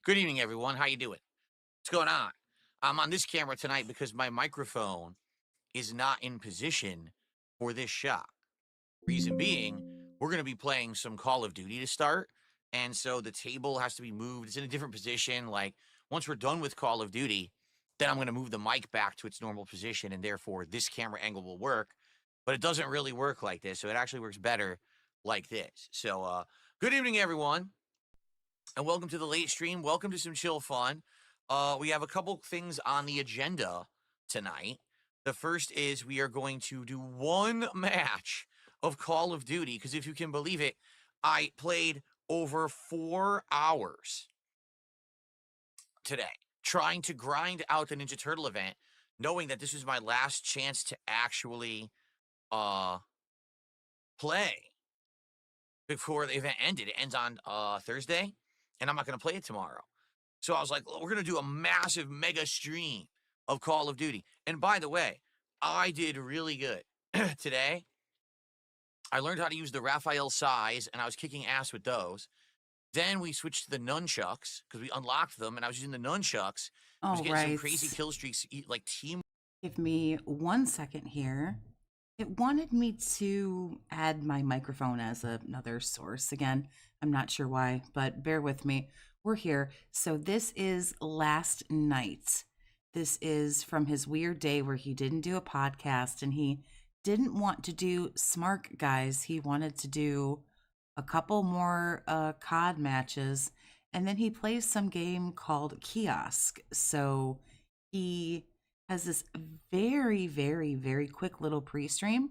Good evening, everyone. How you doing? What's going on? I'm on this camera tonight because my microphone is not in position for this shot. Reason being, we're going to be playing some Call of Duty to start, and so the table has to be moved. It's in a different position. Like, once we're done with Call of Duty, then I'm going to move the mic back to its normal position, and therefore this camera angle will work. But it doesn't really work like this, so it actually works better like this. So, good evening, everyone, and welcome to the late stream. Welcome to some chill fun. We have a couple things on the agenda tonight. The first is we are going to do one match of Call of Duty, because if you can believe it, I played over 4 hours today trying to grind out the Ninja Turtle event, knowing that this was my last chance to actually play before the event ended. It ends on Thursday, and I'm not going to play it tomorrow. So I was like, we're going to do a massive mega stream of Call of Duty. And by the way, I did really good today. I learned how to use the Raphael size, and I was kicking ass with those. Then we switched to the nunchucks because we unlocked them, and I was using the nunchucks. I was All getting some crazy right. kill streaks, like team. Give me 1 second here. It wanted me to add my microphone as another source. Again, I'm not sure why, but bear with me. We're here. So this is last night. This is from his weird day where he didn't do a podcast and he didn't want to do Smart Guys. He wanted to do a couple more COD matches, and then he plays some game called Kiosk. So he has this very, very, very quick little pre-stream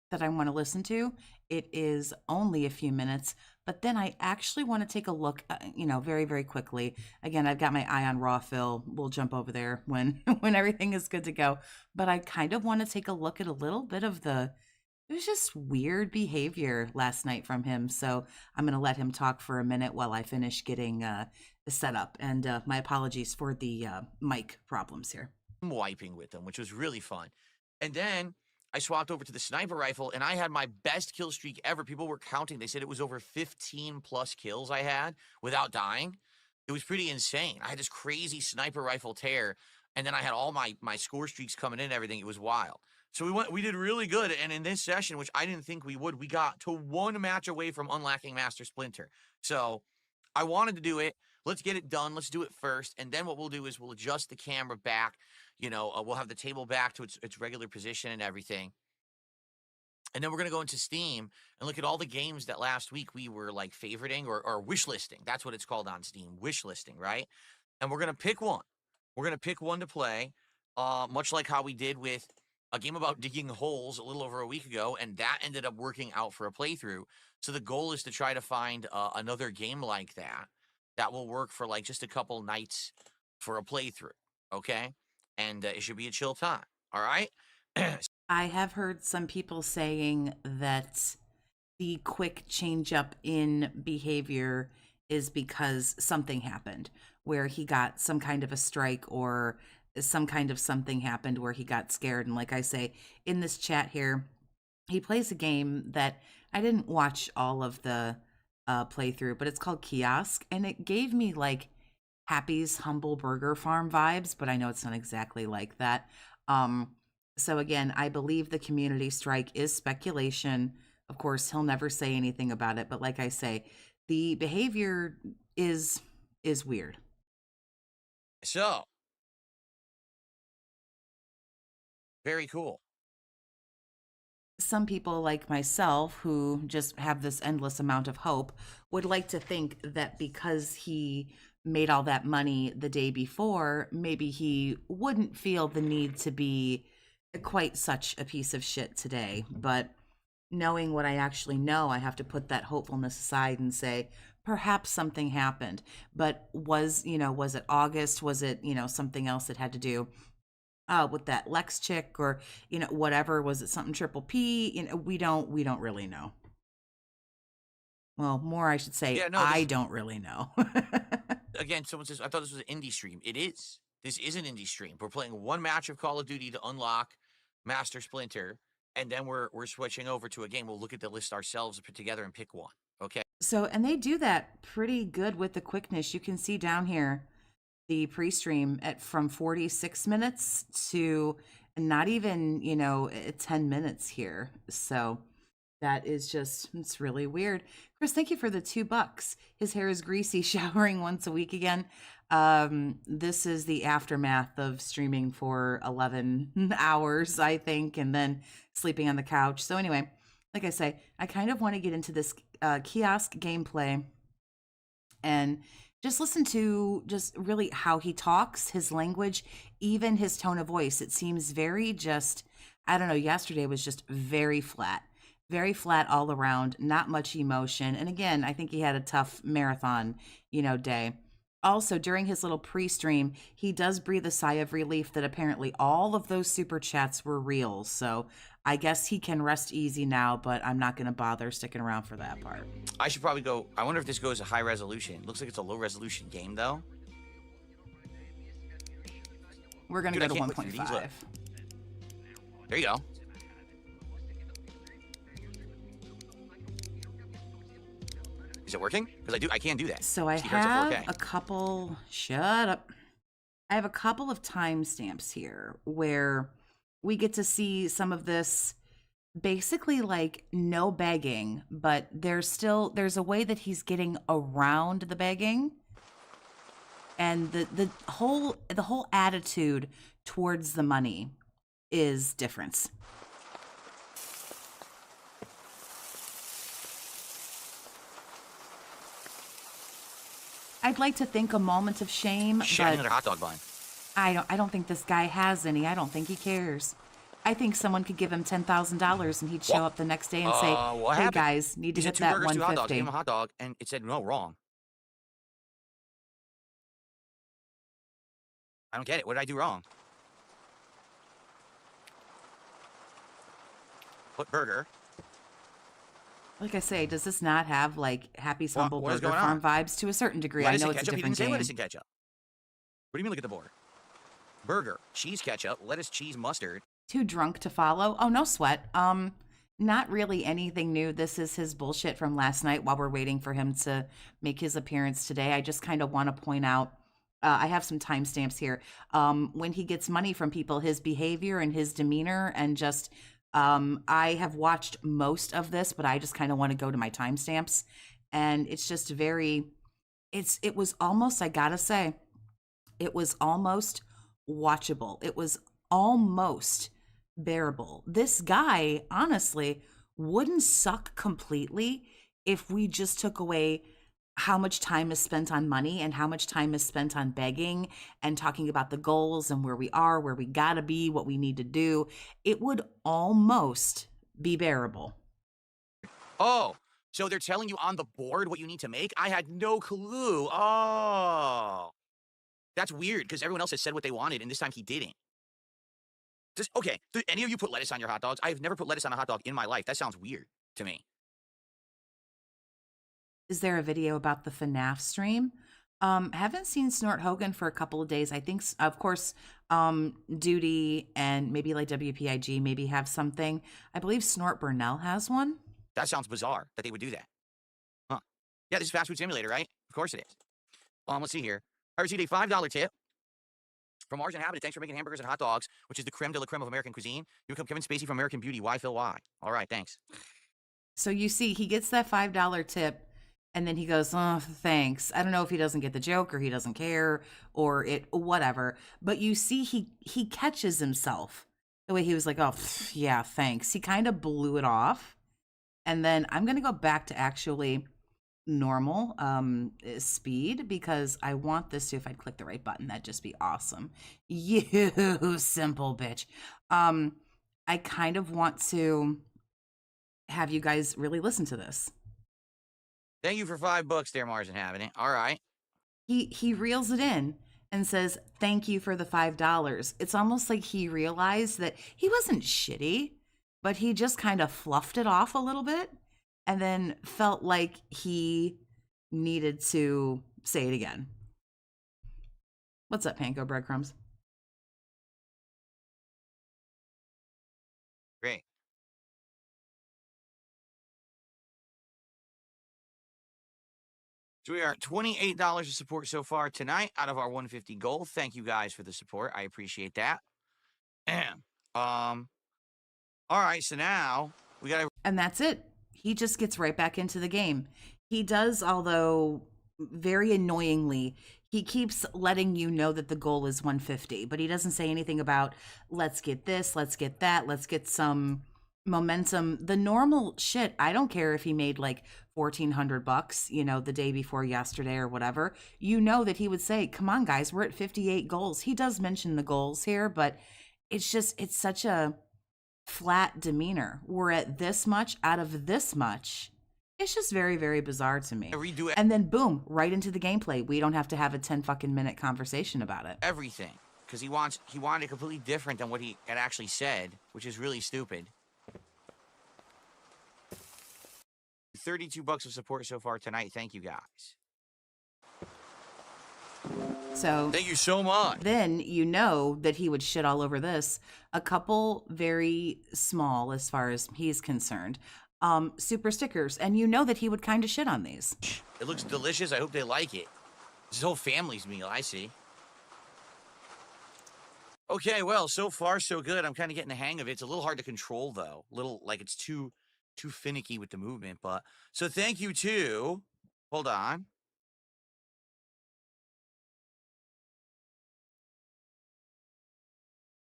that I want to listen to. It is only a few minutes, but then I actually want to take a look, very, very quickly. Again, I've got my eye on Raw Phil. We'll jump over there when when everything is good to go. But I kind of want to take a look at a little bit of it was just weird behavior last night from him. So I'm going to let him talk for a minute while I finish getting the setup. And my apologies for the mic problems here. Wiping with them, which was really fun. And then I swapped over to the sniper rifle, and I had my best kill streak ever. People were counting. They said it was over 15 plus kills I had without dying. It was pretty insane. I had this crazy sniper rifle tear, and then I had all my score streaks coming in and everything. It was wild. So we did really good. And in this session, which I didn't think we would, we got to one match away from unlocking Master Splinter. So I wanted to do it. Let's get it done. Let's do it first. And then what we'll do is we'll adjust the camera back. We'll have the table back to its regular position and everything. And then we're going to go into Steam and look at all the games that last week we were like favoriting or wish listing. That's what it's called on Steam, wish listing, right? And we're going to pick one. We're going to pick one to play, much like how we did with a game about digging holes a little over a week ago, and that ended up working out for a playthrough. So the goal is to try to find another game like that will work for like just a couple nights for a playthrough, okay? And it should be a chill time, all right? I have heard some people saying that the quick change up in behavior is because something happened where he got some kind of a strike or some kind of something happened where he got scared. And like I say in this chat here, he plays a game that I didn't watch all of the playthrough, but it's called Kiosk, and it gave me like Happy's Humble Burger Farm vibes, but I know it's not exactly like that. So again, I believe the community strike is speculation. Of course, he'll never say anything about it, but like I say, the behavior is weird. So, very cool. Some people like myself who just have this endless amount of hope would like to think that because he made all that money the day before, maybe he wouldn't feel the need to be quite such a piece of shit today. But knowing what I actually know, I have to put that hopefulness aside and say, perhaps something happened. But was it August? Was it, something else that had to do with that Lex chick or, whatever? Was it something triple P? We don't really know. Well, more I should say, Yeah, no, I don't really know. again, someone says, I thought this was an indie stream. It is. This is an indie stream. We're playing one match of Call of Duty to unlock Master Splinter, and then we're switching over to a game. We'll look at the list ourselves, put together, and pick one. Okay. So, and they do that pretty good with the quickness. You can see down here the pre-stream at from 46 minutes to not even, 10 minutes here. So that is just, it's really weird. Chris, thank you for the $2. His hair is greasy, showering once a week again. This is the aftermath of streaming for 11 hours, I think, and then sleeping on the couch. So anyway, like I say, I kind of want to get into this kiosk gameplay and just listen to just really how he talks, his language, even his tone of voice. It seems very just, I don't know, yesterday was just very flat all around, not much emotion. And again, I think he had a tough marathon, day. Also, during his little pre-stream, he does breathe a sigh of relief that apparently all of those super chats were real. So I guess he can rest easy now, but I'm not going to bother sticking around for that part. I should probably go. I wonder if this goes to high resolution. Looks like it's a low resolution game, though. We're going to Dude, go I to can't click through these, look. 1.5. There you go. Is it working? Because I can't do that. So I 60 hertz of have 4K. a couple, shut up. I have a couple of timestamps here where we get to see some of this basically like no begging, but there's a way that he's getting around the begging. And the whole attitude towards the money is different. I'd like to think a moment of shame, Shit, but another hot dog bun. I don't think this guy has any. I don't think he cares. I think someone could give him $10,000 and he'd show up the next day and say, What "Hey happened? guys, need to He said hit 2 that burgers, 2 hot dogs. I 150." gave him a hot dog, and it said no, wrong. I don't get it. What did I do wrong? What burger? Like I say, does this not have like Happy's Humble what is Burger going Farm vibes to a certain degree? Lettuce I know and it's a ketchup? He different didn't say game. lettuce and ketchup. What do you mean, look at the board? Burger, cheese ketchup, lettuce, cheese, mustard. Too drunk to follow? Oh, no sweat. Not really anything new. This is his bullshit from last night while we're waiting for him to make his appearance today. I just kind of want to point out, I have some timestamps here. When he gets money from people, his behavior and his demeanor and just, I have watched most of this, but I just kind of want to go to my timestamps. And it's just it was almost, I gotta say, it was almost watchable. It was almost bearable. This guy, honestly, wouldn't suck completely if we just took away how much time is spent on money and how much time is spent on begging and talking about the goals and where we are, where we gotta be, what we need to do. It would almost be bearable. Oh, so they're telling you on the board what you need to make? I had no clue. Oh. That's weird, because everyone else has said what they wanted, and this time he didn't. Okay, do any of you put lettuce on your hot dogs? I've never put lettuce on a hot dog in my life. That sounds weird to me. Is there a video about the FNAF stream? Haven't seen Snort Hogan for a couple of days. I think, of course, Duty and maybe like WPIG maybe have something. I believe Snort Burnell has one. That sounds bizarre that they would do that. Huh. Yeah, this is Fast Food Simulator, right? Of course it is. Let's see here. I received a $5 tip from Mars Inhabited. Thanks for making hamburgers and hot dogs, which is the creme de la creme of American cuisine. You become Kevin Spacey from American Beauty. Why, Phil? Why? All right, thanks. So you see, he gets that $5 tip, and then he goes, "Oh, thanks." I don't know if he doesn't get the joke or he doesn't care or whatever. But you see, he catches himself the way he was like, "Oh, yeah, thanks." He kind of blew it off, and then I'm gonna go back to actually normal speed because I want this to, if I'd click the right button, that'd just be awesome. You simple bitch. I kind of want to have you guys really listen to this. Thank you for $5 there, Mars Inhabitant. All right. He reels it in and says, "Thank you for the $5." It's almost like he realized that he wasn't shitty, but he just kind of fluffed it off a little bit and then felt like he needed to say it again. What's up, Panko Breadcrumbs? Great. So we are at $28 of support so far tonight out of our 150 goal. Thank you guys for the support. I appreciate that. And all right, so now we got to. And that's it. He just gets right back into the game. He does, although very annoyingly, he keeps letting you know that the goal is 150, but he doesn't say anything about let's get this, let's get that, let's get some momentum. The normal shit, I don't care if he made like $1,400, you know, the day before yesterday or whatever. You know that he would say, "Come on, guys, we're at 58 goals." He does mention the goals here, but it's such a flat demeanor. We're at this much out of this much. It's just very, very bizarre to me. Redo it. And then boom, right into the gameplay. We don't have to have a 10 fucking minute conversation about it. Everything. Because he wanted it completely different than what he had actually said, which is really stupid. $32 of support so far tonight. Thank you guys. So thank you so much. Then you know that he would shit all over this. A couple very small, as far as he's concerned, super stickers, and you know that he would kind of shit on these. It looks delicious. I hope they like it. This whole family's meal, I see. Okay, well, so far so good. I'm kind of getting the hang of it. It's a little hard to control though. Little like it's too finicky with the movement, but so thank you to. Hold on.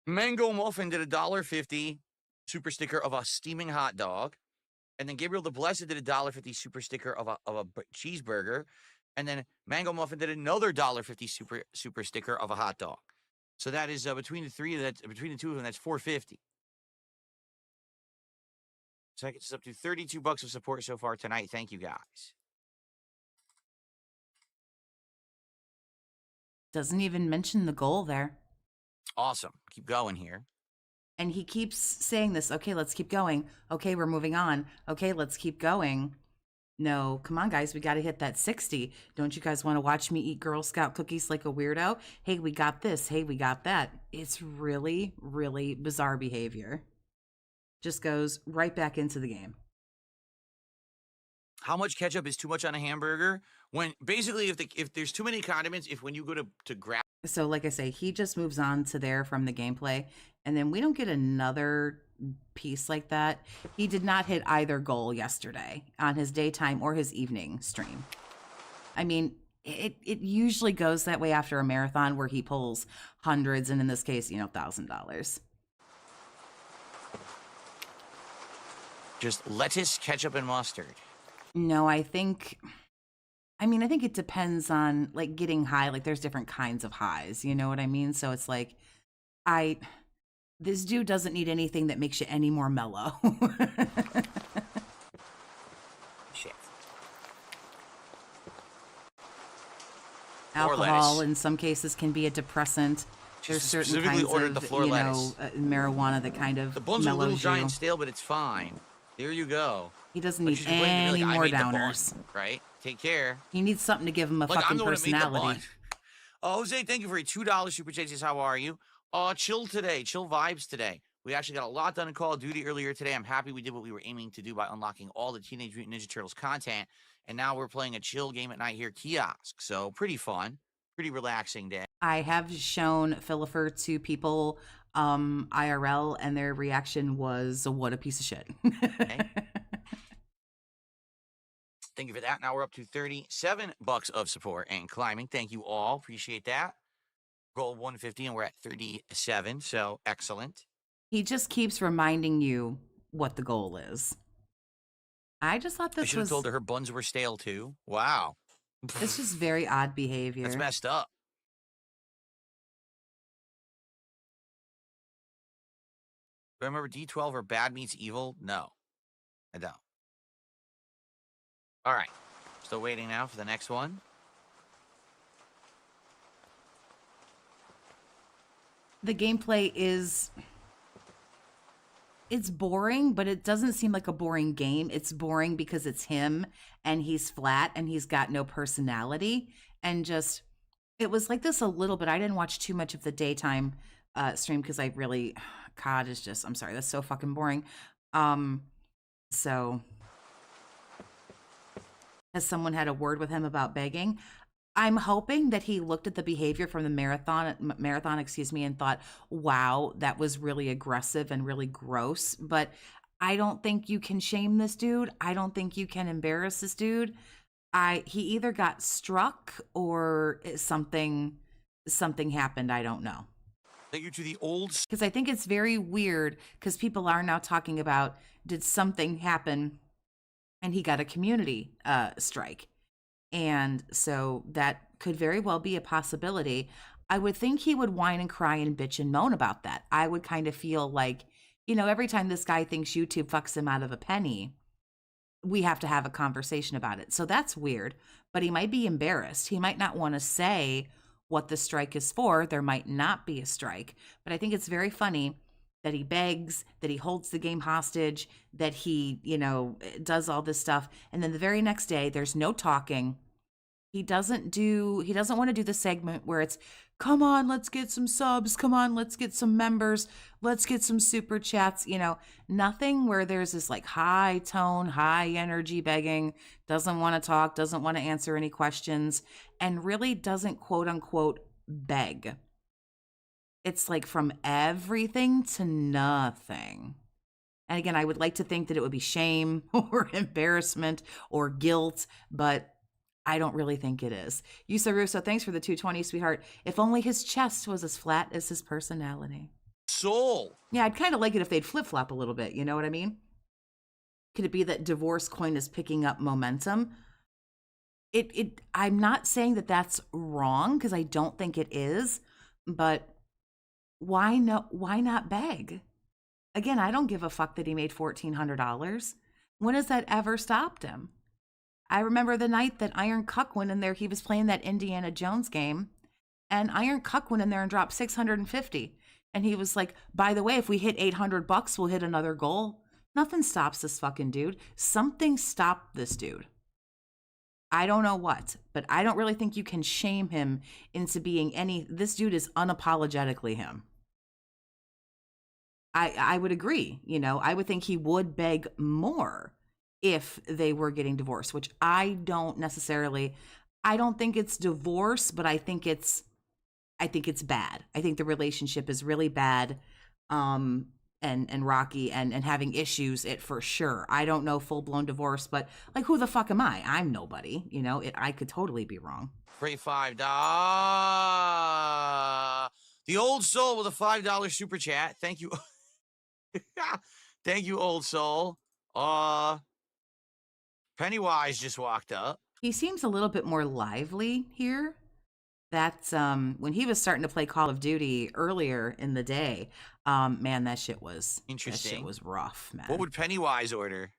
Mango Muffin did $1.50 super sticker of a steaming hot dog. And then Gabriel the Blessed did $1.50 super sticker of a cheeseburger. And then Mango Muffin did another $1.50 super sticker of a hot dog. So that is between the two of them, that's $4.50. So that gets us up to $32 of support so far tonight. Thank you guys. Doesn't even mention the goal there. Awesome. Keep going here. And he keeps saying this. Okay, let's keep going. Okay, we're moving on. Okay, let's keep going. No, come on, guys. We got to hit that 60. Don't you guys want to watch me eat Girl Scout cookies like a weirdo? Hey, we got this. Hey, we got that. It's really, really bizarre behavior. Just goes right back into the game. How much ketchup is too much on a hamburger? When basically, if there's too many condiments, when you go to grab. So, like I say, he just moves on to there from the gameplay, and then we don't get another piece like that. He did not hit either goal yesterday on his daytime or his evening stream. I mean, it usually goes that way after a marathon where he pulls hundreds, and in this case, $1,000. Just lettuce, ketchup, and mustard. No, I think it depends on like getting high. Like there's different kinds of highs, you know what I mean? So it's like, this dude doesn't need anything that makes you any more mellow. Shit. Alcohol in some cases can be a depressant. There's certain kinds of, marijuana that kind of the buns are a little mellows giant you. stale, but it's fine. There you go. He doesn't Like need she's complaining to me, any like, I more made the downers. bun, right? Take care. He needs something to give him a Like, I'm fucking the one that made the personality. bun. Jose, thank you for a $2 super chat. Says, how are you? Chill today. Chill vibes today. We actually got a lot done in Call of Duty earlier today. I'm happy we did what we were aiming to do by unlocking all the Teenage Mutant Ninja Turtles content. And now we're playing a chill game at night here, Kiosk. So pretty fun. Pretty relaxing day. I have shown Philipper to people IRL, and their reaction was, what a piece of shit. Okay. Thank you for that. Now we're up to $37 of support and climbing. Thank you all. Appreciate that. Goal 150, and we're at 37. So excellent. He just keeps reminding you what the goal is. I just thought this I should have told her her buns were stale too. Wow. It's just very odd behavior. That's messed up. Do I remember D12 or Bad Meets Evil? No, I don't. All right. Still waiting now for the next one. The gameplay it's boring, but it doesn't seem like a boring game. It's boring because it's him and he's flat and he's got no personality. And just, it was like this a little bit. I didn't watch too much of the daytime stream because I really, COD is just, I'm sorry, that's so fucking boring. So Has someone had a word with him about begging? I'm hoping that he looked at the behavior from the marathon, excuse me, and thought, "Wow, that was really aggressive and really gross." But I don't think you can shame this dude. I don't think you can embarrass this dude. He either got struck or something happened. I don't know. Thank you to the old. Because I think it's very weird because people are now talking about, did something happen and he got a community strike. And so that could very well be a possibility. I would think he would whine and cry and bitch and moan about that. I would kind of feel like, every time this guy thinks YouTube fucks him out of a penny, we have to have a conversation about it. So that's weird, but he might be embarrassed. He might not want to say what the strike is for. There might not be a strike, but I think it's very funny that he begs, that he holds the game hostage, that he, does all this stuff. And then the very next day, there's no talking. He doesn't want to do the segment where it's, come on, let's get some subs. Come on, let's get some members. Let's get some super chats. Nothing where there's this like high tone, high energy begging, doesn't want to talk, doesn't want to answer any questions, and really doesn't quote unquote beg. It's like from everything to nothing. And again, I would like to think that it would be shame or embarrassment or guilt, but I don't really think it is. Yusa Russo, thanks for the 220, sweetheart. If only his chest was as flat as his personality. Soul. Yeah, I'd kind of like it if they'd flip-flop a little bit. You know what I mean? Could it be that divorce coin is picking up momentum? I'm not saying that that's wrong, because I don't think it is, but why not beg? Again, I don't give a fuck that he made $1,400. When has that ever stopped him? I remember the night that Iron Cuck went in there, he was playing that Indiana Jones game, and Iron Cuck went in there and dropped $650. And he was like, by the way, if we hit $800, we'll hit another goal. Nothing stops this fucking dude. Something stopped this dude. I don't know what, but I don't really think you can shame him into being this dude is unapologetically him. I would agree. I would think he would beg more if they were getting divorced, which I don't think it's divorce, but I think it's bad. I think the relationship is really bad, and rocky and having issues, it for sure. I don't know full-blown divorce, but like, who the fuck am I? I'm nobody, I could totally be wrong. Free $5. The old soul with a $5 super chat. Thank you. Thank you, old soul. Pennywise just walked up. He seems a little bit more lively here. That's when he was starting to play Call of Duty earlier in the day. Man, that shit was interesting. That shit was rough, man. What would Pennywise order?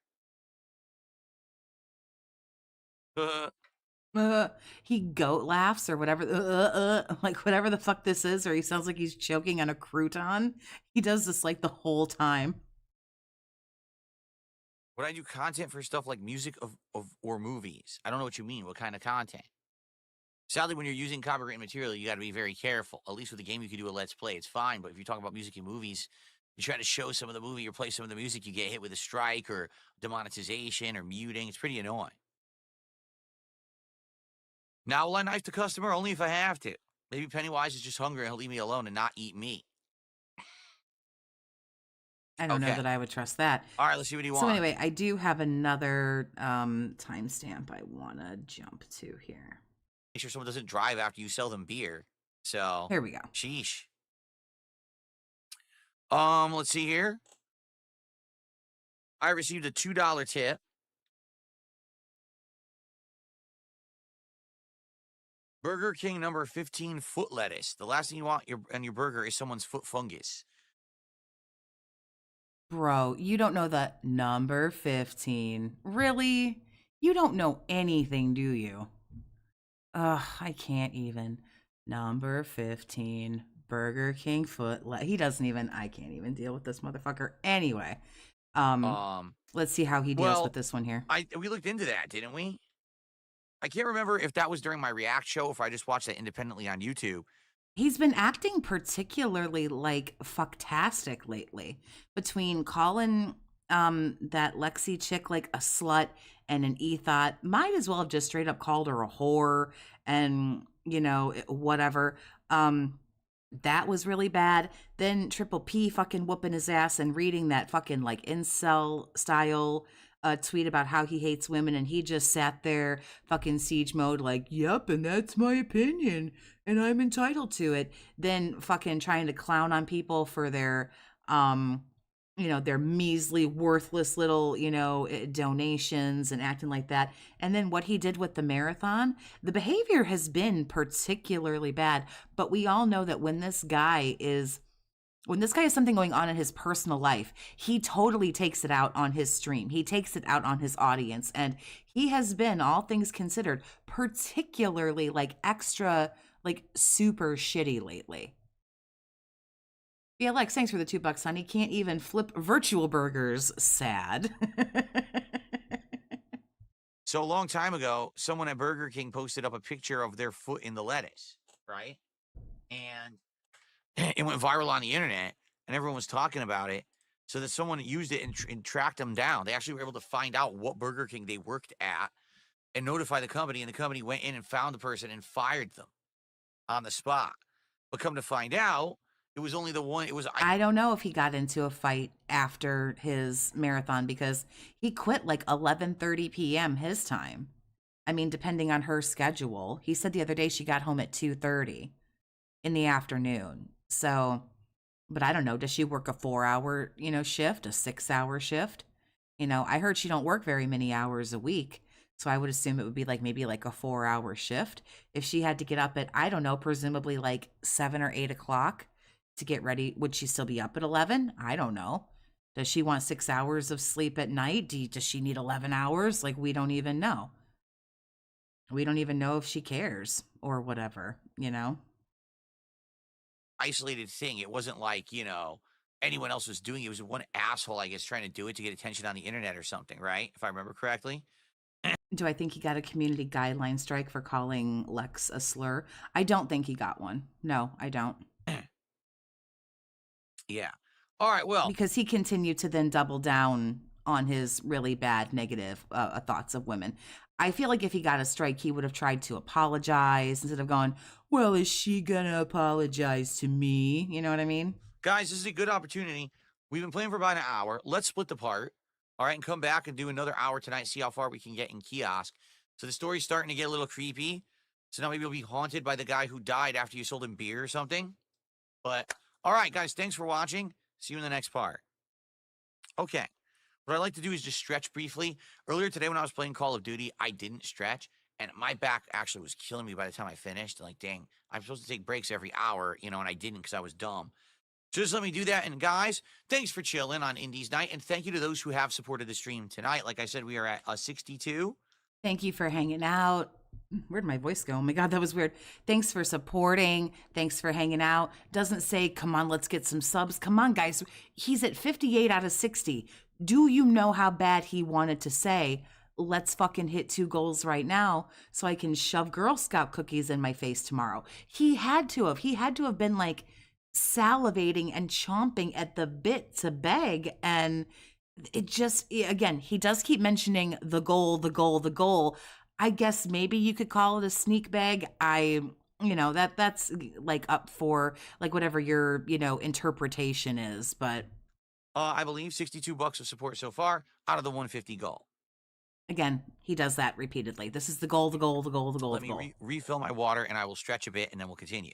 He goat laughs or whatever, like whatever the fuck this is, or he sounds like he's choking on a crouton. He does this like the whole time. Would I do content for stuff like music or movies? I don't know what you mean. What kind of content? Sadly, when you're using copyright material, you got to be very careful. At least with a game, you can do a let's play. It's fine. But if you talk about music and movies, you try to show some of the movie or play some of the music, you get hit with a strike or demonetization or muting. It's pretty annoying. Now will I knife the customer? Only if I have to. Maybe Pennywise is just hungry and he'll leave me alone and not eat me. I don't know that I would trust that. All right, let's see what he wants. So anyway, I do have another timestamp I want to jump to here. Make sure someone doesn't drive after you sell them beer. So here we go. Sheesh. Let's see here. I received a $2 tip. Burger King number 15 foot lettuce. The last thing you want on your burger is someone's foot fungus. Bro, you don't know the number 15. Really? You don't know anything, do you? Ugh, I can't even. Number 15, Burger King foot lettuce. I can't even deal with this motherfucker. Anyway, let's see how he deals with this one here. We looked into that, didn't we? I can't remember if that was during my React show or if I just watched that independently on YouTube. He's been acting particularly like fucktastic lately, between calling that Lexi chick like a slut And an E thought, might as well have just straight up called her a whore and, whatever. That was really bad. Then Triple P fucking whooping his ass and reading that fucking like incel style tweet about how he hates women, and he just sat there fucking siege mode like, yep, and that's my opinion and I'm entitled to it. Then fucking trying to clown on people for their their measly, worthless little, donations and acting like that. And then what he did with the marathon, the behavior has been particularly bad. But we all know that when this guy has something going on in his personal life, he totally takes it out on his stream. He takes it out on his audience. And he has been, all things considered, particularly like extra, like super shitty lately. Yeah, Alex, thanks for the $2, honey. Can't even flip virtual burgers. Sad. So a long time ago, someone at Burger King posted up a picture of their foot in the lettuce, right? And it went viral on the internet, and everyone was talking about it. So that someone used it and tracked them down. They actually were able to find out what Burger King they worked at and notify the company, and the company went in and found the person and fired them on the spot. But come to find out, it was only the one. It was I don't know if he got into a fight after his marathon because he quit like 11:30 p.m. his time. I mean, depending on her schedule. He said the other day she got home at 2:30 in the afternoon. So, but I don't know. Does she work a 4-hour, shift, a 6-hour shift? I heard she don't work very many hours a week. So I would assume it would be like maybe like a 4-hour shift. If she had to get up at, I don't know, presumably like 7 or 8 o'clock to get ready, would she still be up at 11? I don't know. Does she want 6 hours of sleep at night? Does she need 11 hours? Like, we don't even know. We don't even know if she cares or whatever, Isolated thing. It wasn't like, anyone else was doing it. It was one asshole, I guess, trying to do it to get attention on the internet or something, right? If I remember correctly. Do I think he got a community guideline strike for calling Lex a slur? I don't think he got one. No, I don't. Yeah. All right, well. Because he continued to then double down on his really bad negative thoughts of women. I feel like if he got a strike, he would have tried to apologize instead of going, well, is she going to apologize to me? You know what I mean? Guys, this is a good opportunity. We've been playing for about an hour. Let's split the part, all right, and come back and do another hour tonight, see how far we can get in kiosk. So the story's starting to get a little creepy. So now maybe we'll be haunted by the guy who died after you sold him beer or something. But, all right, guys, thanks for watching. See you in the next part. Okay. What I like to do is just stretch briefly. Earlier today when I was playing Call of Duty, I didn't stretch, and my back actually was killing me by the time I finished. Like, dang, I'm supposed to take breaks every hour, and I didn't because I was dumb. So just let me do that. And guys, thanks for chilling on Indies Night, and thank you to those who have supported the stream tonight. Like I said, we are at 62. Thank you for hanging out. Where'd my voice go? Oh my God, that was weird. Thanks for supporting. Thanks for hanging out. Doesn't say, come on, let's get some subs. Come on, guys. He's at 58 out of 60. Do you know how bad he wanted to say, let's fucking hit 2 goals right now so I can shove Girl Scout cookies in my face tomorrow? He had to have. He had to have been like salivating and chomping at the bit to beg. And it just, again, he does keep mentioning the goal, the goal, the goal. I guess maybe you could call it a sneak bag. That's like up for like whatever your, interpretation is, but I believe $62 of support so far out of the 150 goal. Again, he does that repeatedly. This is the goal, the goal, the goal, the goal. Let me refill my water and I will stretch a bit and then we'll continue.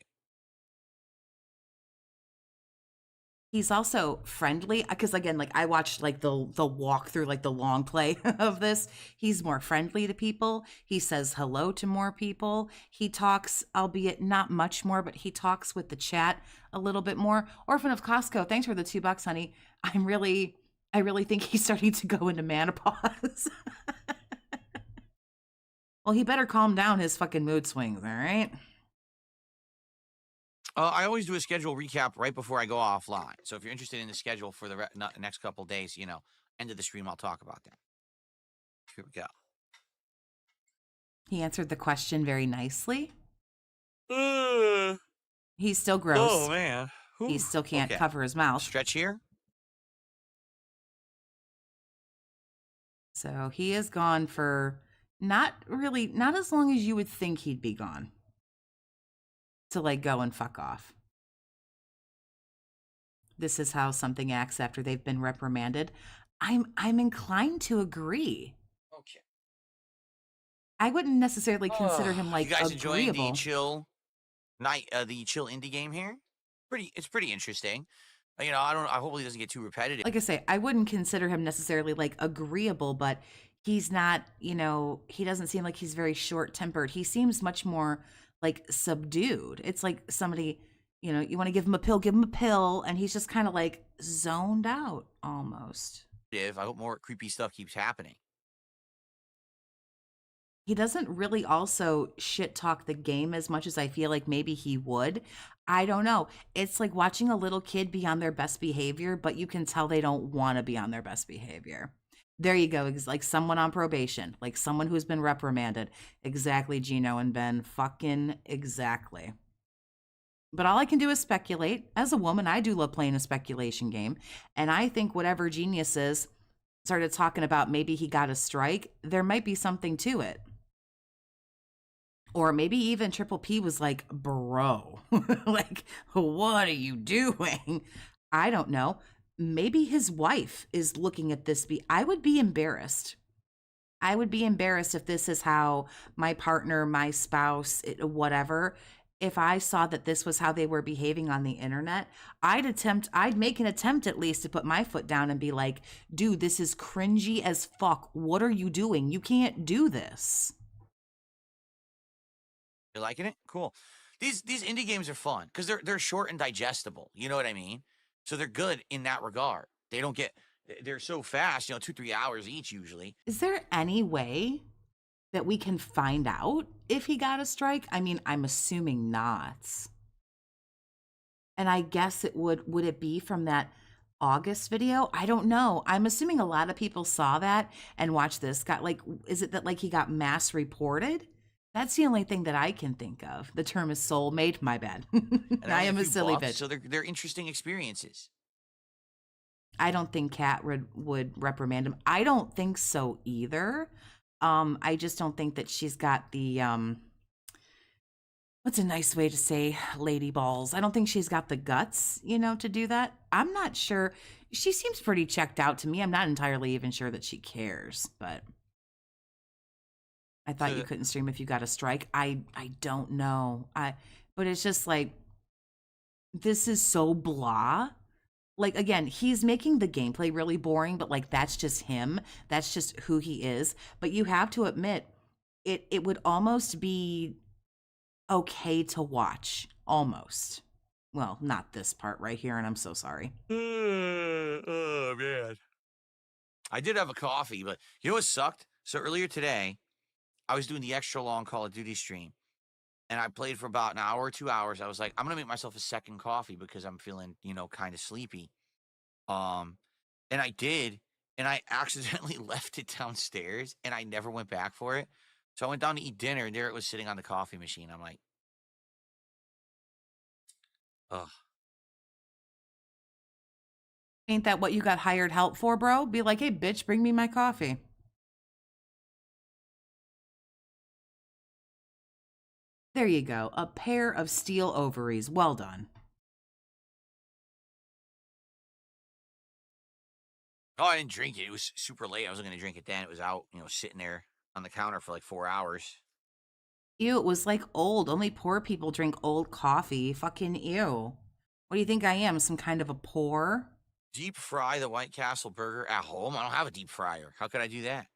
He's also friendly because again, like I watched like the walkthrough, like the long play of this. He's more friendly to people. He says hello to more people. He talks, albeit not much more, but he talks with the chat a little bit more. Orphan of Costco, thanks for the $2, honey. I really think he's starting to go into menopause. Well, he better calm down his fucking mood swings, all right? I always do a schedule recap right before I go offline. So if you're interested in the schedule for the next couple of days, end of the stream, I'll talk about that. Here we go. He answered the question very nicely. He's still gross. Oh, man. He still can't cover his mouth. Stretch here. So he is gone for not as long as you would think he'd be gone. To like go and fuck off. This is how something acts after they've been reprimanded. I'm inclined to agree. Okay. I wouldn't necessarily consider him Oh, you like guys enjoying the agreeable. chill the chill indie game here? It's pretty interesting. I hopefully it doesn't get too repetitive. Like I say, I wouldn't consider him necessarily like agreeable, but he's not, he doesn't seem like he's very short tempered. He seems much more like subdued. It's like somebody, you want to give him a pill, and he's just kind of like zoned out almost. I hope more creepy stuff keeps happening. He doesn't really also shit talk the game as much as I feel like maybe he would. I don't know. It's like watching a little kid be on their best behavior, but you can tell they don't want to be on their best behavior. There you go. It's like someone on probation, like someone who's been reprimanded. Exactly, Gino and Ben. Fucking exactly. But all I can do is speculate. As a woman, I do love playing a speculation game. And I think whatever Genius is started talking about maybe he got a strike, there might be something to it. Or maybe even Triple P was like, bro, like, what are you doing? I don't know. Maybe his wife is looking at this. I would be embarrassed. I would be embarrassed if this is how my partner, my spouse, whatever, if I saw that this was how they were behaving on the internet, I'd make an attempt at least to put my foot down and be like, dude, this is cringy as fuck. What are you doing? You can't do this. You're liking it? Cool. These indie games are fun because they're short and digestible. You know what I mean? So they're good in that regard. They're so fast, 2-3 hours each usually. Is there any way that we can find out if he got a strike? I mean, I'm assuming not. And I guess would it be from that August video? I don't know. I'm assuming a lot of people saw that and watched this. Is it that like he got mass reported? That's the only thing that I can think of. The term is soulmate. My bad. I am a silly bitch. So they're interesting experiences. I don't think Kat would reprimand him. I don't think so either. I just don't think that she's got the what's a nice way to say lady balls? I don't think she's got the guts, to do that. I'm not sure. She seems pretty checked out to me. I'm not entirely even sure that she cares, but I thought you couldn't stream if you got a strike. I don't know. But it's just like, this is so blah. Like, again, he's making the gameplay really boring, but like, that's just him. That's just who he is. But you have to admit, it would almost be okay to watch. Almost. Well, not this part right here, and I'm so sorry. Oh, man. I did have a coffee, but you know what sucked? So earlier today, I was doing the extra long Call of Duty stream, and I played for about an hour or 2 hours. I was like, I'm going to make myself a second coffee because I'm feeling, kind of sleepy. And I did, and I accidentally left it downstairs, and I never went back for it. So I went down to eat dinner, and there it was sitting on the coffee machine. I'm like, ugh. Ain't that what you got hired help for, bro? Be like, hey, bitch, bring me my coffee. There you go. A pair of steel ovaries. Well done. Oh, I didn't drink it. It was super late. I wasn't going to drink it then. It was out, sitting there on the counter for like 4 hours. Ew, it was like old. Only poor people drink old coffee. Fucking ew. What do you think I am? Some kind of a poor? Deep fry the White Castle burger at home? I don't have a deep fryer. How could I do that?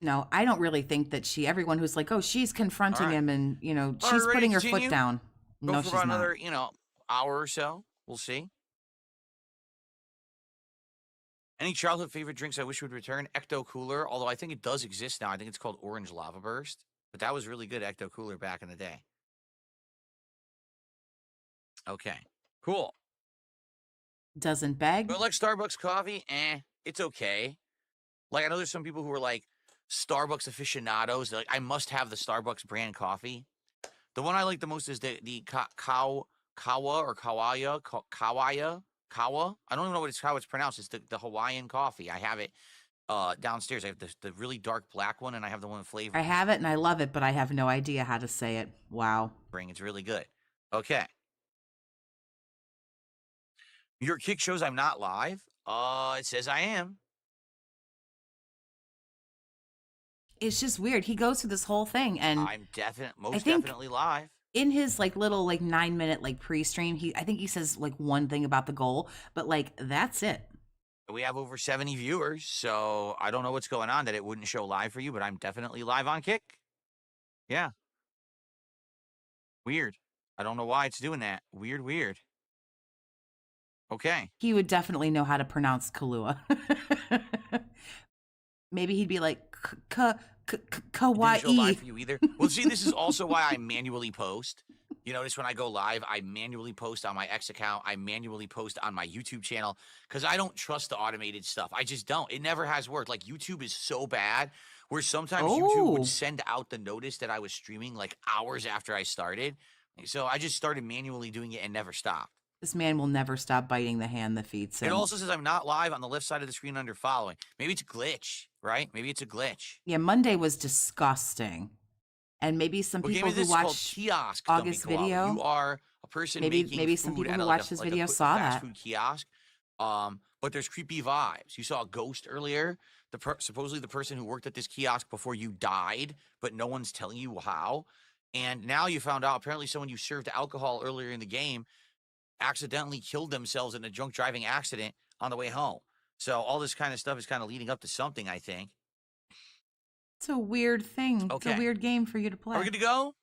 No, I don't really think that everyone who's like, oh, she's confronting him and, she's putting her foot down. Go No, for she's about not. another, hour or so. We'll see. Any childhood favorite drinks I wish would return? Ecto Cooler, although I think it does exist now. I think it's called Orange Lava Burst. But that was really good Ecto Cooler back in the day. Okay, cool. Doesn't beg. But like Starbucks coffee, it's okay. Like, I know there's some people who are like Starbucks aficionados. They're like, I must have the Starbucks brand coffee. The one I like the most is the Kawa or Kawaya Kawa. I don't even know how it's pronounced. It's the Hawaiian coffee. I have it downstairs. I have the really dark black one, and I have the one with flavor. I have it and I love it, but I have no idea how to say it. Wow. It's really good. Okay. Your kick shows I'm not live. It says I am. It's just weird. He goes through this whole thing, and I'm definitely live. In his like little like 9-minute like pre-stream, I think he says like one thing about the goal, but like that's it. We have over 70 viewers, so I don't know what's going on that it wouldn't show live for you, but I'm definitely live on Kick. Yeah. Weird. I don't know why it's doing that. Weird. Okay. He would definitely know how to pronounce Kahlua. Maybe he'd be like kawaii. Didn't show live for you either. Well, see, this is also why I manually post. You notice when I go live, I manually post on my X account. I manually post on my YouTube channel because I don't trust the automated stuff. I just don't. It never has worked. Like YouTube is so bad where sometimes YouTube would send out the notice that I was streaming like hours after I started. So I just started manually doing it and never stopped. This man will never stop biting the hand that feeds him. It also says I'm not live on the left side of the screen under following. Maybe it's a glitch, right? Maybe it's a glitch. Yeah, Monday was disgusting. And maybe some people who watched August's video. You are a person maybe some people who watched his video saw that. Food kiosk. But there's creepy vibes. You saw a ghost earlier. Supposedly the person who worked at this kiosk before you died, but no one's telling you how. And now you found out apparently someone you served alcohol earlier in the game accidentally killed themselves in a drunk driving accident on the way home. So all this kind of stuff is kind of leading up to something, I think. It's a weird thing. Okay. It's a weird game for you to play. Are we good to go?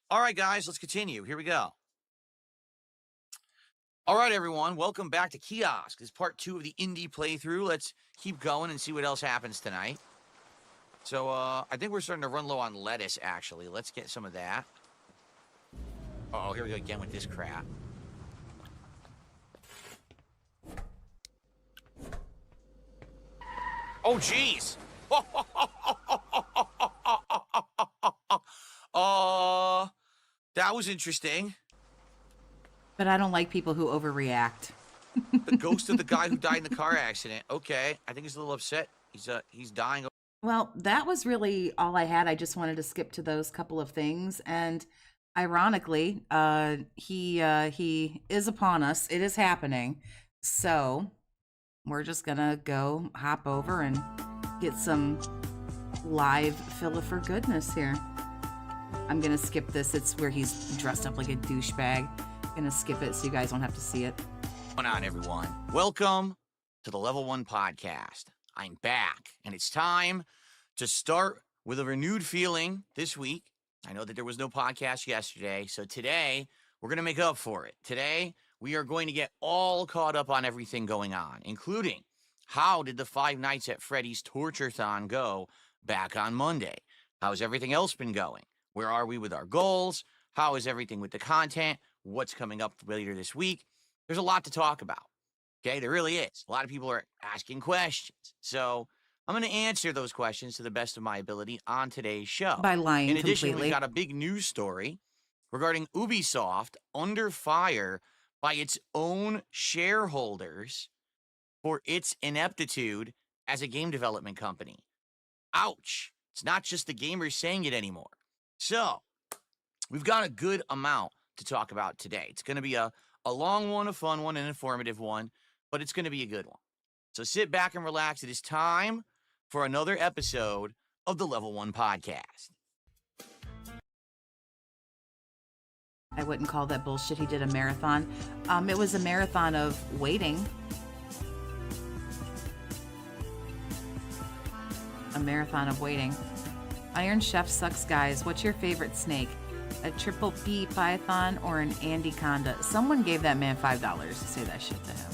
All right, guys, let's continue. Here we go. All right, everyone, welcome back to Kiosk. This is part 2 of the indie playthrough. Let's keep going and see what else happens tonight. So I think we're starting to run low on lettuce, actually. Let's get some of that. Oh, here we go again with this crap. Oh, jeez. That was interesting. But I don't like people who overreact. The ghost of the guy who died in the car accident. Okay, I think he's a little upset. He's dying. Well, that was really all I had. I just wanted to skip to those couple of things, and ironically, he is upon us. It is happening. So we're just gonna go hop over and get some live filler for goodness here. I'm gonna skip this. It's where he's dressed up like a douchebag. I'm gonna skip it so you guys don't have to see it. What's going on, everyone? Welcome to the Level 1 podcast. I'm back, and it's time to start with a renewed feeling this week. I know that there was no podcast yesterday, so today we're going to make up for it. Today, we are going to get all caught up on everything going on, including how did the Five Nights at Freddy's Torture-thon go back on Monday? How's everything else been going? Where are we with our goals? How is everything with the content? What's coming up later this week? There's a lot to talk about. Okay, there really is. A lot of people are asking questions. So I'm going to answer those questions to the best of my ability on today's show. By lying In addition, completely. we've got a big news story regarding Ubisoft under fire by its own shareholders for its ineptitude as a game development company. Ouch. It's not just the gamers saying it anymore. So we've got a good amount to talk about today. It's going to be a long one, a fun one, an informative one, but it's going to be a good one. So sit back and relax. It is time for another episode of the Level 1 podcast. I wouldn't call that bullshit. He did a marathon. It was a marathon of waiting. A marathon of waiting. Iron Chef sucks, guys. What's your favorite snake? A triple P python or an anaconda? Someone gave that man $5 to say that shit to him.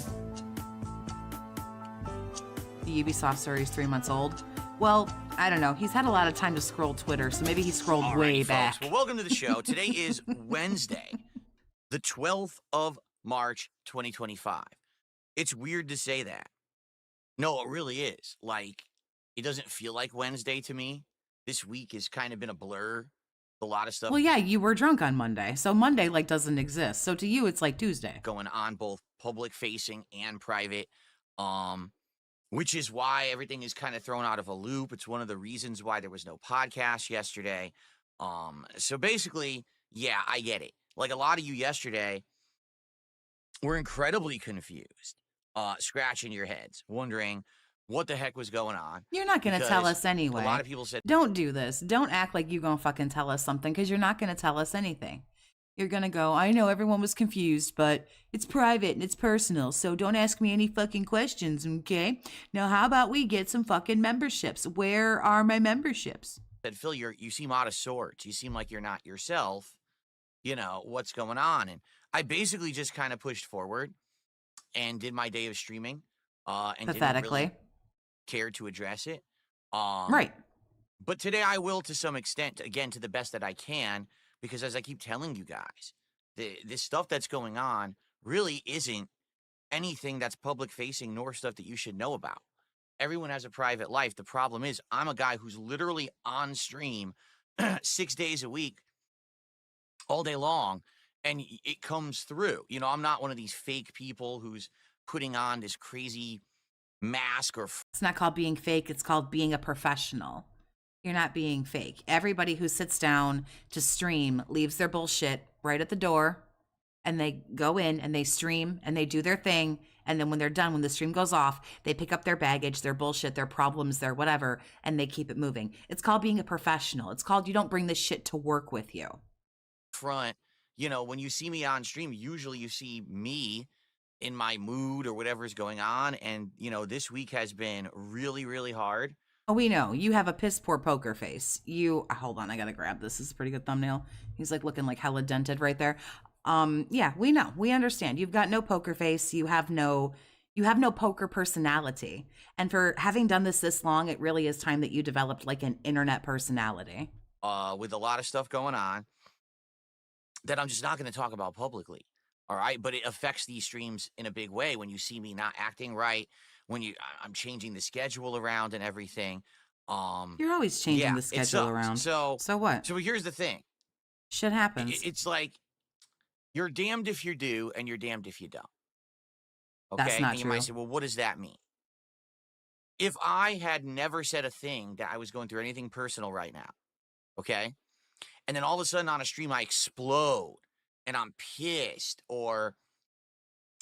The Ubisoft story is 3 months old. Well, I don't know. He's had a lot of time to scroll Twitter, so maybe he scrolled way back. Folks. Well, welcome to the show. Today is Wednesday, the 12th of March, 2025. It's weird to say that. No, it really is. Like, it doesn't feel like Wednesday to me. This week has kind of been a blur. A lot of stuff Well, yeah, you were drunk on Monday. So Monday like doesn't exist. So to you it's like Tuesday. going on, both public facing and private. Um, which is why everything is kind of thrown out of a loop. It's one of the reasons why there was no podcast yesterday. So basically, yeah, I get it. Like a lot of you yesterday were incredibly confused, scratching your heads, wondering what the heck was going on. You're not going to tell Because us anyway. a lot of people said, don't do this. Don't act like you're going to fucking tell us something because you're not going to tell us anything. You're going to go, I know everyone was confused, but it's private and it's personal. So don't ask me any fucking questions, okay? Now, how about we get some fucking memberships? Where are my memberships? Phil, you seem out of sorts. You seem like you're not yourself. You know, what's going on? And I basically just kind of pushed forward and did my day of streaming, and didn't Pathetically. really care to address it. Um, Right. But today I will, to some extent, again, to the best that I can, because as I keep telling you guys, this stuff that's going on really isn't anything that's public facing nor stuff that you should know about. Everyone has a private life. The problem is I'm a guy who's literally on stream 6 days a week, all day long, and it comes through. You know, I'm not one of these fake people who's putting on this crazy mask or It's not called being fake. It's called being a professional. You're not being fake. Everybody who sits down to stream leaves their bullshit right at the door, and they go in and they stream and they do their thing. And then when they're done, when the stream goes off, they pick up their baggage, their bullshit, their problems, their whatever, and they keep it moving. It's called being a professional. It's called you don't bring this shit to work with you. front. You know, when you see me on stream, usually you see me in my mood or whatever is going on. And, you know, this week has been really, really hard. Oh, we know. You have a piss poor poker face. You hold on, I gotta grab this. This is a pretty good thumbnail. He's like looking like hella dented right there. Yeah, we know. We understand. You've got no poker face. You have no poker personality. And for having done this long, it really is time that you developed like an internet personality. With a lot of stuff going on that I'm just not going to talk about publicly. All right. But it affects these streams in a big way when you see me not acting right, when I'm changing the schedule around and everything. You're always changing yeah, the it schedule sucks. around. So what? So here's the thing. Shit happens. It's like you're damned if you do and you're damned if you don't. Okay. That's not and you true. might say, well, what does that mean? If I had never said a thing that I was going through anything personal right now, okay, and then all of a sudden on a stream I explode and I'm pissed, or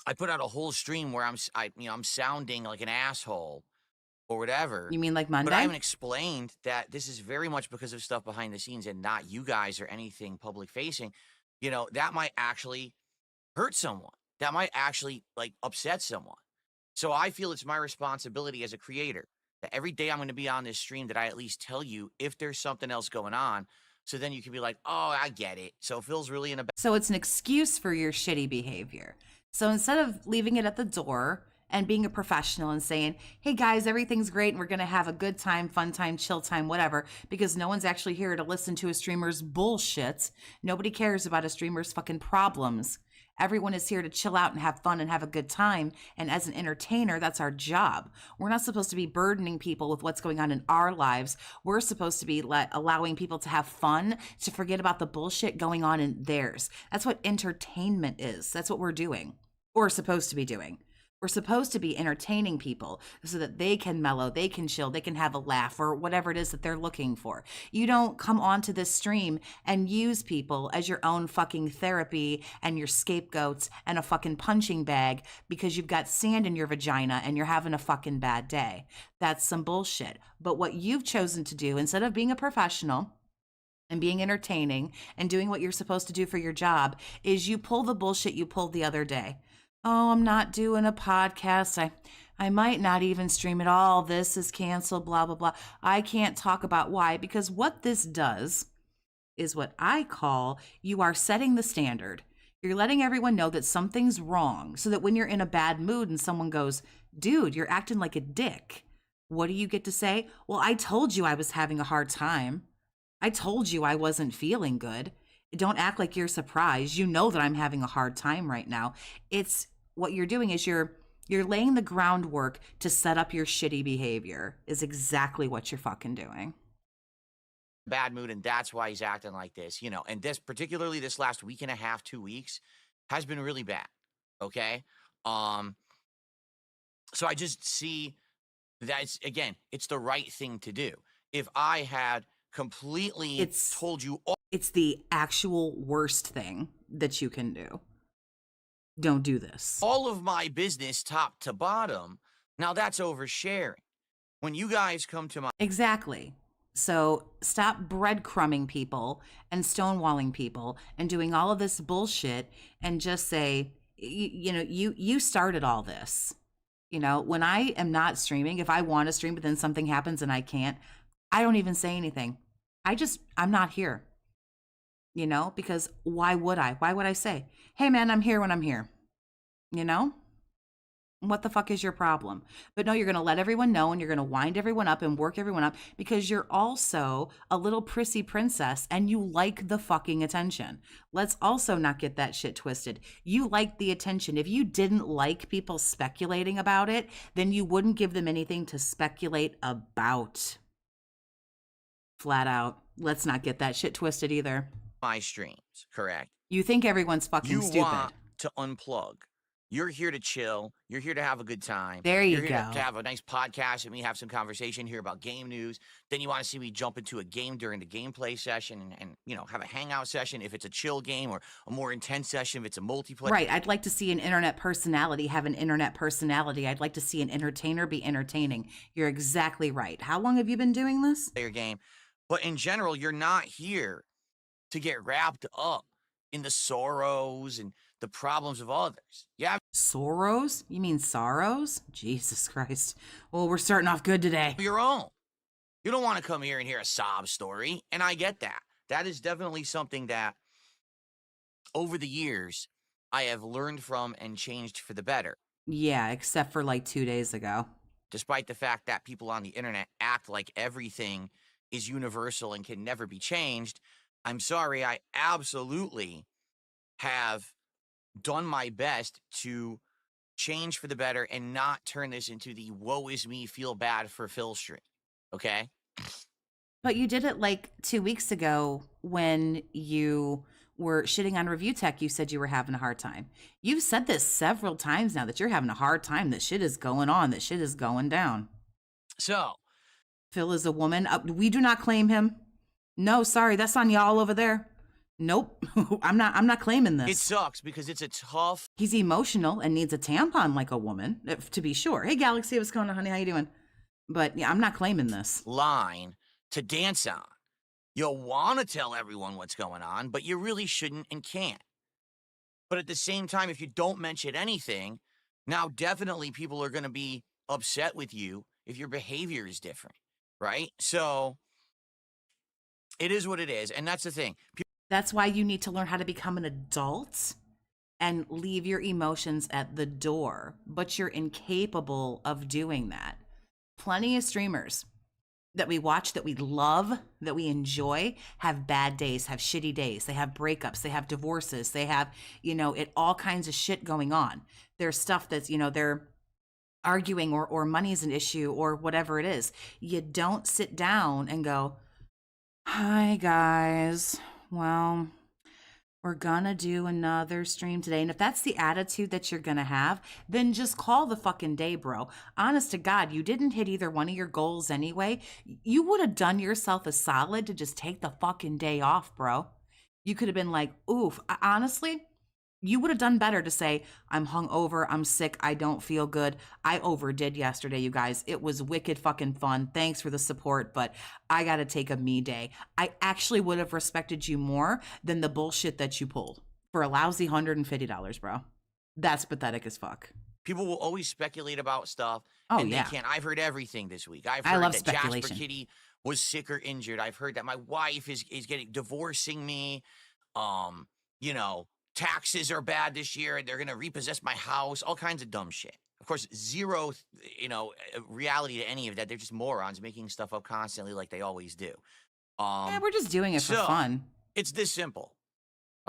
I put out a whole stream where I'm sounding like an asshole or whatever. You mean like Monday? But I haven't explained that this is very much because of stuff behind the scenes and not you guys or anything public facing. You know, that might actually hurt someone. That might actually like upset someone. So I feel it's my responsibility as a creator that every day I'm going to be on this stream that I at least tell you if there's something else going on. So then you can be like, oh, I get it. So Phil's really in a bad. So it's an excuse for your shitty behavior. So instead of leaving it at the door and being a professional and saying, hey guys, everything's great and we're going to have a good time, fun time, chill time, whatever, because no one's actually here to listen to a streamer's bullshit. Nobody cares about a streamer's fucking problems. Everyone is here to chill out and have fun and have a good time. And as an entertainer, that's our job. We're not supposed to be burdening people with what's going on in our lives. We're supposed to be allowing people to have fun, to forget about the bullshit going on in theirs. That's what entertainment is. That's what we're doing, or supposed to be doing. We're supposed to be entertaining people so that they can mellow, they can chill, they can have a laugh, or whatever it is that they're looking for. You don't come onto this stream and use people as your own fucking therapy and your scapegoats and a fucking punching bag because you've got sand in your vagina and you're having a fucking bad day. That's some bullshit. But what you've chosen to do, instead of being a professional and being entertaining and doing what you're supposed to do for your job, is you pull the bullshit you pulled the other day. Oh, I'm not doing a podcast. I might not even stream at all. This is canceled, blah, blah, blah. I can't talk about why, because what this does is what I call you are setting the standard. You're letting everyone know that something's wrong so that when you're in a bad mood and someone goes, dude, you're acting like a dick. What do you get to say? Well, I told you I was having a hard time. I told you I wasn't feeling good. Don't act like you're surprised. You know that I'm having a hard time right now. It's what you're doing is you're laying the groundwork to set up your shitty behavior is exactly what you're fucking doing. bad mood, and that's why he's acting like this, you know. And this, particularly this last week and a half, 2 weeks, has been really bad. Okay. So I just see that's, again, it's the right thing to do. If I had completely told you all, it's the actual worst thing that you can do. Don't do this. all of my business top to bottom, now that's oversharing. When you guys come to my Exactly. So stop breadcrumbing people and stonewalling people and doing all of this bullshit and just say, you started all this. You know, when I am not streaming, if I want to stream, but then something happens and I can't, I don't even say anything. I'm not here. You know, because why would I? Why would I say, hey man, I'm here when I'm here? You know? What the fuck is your problem? But no, you're going to let everyone know and you're going to wind everyone up and work everyone up because you're also a little prissy princess and you like the fucking attention. Let's also not get that shit twisted. You like the attention. If you didn't like people speculating about it, then you wouldn't give them anything to speculate about. Flat out. Let's not get that shit twisted either. My streams, correct? You think everyone's fucking stupid. Want to unplug. You're here to chill. You're here to have a good time. There you You're here go. to have a nice podcast and we have some conversation here about game news. Then you want to see me jump into a game during the gameplay session and you know, have a hangout session if it's a chill game, or a more intense session if it's a multiplayer. Right. I'd like to see an internet personality have an internet personality. I'd like to see an entertainer be entertaining. You're exactly right. How long have you been doing this? Your game. But in general, you're not here to get wrapped up in the sorrows and the problems of others. Yeah. Sorrows? You mean sorrows? Jesus Christ. Well, we're starting off good today. Your own. You don't want to come here and hear a sob story. And I get that. That is definitely something that over the years I have learned from and changed for the better. Yeah, except for like 2 days ago. Despite the fact that people on the internet act like everything is universal and can never be changed, I'm sorry, I absolutely have done my best to change for the better and not turn this into the woe is me, feel bad for Phil stream. Okay? But you did it like 2 weeks ago when you were shitting on Review Tech. You said you were having a hard time. You've said this several times now that you're having a hard time, that shit is going on, that shit is going down. So, Phil is a woman. We do not claim him. No, sorry, that's on y'all over there. Nope. I'm not claiming this. It sucks because it's a tough. He's emotional and needs a tampon like a woman, to be sure. Hey, Galaxy, what's going on, honey? How you doing? But yeah, I'm not claiming this. Line to dance on. You'll want to tell everyone what's going on, but you really shouldn't and can't. But at the same time, if you don't mention anything, now definitely people are going to be upset with you if your behavior is different, right? So it is what it is. And that's the thing. That's why you need to learn how to become an adult and leave your emotions at the door, but you're incapable of doing that. Plenty of streamers that we watch, that we love, that we enjoy, have bad days, have shitty days. They have breakups, they have divorces, they have, all kinds of shit going on. There's stuff that's, they're arguing or money's an issue or whatever it is. You don't sit down and go, hi guys, well, we're gonna do another stream today. And if that's the attitude that you're gonna have, then just call the fucking day, bro. Honest to God, you didn't hit either one of your goals anyway. You would have done yourself a solid to just take the fucking day off, bro. You could have been like, oof, honestly, you would have done better to say, I'm hungover, I'm sick, I don't feel good. I overdid yesterday, you guys. It was wicked fucking fun. Thanks for the support, but I gotta take a me day. I actually would have respected you more than the bullshit that you pulled for a lousy $150, bro. That's pathetic as fuck. People will always speculate about stuff. Oh, and yeah. They can't. I've heard everything this week. I've I heard love that speculation. Jasper Kitty was sick or injured. I've heard that my wife is getting divorcing me. Taxes are bad this year and they're going to repossess my house, all kinds of dumb shit. Of course, zero, reality to any of that. They're just morons making stuff up constantly like they always do. Yeah, we're just doing it for fun. It's this simple.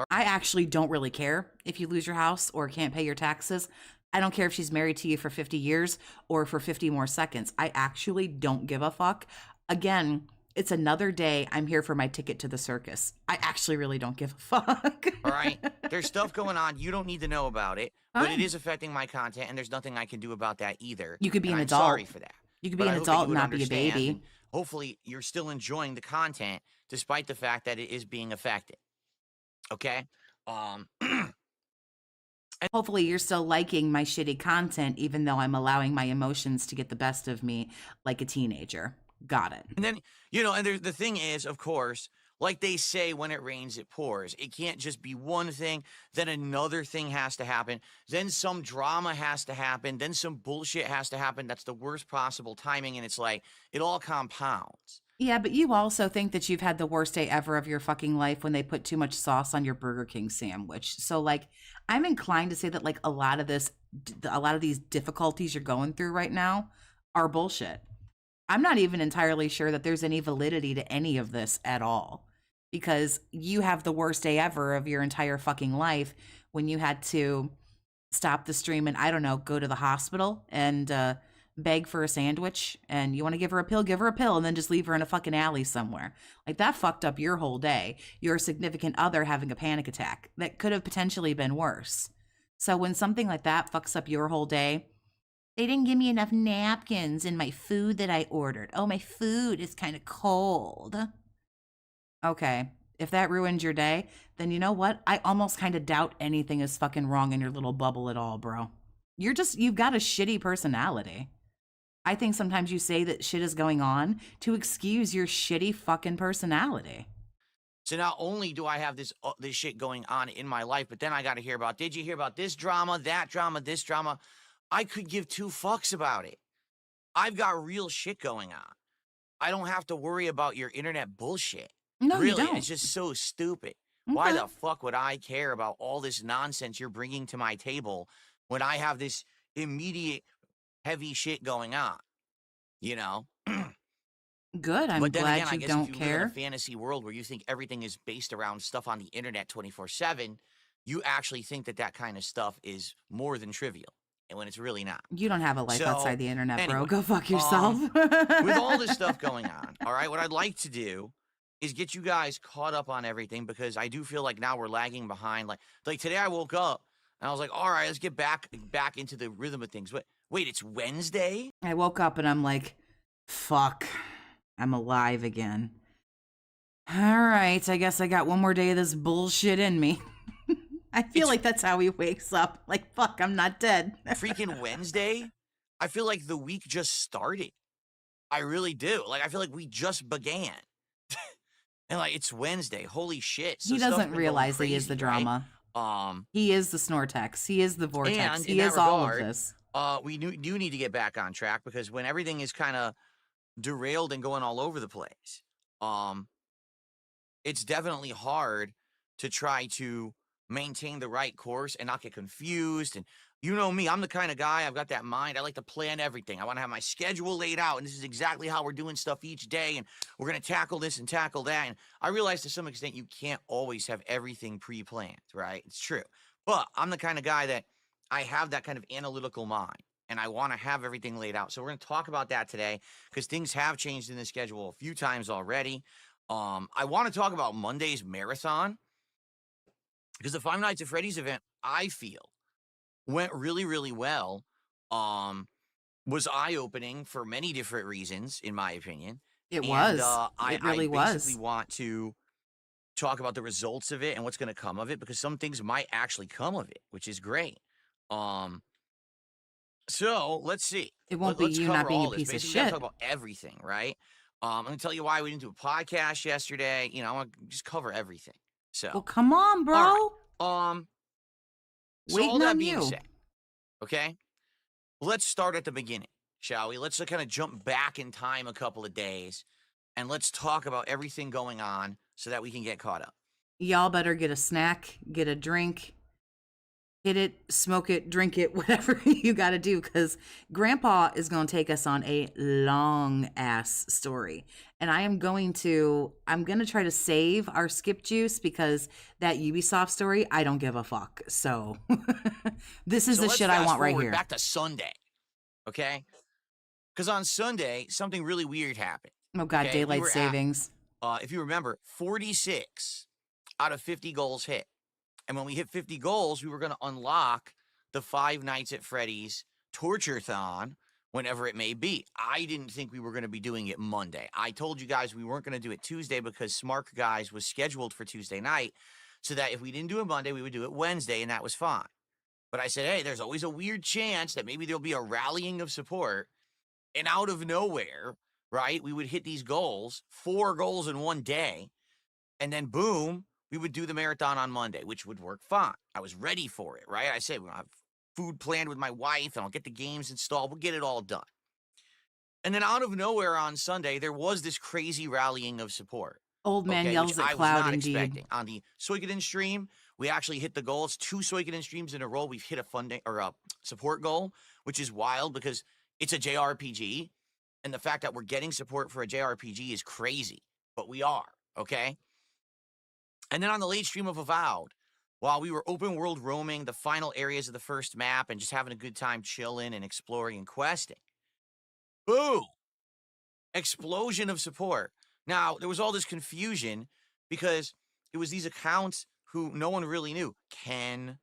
I actually don't really care if you lose your house or can't pay your taxes. I don't care if she's married to you for 50 years or for 50 more seconds. I actually don't give a fuck. Again, It's another day. I'm here for my ticket to the circus. I actually really don't give a fuck. All right. There's stuff going on. You don't need to know about it, but it Fine. is affecting my content, and there's nothing I can do about that either. You could be and an I'm adult. sorry for that. You could But be I an hope that adult you and would not be a understand, baby. and hopefully, you're still enjoying the content despite the fact that it is being affected. Okay? Hopefully, you're still liking my shitty content, even though I'm allowing my emotions to get the best of me like a teenager. Got it. And then, and the thing is, of course, like they say, when it rains, it pours. It can't just be one thing, then another thing has to happen, then some drama has to happen, then some bullshit has to happen. That's the worst possible timing, and it's like, it all compounds. Yeah, but you also think that you've had the worst day ever of your fucking life when they put too much sauce on your Burger King sandwich. So, like, I'm inclined to say that, like, a lot of these difficulties you're going through right now are bullshit. I'm not even entirely sure that there's any validity to any of this at all, because you have the worst day ever of your entire fucking life when you had to stop the stream and, I don't know, go to the hospital and beg for a sandwich, and you want to give her a pill, and then just leave her in a fucking alley somewhere. Like, that fucked up your whole day. Your significant other having a panic attack. That could have potentially been worse. So when something like that fucks up your whole day, they didn't give me enough napkins in my food that I ordered. Oh, my food is kind of cold. Okay, if that ruined your day, then you know what? I almost kind of doubt anything is fucking wrong in your little bubble at all, bro. You've got a shitty personality. I think sometimes you say that shit is going on to excuse your shitty fucking personality. So not only do I have this shit going on in my life, but then I got to hear about, did you hear about this drama, that drama, this drama? I could give two fucks about it. I've got real shit going on. I don't have to worry about your internet bullshit. No, really, you don't. it's just so stupid. Okay. Why the fuck would I care about all this nonsense you're bringing to my table when I have this immediate heavy shit going on? Good. I'm But then glad again, I you guess don't if you live in care. a fantasy world where you think everything is based around stuff on the internet 24/7, you actually think that kind of stuff is more than trivial, and when it's really not. You don't have a life So, outside the internet, bro. anyway, Go fuck yourself. with all this stuff going on, all right, what I'd like to do is get you guys caught up on everything, because I do feel like now we're lagging behind. Like today I woke up and I was like, all right, let's get back into the rhythm of things. But wait, it's Wednesday? I woke up and I'm like, fuck, I'm alive again. All right, I guess I got one more day of this bullshit in me. I feel like that's how he wakes up. Like, fuck, I'm not dead. Freaking Wednesday? I feel like the week just started. I really do. Like, I feel like we just began. And like, it's Wednesday. Holy shit. So he stuff's doesn't been realize going he is the crazy, right? drama. He is the Snortex. He is the Vortex. And He in that is all of regard, this. we do need to get back on track, because when everything is kind of derailed and going all over the place, it's definitely hard to try to maintain the right course and not get confused. And you know me, I'm the kind of guy, I've got that mind. I like to plan everything. I want to have my schedule laid out, and this is exactly how we're doing stuff each day, and we're going to tackle this and tackle that. And I realize to some extent you can't always have everything pre-planned, right? It's true. But I'm the kind of guy that I have that kind of analytical mind, and I want to have everything laid out. So we're going to talk about that today, because things have changed in the schedule a few times already. I want to talk about Monday's marathon, because the Five Nights at Freddy's event, I feel, went really, really well. Was eye-opening for many different reasons, in my opinion. It was. I really basically was. want to talk about the results of it and what's going to come of it, because some things might actually come of it, which is great. So let's see. It won't be you not being a piece of Basically, we shit. gotta talk about everything, right? I'm going to tell you why we didn't do a podcast yesterday. I want to just cover everything. So, Well, come on, bro. all right. So Waiting all that on being you. said, okay, let's start at the beginning, shall we? Let's kind of jump back in time a couple of days, and let's talk about everything going on so that we can get caught up. Y'all better get a snack, get a drink, hit it, smoke it, drink it, whatever you got to do, because Grandpa is going to take us on a long ass story. And I'm going to try to save our skip juice, because that Ubisoft story, I don't give a fuck. So this is So the let's shit I fast want right forward here. Back to Sunday, okay? Because on Sunday, something really weird happened. Oh God, Okay, we daylight were savings. at, if you remember, 46 out of 50 goals hit. And when we hit 50 goals, we were going to unlock the Five Nights at Freddy's Torture-thon, whenever it may be. I didn't think we were going to be doing it Monday. I told you guys we weren't going to do it Tuesday because Smart Guys was scheduled for Tuesday night, so that if we didn't do it Monday, we would do it Wednesday, and that was fine. But I said, hey, there's always a weird chance that maybe there'll be a rallying of support, and out of nowhere, right, we would hit these goals, 4 goals in one day, and then boom, we would do the marathon on Monday, which would work fine. I was ready for it, right? I said, we'll have food planned with my wife, and I'll get the games installed. We'll get it all done. And then out of nowhere on Sunday, there was this crazy rallying of support. Old man Okay, which yells at I was cloud, not indeed. expecting. On the Suikoden stream, we actually hit the goals. 2 Suikoden streams in a row, we've hit a funding or a support goal, which is wild because it's a JRPG, and the fact that we're getting support for a JRPG is crazy, but we are, okay? And then on the late stream of Avowed, while we were open world roaming the final areas of the first map and just having a good time chilling and exploring and questing, boom, explosion of support. Now, there was all this confusion because it was these accounts who no one really knew. Ken,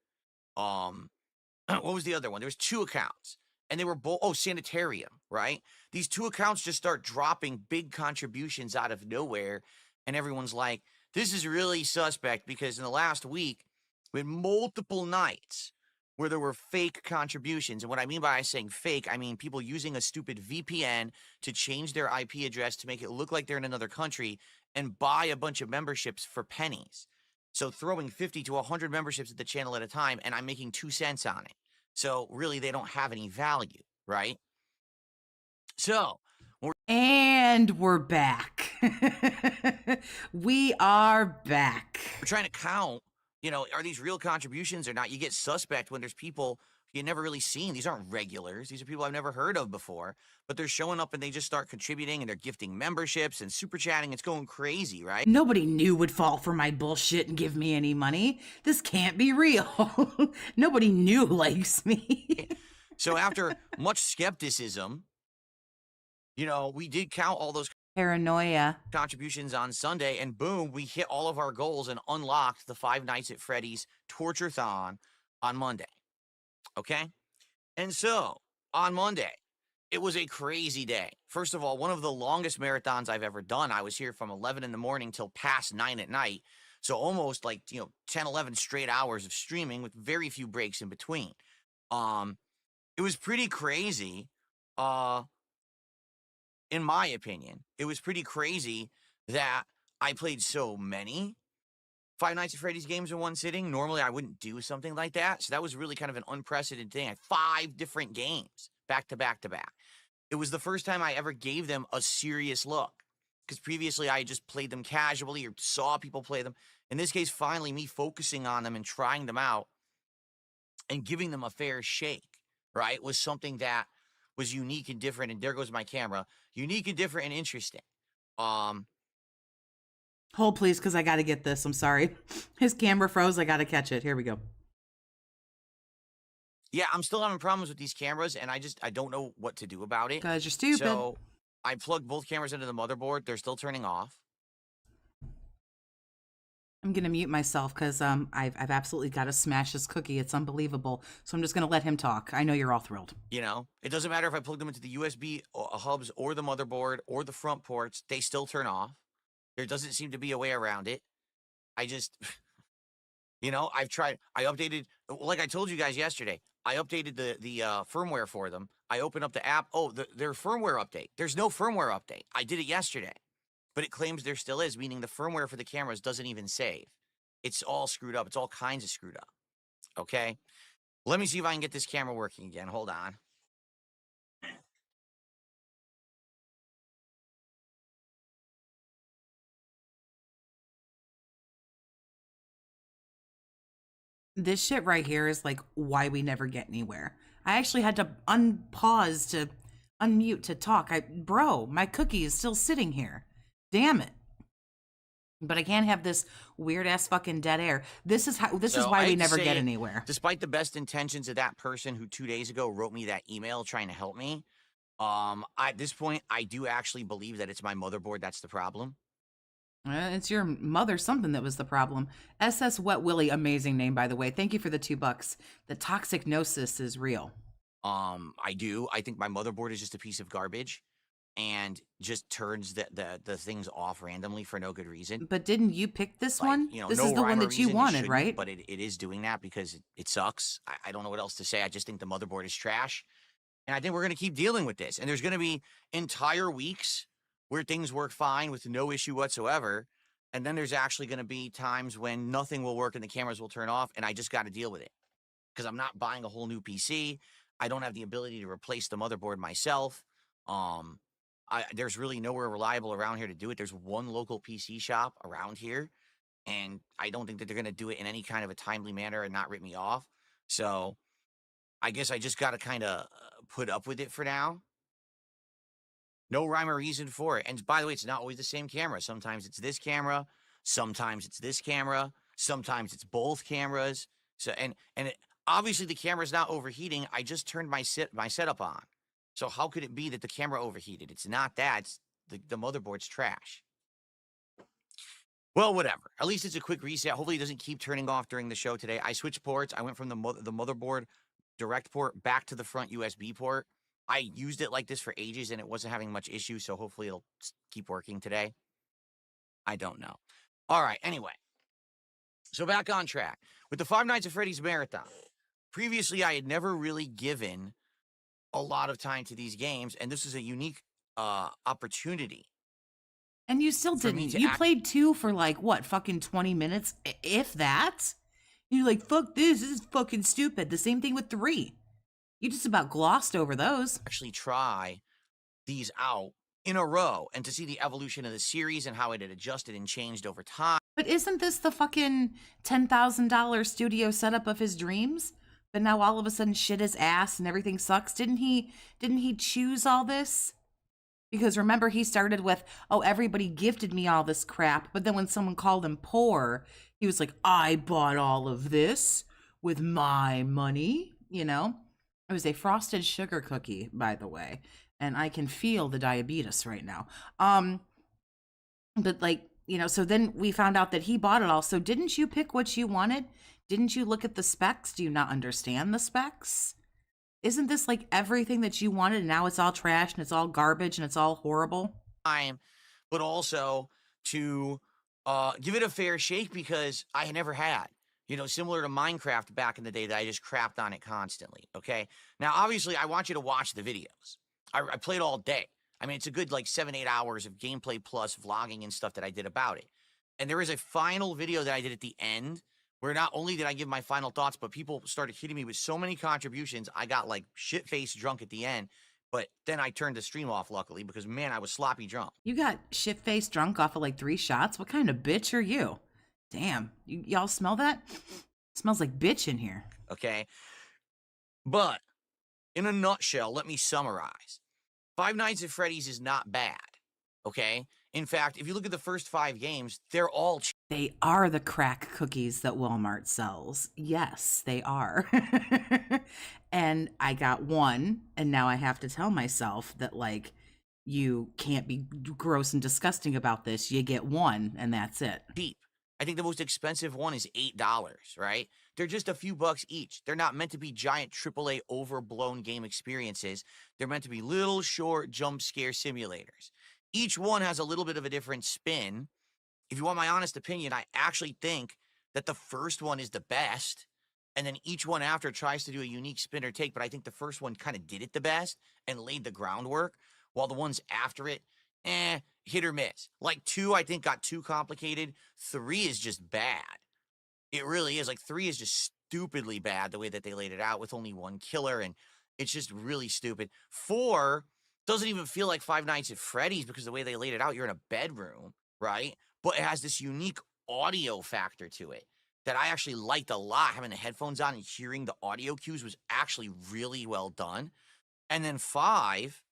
what was the other one? There was 2 accounts, and they were both, Sanitarium, right? These 2 accounts just start dropping big contributions out of nowhere, and everyone's like, this is really suspect because in the last week, we had multiple nights where there were fake contributions. And what I mean by saying fake, I mean people using a stupid VPN to change their IP address to make it look like they're in another country and buy a bunch of memberships for pennies. So throwing 50 to 100 memberships at the channel at a time, and I'm making 2 cents on it. So really, they don't have any value, right? So And we're back. We are back. we're trying to count, are these real contributions or not? You get suspect when there's people you never really seen. These aren't regulars. These are people I've never heard of before, but they're showing up and they just start contributing and they're gifting memberships and super chatting. It's going crazy, right? Nobody knew would fall for my bullshit and give me any money. This can't be real. Nobody knew likes me. So after much skepticism, we did count all those Paranoia. contributions on Sunday, and boom, we hit all of our goals and unlocked the Five Nights at Freddy's Torture-thon on Monday. Okay? And so, on Monday, it was a crazy day. First of all, one of the longest marathons I've ever done. I was here from 11 in the morning till past 9 at night. So almost like, 10, 11 straight hours of streaming with very few breaks in between. It was pretty crazy. In my opinion, it was pretty crazy that I played so many Five Nights at Freddy's games in one sitting. Normally, I wouldn't do something like that. So that was really kind of an unprecedented thing. I had 5 different games back to back to back. It was the first time I ever gave them a serious look because previously I just played them casually or saw people play them. In this case, finally, me focusing on them and trying them out and giving them a fair shake, right, was something that was unique and different. And there goes my camera. Unique and different and interesting. Hold, please, because I got to get this. I'm sorry. His camera froze. I got to catch it. Here we go. Yeah, I'm still having problems with these cameras, and I don't know what to do about it. Because you're stupid. So I plugged both cameras into the motherboard. They're still turning off. I'm going to mute myself because I've absolutely got to smash this cookie. It's unbelievable. So I'm just going to let him talk. I know you're all thrilled. It doesn't matter if I plug them into the USB hubs or the motherboard or the front ports. They still turn off. There doesn't seem to be a way around it. I just, I've tried. I updated, like I told you guys yesterday, I updated the firmware for them. I opened up the app. Oh, their firmware update. There's no firmware update. I did it yesterday. But it claims there still is, meaning the firmware for the cameras doesn't even save. It's all screwed up. It's all kinds of screwed up. Okay? Let me see if I can get this camera working again. Hold on. This shit right here is like why we never get anywhere. I actually had to unpause to unmute to talk. Bro, my cookie is still sitting here. Damn it. But I can't have this weird ass fucking dead air. This is why we never get anywhere. Despite the best intentions of that person who 2 days ago wrote me that email trying to help me, At this point, I do actually believe that it's my motherboard that's the problem. It's your mother something that was the problem. SS Wet Willie, amazing name, by the way. Thank you for the $2. The toxic gnosis is real. I do. I think my motherboard is just a piece of garbage and just turns the things off randomly for no good reason. But didn't you pick this Like, one? you know, This no is the one rhyme or that you reason. It wanted, shouldn't, right? but it is doing that because it sucks. I don't know what else to say. I just think the motherboard is trash. And I think we're going to keep dealing with this. And there's going to be entire weeks where things work fine with no issue whatsoever. And then there's actually going to be times when nothing will work and the cameras will turn off. And I just got to deal with it because I'm not buying a whole new PC. I don't have the ability to replace the motherboard myself. There's really nowhere reliable around here to do it. There's one local PC shop around here. And I don't think that they're going to do it in any kind of a timely manner and not rip me off. So I guess I just got to kind of put up with it for now. No rhyme or reason for it. And by the way, it's not always the same camera. Sometimes it's this camera. Sometimes it's this camera. Sometimes it's both cameras. So obviously the camera's not overheating. I just turned my setup on. So how could it be that the camera overheated? It's not that. It's the motherboard's trash. Well, whatever. At least it's a quick reset. Hopefully it doesn't keep turning off during the show today. I switched ports. I went from the motherboard direct port back to the front USB port. I used it like this for ages and it wasn't having much issue, so hopefully it'll keep working today. I don't know. All right, anyway. So back on track. With the Five Nights at Freddy's Marathon, previously I had never really given a lot of time to these games, and this is a unique opportunity. And you still For me didn't. to You played 2 for like, what, fucking 20 minutes? If that? You're like, fuck this is fucking stupid. The same thing with 3. You just about glossed over those. Actually try these out in a row and to see the evolution of the series and how it had adjusted and changed over time. But isn't this the fucking $10,000 studio setup of his dreams? But now all of a sudden shit is ass and everything sucks. Didn't he choose all this? Because remember, he started with, oh, everybody gifted me all this crap. But then when someone called him poor, he was like, I bought all of this with my money, you know? It was a frosted sugar cookie, by the way. And I can feel the diabetes right now. But like, you know, so then we found out that he bought it all. So didn't you pick what you wanted? Didn't you look at the specs? Do you not understand the specs? Isn't this like everything that you wanted and now it's all trash and it's all garbage and it's all horrible? But also to give it a fair shake because I never had. You know, similar to Minecraft back in the day that I just crapped on it constantly, okay? Now, obviously, I want you to watch the videos. I played all day. I mean, it's a good, like, 7, 8 hours of gameplay plus vlogging and stuff that I did about it. And there is a final video that I did at the end where not only did I give my final thoughts, but people started hitting me with so many contributions, I got, like, shit-faced drunk at the end. But then I turned the stream off, luckily, because, man, I was sloppy drunk. You got shit-faced drunk off of, like, 3 shots? What kind of bitch are you? Damn, y'all smell that? It smells like bitch in here. Okay? But, in a nutshell, let me summarize. Five Nights at Freddy's is not bad, okay? In fact, if you look at the first 5 games, they're all They are the crack cookies that Walmart sells. Yes, they are. And I got 1, and now I have to tell myself that, like, you can't be gross and disgusting about this. You get 1, and that's it. cheap. I think the most expensive one is $8, right? They're just a few bucks each. They're not meant to be giant AAA overblown game experiences. They're meant to be little short jump scare simulators. Each one has a little bit of a different spin. If you want my honest opinion, I actually think that the first one is the best, and then each one after tries to do a unique spin or take, but I think the first one kind of did it the best and laid the groundwork, while the ones after it, hit or miss. Like 2, I think, got too complicated. 3 is just bad. It really is. Like, 3 is just stupidly bad the way that they laid it out with only 1 killer, and it's just really stupid. 4 doesn't even feel like Five Nights at Freddy's because the way they laid it out, you're in a bedroom, right? But it has this unique audio factor to it that I actually liked a lot. Having the headphones on and hearing the audio cues was actually really well done. And then 5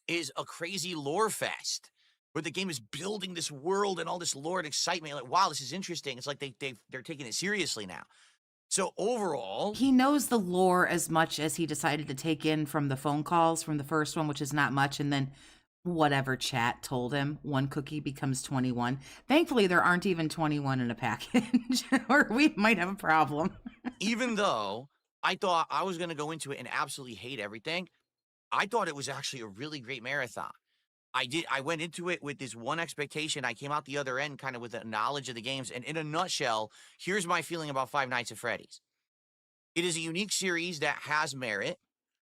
is a crazy lore fest where the game is building this world and all this lore and excitement. Like, wow, this is interesting. It's like they're taking it seriously now. So overall, He knows the lore as much as he decided to take in from the phone calls from the first one, which is not much, and then whatever chat told him, one cookie becomes 21. Thankfully, there aren't even 21 in a package, or we might have a problem. even though I thought I was going to go into it and absolutely hate everything, I thought it was actually a really great marathon. I went into it with this one expectation. I came out the other end kind of with a knowledge of the games. And in a nutshell, here's my feeling about Five Nights at Freddy's. It is a unique series that has merit.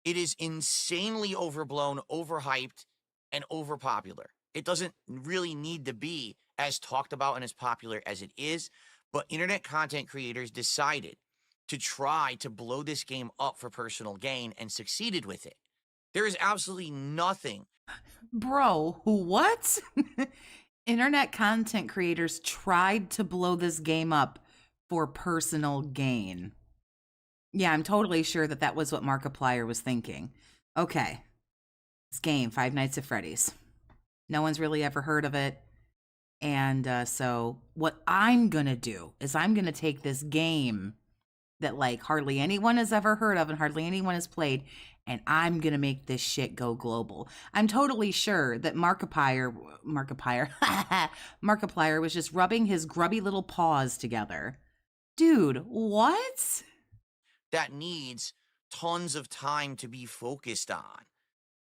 It is insanely overblown, overhyped, and overpopular. It doesn't really need to be as talked about and as popular as it is, but internet content creators decided to try to blow this game up for personal gain and succeeded with it. There is absolutely nothing. Bro, what? Internet content creators tried to blow this game up for personal gain. Yeah, I'm totally sure that that was what Markiplier was thinking. Okay, this game, Five Nights at Freddy's. No one's really ever heard of it. And so what I'm going to do is I'm going to take this game that like hardly anyone has ever heard of and hardly anyone has played, and I'm going to make this shit go global. I'm totally sure that Markiplier was just rubbing his grubby little paws together. Dude, what? That needs tons of time to be focused on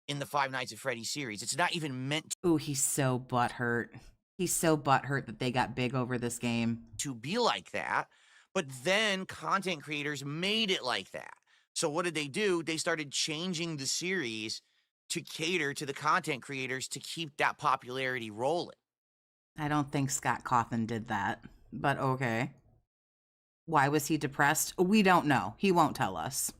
in the Five Nights at Freddy's series. It's not even meant Ooh, he's so butthurt. He's so butthurt that they got big over this game. to be like that. But then content creators made it like that. So what did they do? They started changing the series to cater to the content creators to keep that popularity rolling. I don't think Scott Cawthon did that, but okay. Why was he depressed? We don't know. He won't tell us.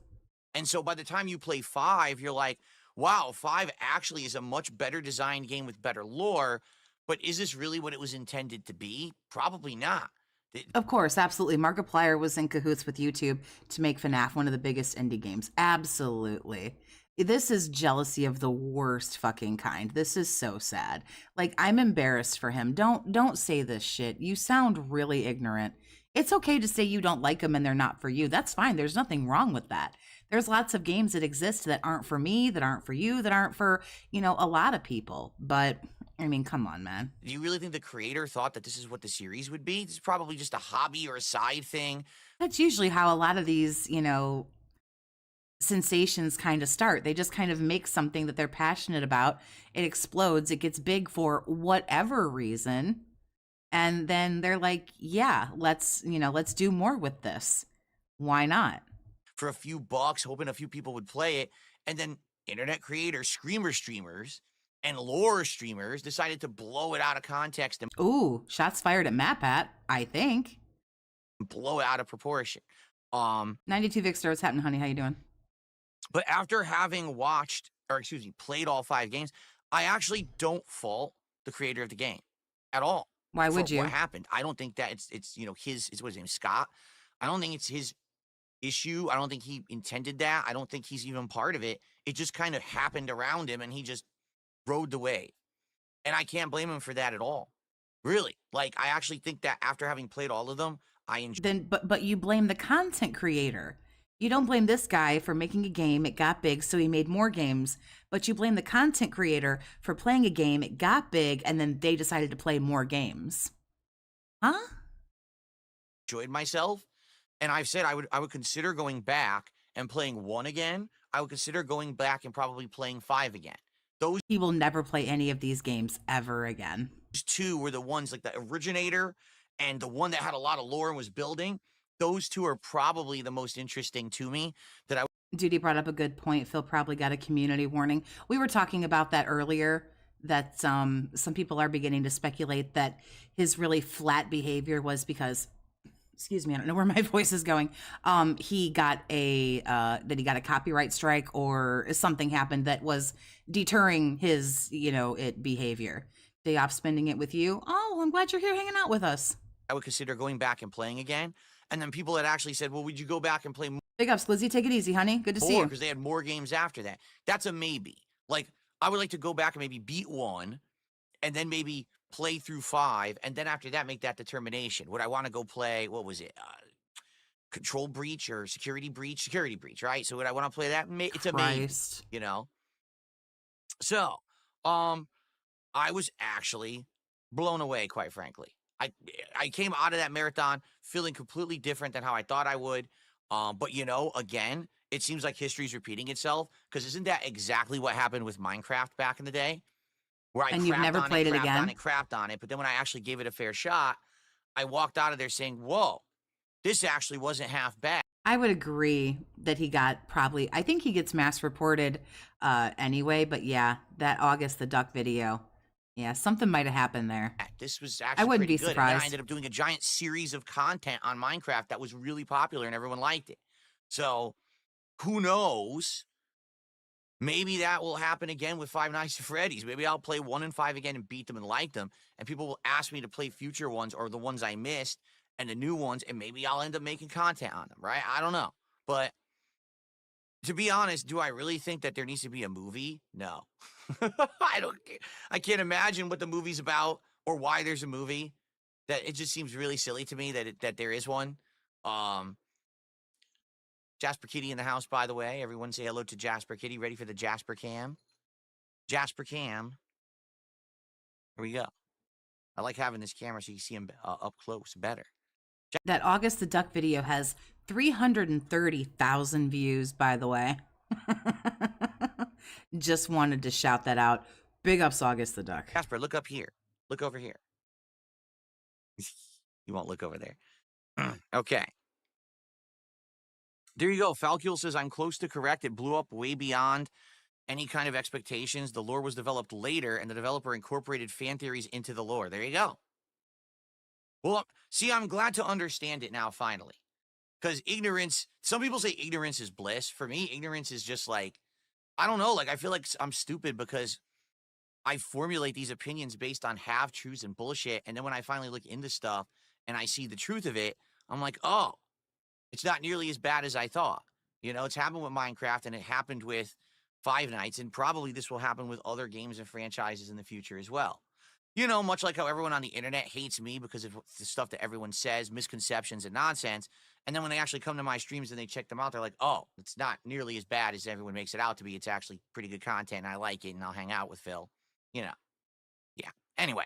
And so by the time you play 5, you're like, wow, 5 actually is a much better designed game with better lore. But is this really what it was intended to be? Probably not. Of course, absolutely. Markiplier was in cahoots with YouTube to make FNAF one of the biggest indie games. Absolutely. This is jealousy of the worst fucking kind. This is so sad. Like, I'm embarrassed for him. Don't say this shit. You sound really ignorant. It's okay to say you don't like them and they're not for you. That's fine. There's nothing wrong with that. There's lots of games that exist that aren't for me, that aren't for you, that aren't for, a lot of people. But I mean, come on, man. Do you really think the creator thought that this is what the series would be? This is probably just a hobby or a side thing. That's usually how a lot of these, sensations kind of start. They just kind of make something that they're passionate about. It explodes, it gets big for whatever reason. And then they're like, yeah, let's do more with this. Why not? For a few bucks, hoping a few people would play it. And then internet creators, screamer streamers, and lore streamers decided to blow it out of context and Ooh, shots fired at MatPat, I think. blow it out of proportion. 92 Victor, what's happening, honey? How you doing? But after having played all 5 games, I actually don't fault the creator of the game at all. Why would you? What happened? I don't think that it's what's his name, Scott. I don't think it's his issue. I don't think he intended that. I don't think he's even part of it. It just kind of happened around him and he just rode the wave. And I can't blame him for that at all. Really. Like, I actually think that after having played all of them, I enjoy. Then but you blame the content creator. You don't blame this guy for making a game, it got big, so he made more games. But you blame the content creator for playing a game, it got big, and then they decided to play more games. Huh? Enjoyed myself. And I've said I would consider going back and playing 1 again. I would consider going back and probably playing 5 again. Those He will never play any of these games ever again. 2 were the ones, like the originator and the one that had a lot of lore and was building. Those 2 are probably the most interesting to me that I. Duty brought up a good point. Phil probably got a community warning. We were talking about that earlier, that some people are beginning to speculate that his really flat behavior was because, excuse me, I don't know where my voice is going. He got a copyright strike or something happened that was deterring his, behavior. Day off spending it with you. Oh, I'm glad you're here hanging out with us. I would consider going back and playing again. And then people had actually said, well, would you go back and play more? Big ups, Lizzie. Take it easy, honey. Good to see you. Because they had more games after that. That's a maybe. Like, I would like to go back and maybe beat 1 and then maybe play through 5. And then after that, make that determination. Would I want to go play, what was it? control breach or security breach, right? So when I want to play that, it's a maybe, Christ. you know. So, I was actually blown away, quite frankly. I came out of that marathon feeling completely different than how I thought I would. But you know, again, it seems like history's repeating itself because isn't that exactly what happened with Minecraft back in the day? Where I And you've crapped never on it, played it crapped on again? it, crapped on it. But then when I actually gave it a fair shot, I walked out of there saying, whoa, this actually wasn't half bad. I would agree that he got probably, I think he gets mass reported anyway, but yeah, that August the Duck video, yeah, something might have happened there. This was I actually wouldn't pretty be good. And then I surprised. ended up doing a giant series of content on Minecraft that was really popular and everyone liked it. So who knows? Maybe that will happen again with Five Nights at Freddy's. Maybe I'll play 1 and 5 again and beat them and like them. And people will ask me to play future ones or the ones I missed and the new ones. And maybe I'll end up making content on them, right? I don't know. But to be honest, do I really think that there needs to be a movie? No. I can't imagine what the movie's about or why there's a movie. That it just seems really silly to me that there is one. Jasper Kitty in the house, by the way. Everyone say hello to Jasper Kitty. Ready for the Jasper Cam? Jasper Cam. Here we go. I like having this camera so you see him up close better. That August the Duck video has 330,000 views, by the way. Just wanted to shout that out. Big ups, August the Duck. Jasper, look up here. Look over here. You won't look over there. Okay. There you go. Falcule says, I'm close to correct. It blew up way beyond any kind of expectations. The lore was developed later, and the developer incorporated fan theories into the lore. There you go. Well, see, I'm glad to understand it now, finally. Because ignorance, some people say ignorance is bliss. For me, ignorance is just like, I don't know, like I feel like I'm stupid because I formulate these opinions based on half-truths and bullshit, and then when I finally look into stuff and I see the truth of it, I'm like, oh, it's not nearly as bad as I thought. You know, it's happened with Minecraft, and it happened with Five Nights, and probably this will happen with other games and franchises in the future as well. You know, much like how everyone on the internet hates me because of the stuff that everyone says, misconceptions and nonsense, and then when they actually come to my streams and they check them out, they're like, oh, it's not nearly as bad as everyone makes it out to be. It's actually pretty good content, and I like it, and I'll hang out with Phil. You know, yeah. Anyway.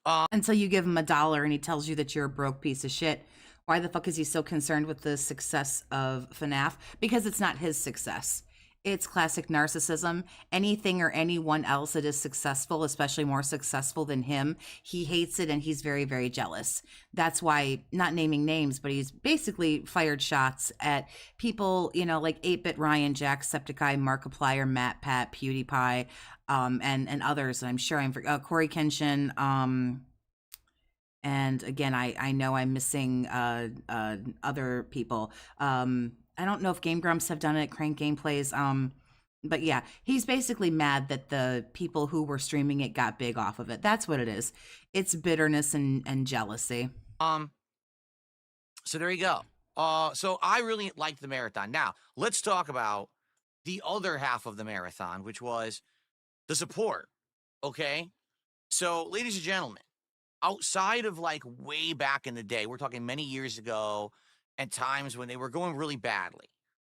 Until you give him $1 and he tells you that you're a broke piece of shit. Why the fuck is he so concerned with the success of FNAF? Because it's not his success. It's classic narcissism. Anything or anyone else that is successful, especially more successful than him, he hates it and he's very, very jealous. That's why, not naming names, but he's basically fired shots at people, you know, like 8-Bit Ryan, Jacksepticeye, Markiplier, Matt Pat, PewDiePie, and others. I'm sure I'm Corey Kenshin. And again, I know I'm missing other people. I don't know if Game Grumps have done it, Crank Gameplays. But yeah, he's basically mad that the people who were streaming it got big off of it. That's what it is. It's bitterness and jealousy. So there you go. So I really liked the marathon. Now, let's talk about the other half of the marathon, which was the support. Okay? So, ladies and gentlemen, outside of like way back in the day, we're talking many years ago and times when they were going really badly.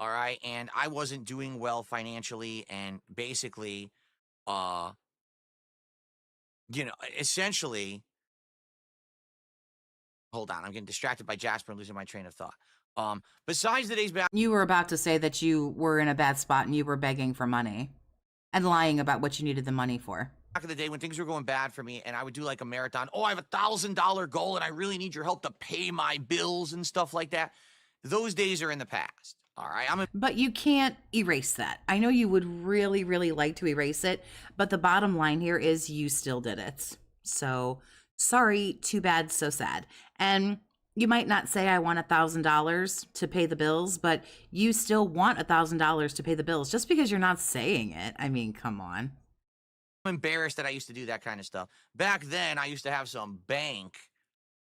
All right. And I wasn't doing well financially and basically, essentially, hold on, I'm getting distracted by Jasper and losing my train of thought. Besides the days back, You were about to say that you were in a bad spot and you were begging for money and lying about what you needed the money for. back in the day when things were going bad for me and I would do like a marathon, oh, I have $1,000 goal and I really need your help to pay my bills and stuff like that. Those days are in the past. All right. But you can't erase that. I know you would really, really like to erase it, but the bottom line here is you still did it. So sorry, too bad, so sad. And you might not say I want $1,000 to pay the bills, but you still want $1,000 to pay the bills just because you're not saying it. I mean, come on. I'm embarrassed that I used to do that kind of stuff. Back then, I used to have some bank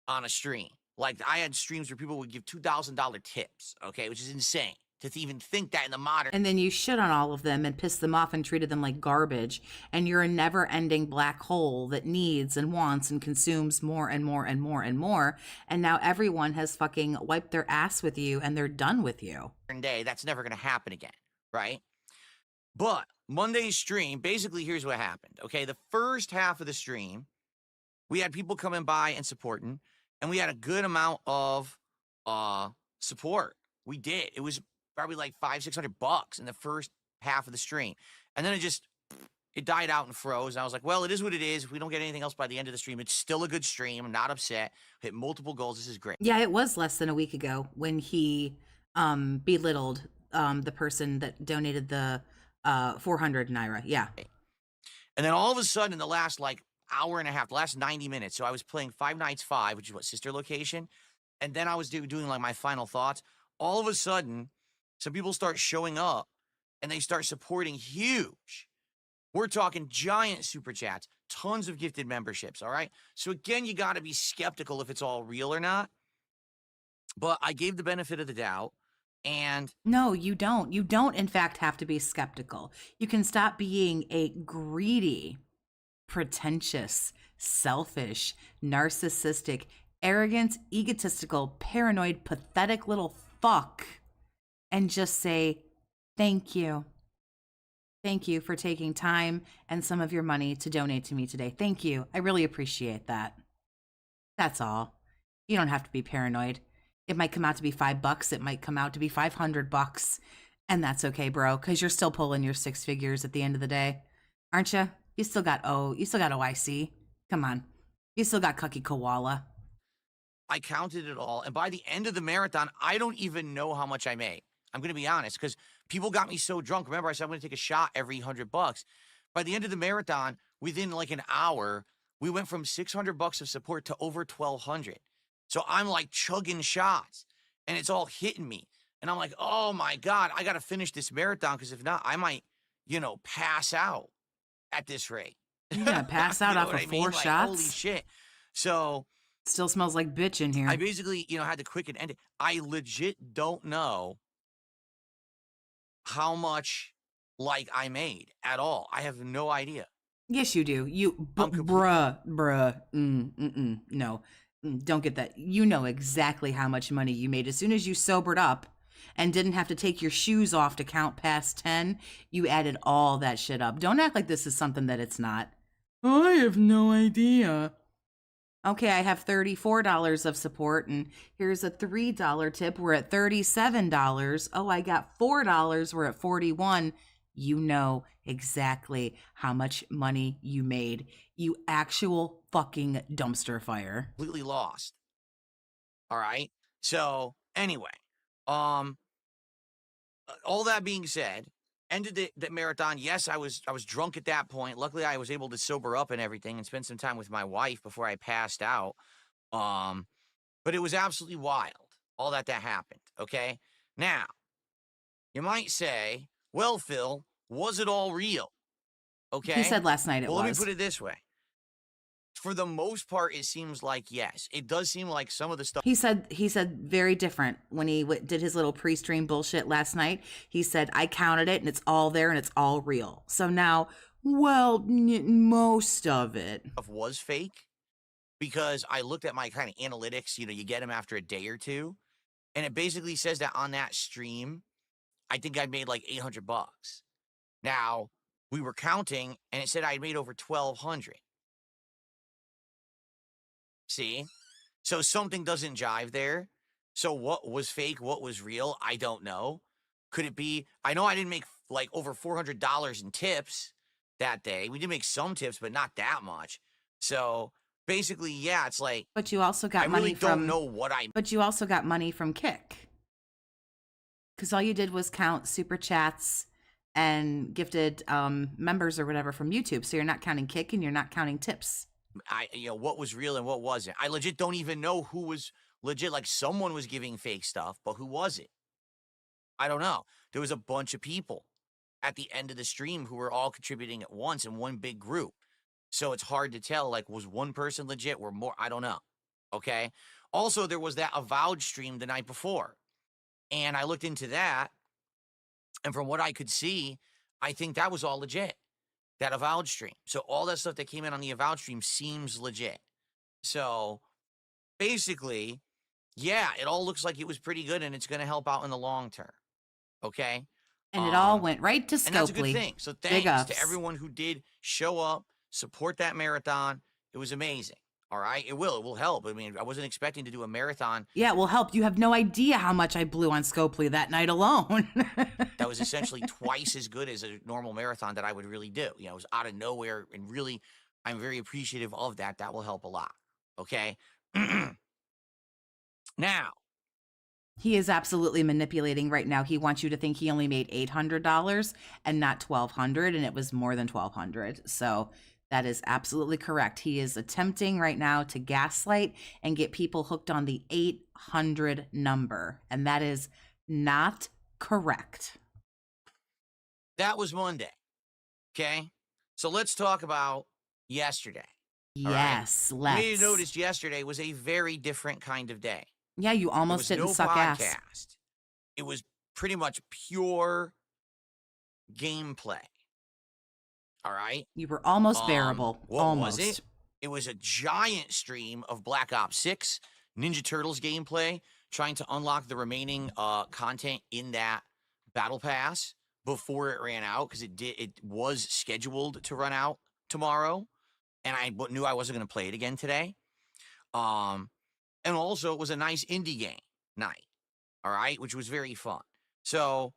on a stream. Like I had streams where people would give $2,000 tips, okay, which is insane. to even think that in the modern. And then you shit on all of them and pissed them off and treated them like garbage. And you're a never ending black hole that needs and wants and consumes more and more and more and more. And now everyone has fucking wiped their ass with you and they're done with you. Day, that's never going to happen again, right? But Monday's stream, basically, here's what happened. Okay, the first half of the stream, we had people coming by and supporting, and we had a good amount of support. We did. It was probably like $500-600 in the first half of the stream, and then it died out and froze. And I was like, well, it is what it is. If we don't get anything else by the end of the stream, it's still a good stream. I'm not upset. Hit multiple goals. This is great. Yeah, it was less than a week ago when he belittled the person that donated the 400 Naira. Yeah. And then all of a sudden, in the last like hour and a half, the last 90 minutes, so I was playing Five Nights 5, which is what, Sister Location, and then I was doing like my final thoughts. All of a sudden, some people start showing up, and they start supporting huge. We're talking giant super chats, tons of gifted memberships, all right? So again, you got to be skeptical if it's all real or not. But I gave the benefit of the doubt, and... No, you don't. You don't, in fact, have to be skeptical. You can stop being a greedy, pretentious, selfish, narcissistic, arrogant, egotistical, paranoid, pathetic little fuck and just say, thank you. Thank you for taking time and some of your money to donate to me today. Thank you. I really appreciate that. That's all. You don't have to be paranoid. It might come out to be $5. It might come out to be $500. And that's okay, bro, because you're still pulling your 6 figures at the end of the day. Aren't you? You still got OIC. Come on. You still got Cucky Koala. I counted it all. And by the end of the marathon, I don't even know how much I made. I'm going to be honest, because people got me so drunk. Remember, I said I'm going to take a shot every $100. By the end of the marathon, within like an hour, we went from $600 of support to over $1,200. So I'm like chugging shots, and it's all hitting me. And I'm like, oh my God, I got to finish this marathon, because if not, I might, pass out at this rate. You're going to pass out off of 4 shots? Like, holy shit. So... Still smells like bitch in here. I basically, had to quicken end it. I legit don't know how much, I made at all. I have no idea. Yes, you do. No, don't get that. You know exactly how much money you made. As soon as you sobered up and didn't have to take your shoes off to count past 10, you added all that shit up. Don't act like this is something that it's not. I have no idea. Okay, I have $34 of support, and here's a $3 tip. We're at $37. Oh, I got $4. We're at $41. You know exactly how much money you made. You actual fucking dumpster fire. Completely lost. All right. So anyway, all that being said, ended the marathon. Yes, I was drunk at that point. Luckily, I was able to sober up and everything and spend some time with my wife before I passed out. But it was absolutely wild, all that happened, okay? Now, you might say, well, Phil, was it all real? Okay? He said last night it was. Well, let me put it this way. For the most part, it seems like yes. It does seem like some of the stuff... He said very different when he did his little pre-stream bullshit last night. He said, I counted it, and it's all there, and it's all real. So now, well, most of it was fake, because I looked at my kind of analytics. You get them after a day or two, and it basically says that on that stream, I think I made like $800. Now, we were counting, and it said I made over $1,200. See? So something doesn't jive there. So what was fake? What was real? I don't know. Could it be? I know I didn't make like over $400 in tips that day. We did make some tips, but not that much. So basically, yeah, it's like... But you also got money from... I really don't know what I... But you also got money from Kick. Because all you did was count super chats and gifted members or whatever from YouTube. So you're not counting Kick and you're not counting tips. What was real and what wasn't. I legit don't even know who was legit. Like, someone was giving fake stuff, but who was it? I don't know. There was a bunch of people at the end of the stream who were all contributing at once in one big group. So it's hard to tell, like, was one person legit or more? I don't know. Okay. Also, there was that Avowed stream the night before, and I looked into that, And from what I could see, I think that was all legit, that avowed stream. So all that stuff that came in on the avowed stream seems legit. So basically, yeah, it all looks like it was pretty good and it's going to help out in the long term. Okay. And it all went right to And that's a good Scopely. thing. So Big thanks to ups. everyone who did show up, support that marathon. It was amazing. All right. It will help. I mean, I wasn't expecting to do a marathon. Yeah, it will help. You have no idea how much I blew on Scopely that night alone. That was essentially twice as good as a normal marathon that I would really do. You know, it was out of nowhere, and really, I'm very appreciative of that. That will help a lot. Okay. Now, He is absolutely manipulating right now. He wants you to think he only made $800 and not $1,200, and it was more than $1,200. So that is absolutely correct. He is attempting right now to gaslight and get people hooked on the 800 number, and that is not correct. that was Monday. Okay. So let's talk about yesterday. All right? Yes, You let's. may have noticed yesterday was a very different kind of day. Yeah, you There almost was didn't no suck ass. podcast. It was pretty much pure gameplay. All right. You were almost bearable. What Almost. was it? It was a giant stream of Black Ops 6 Ninja Turtles gameplay, trying to unlock the remaining content in that battle pass before it ran out, because it was scheduled to run out tomorrow, and I knew I wasn't going to play it again today. And also it was a nice indie game night, all right, which was very fun. So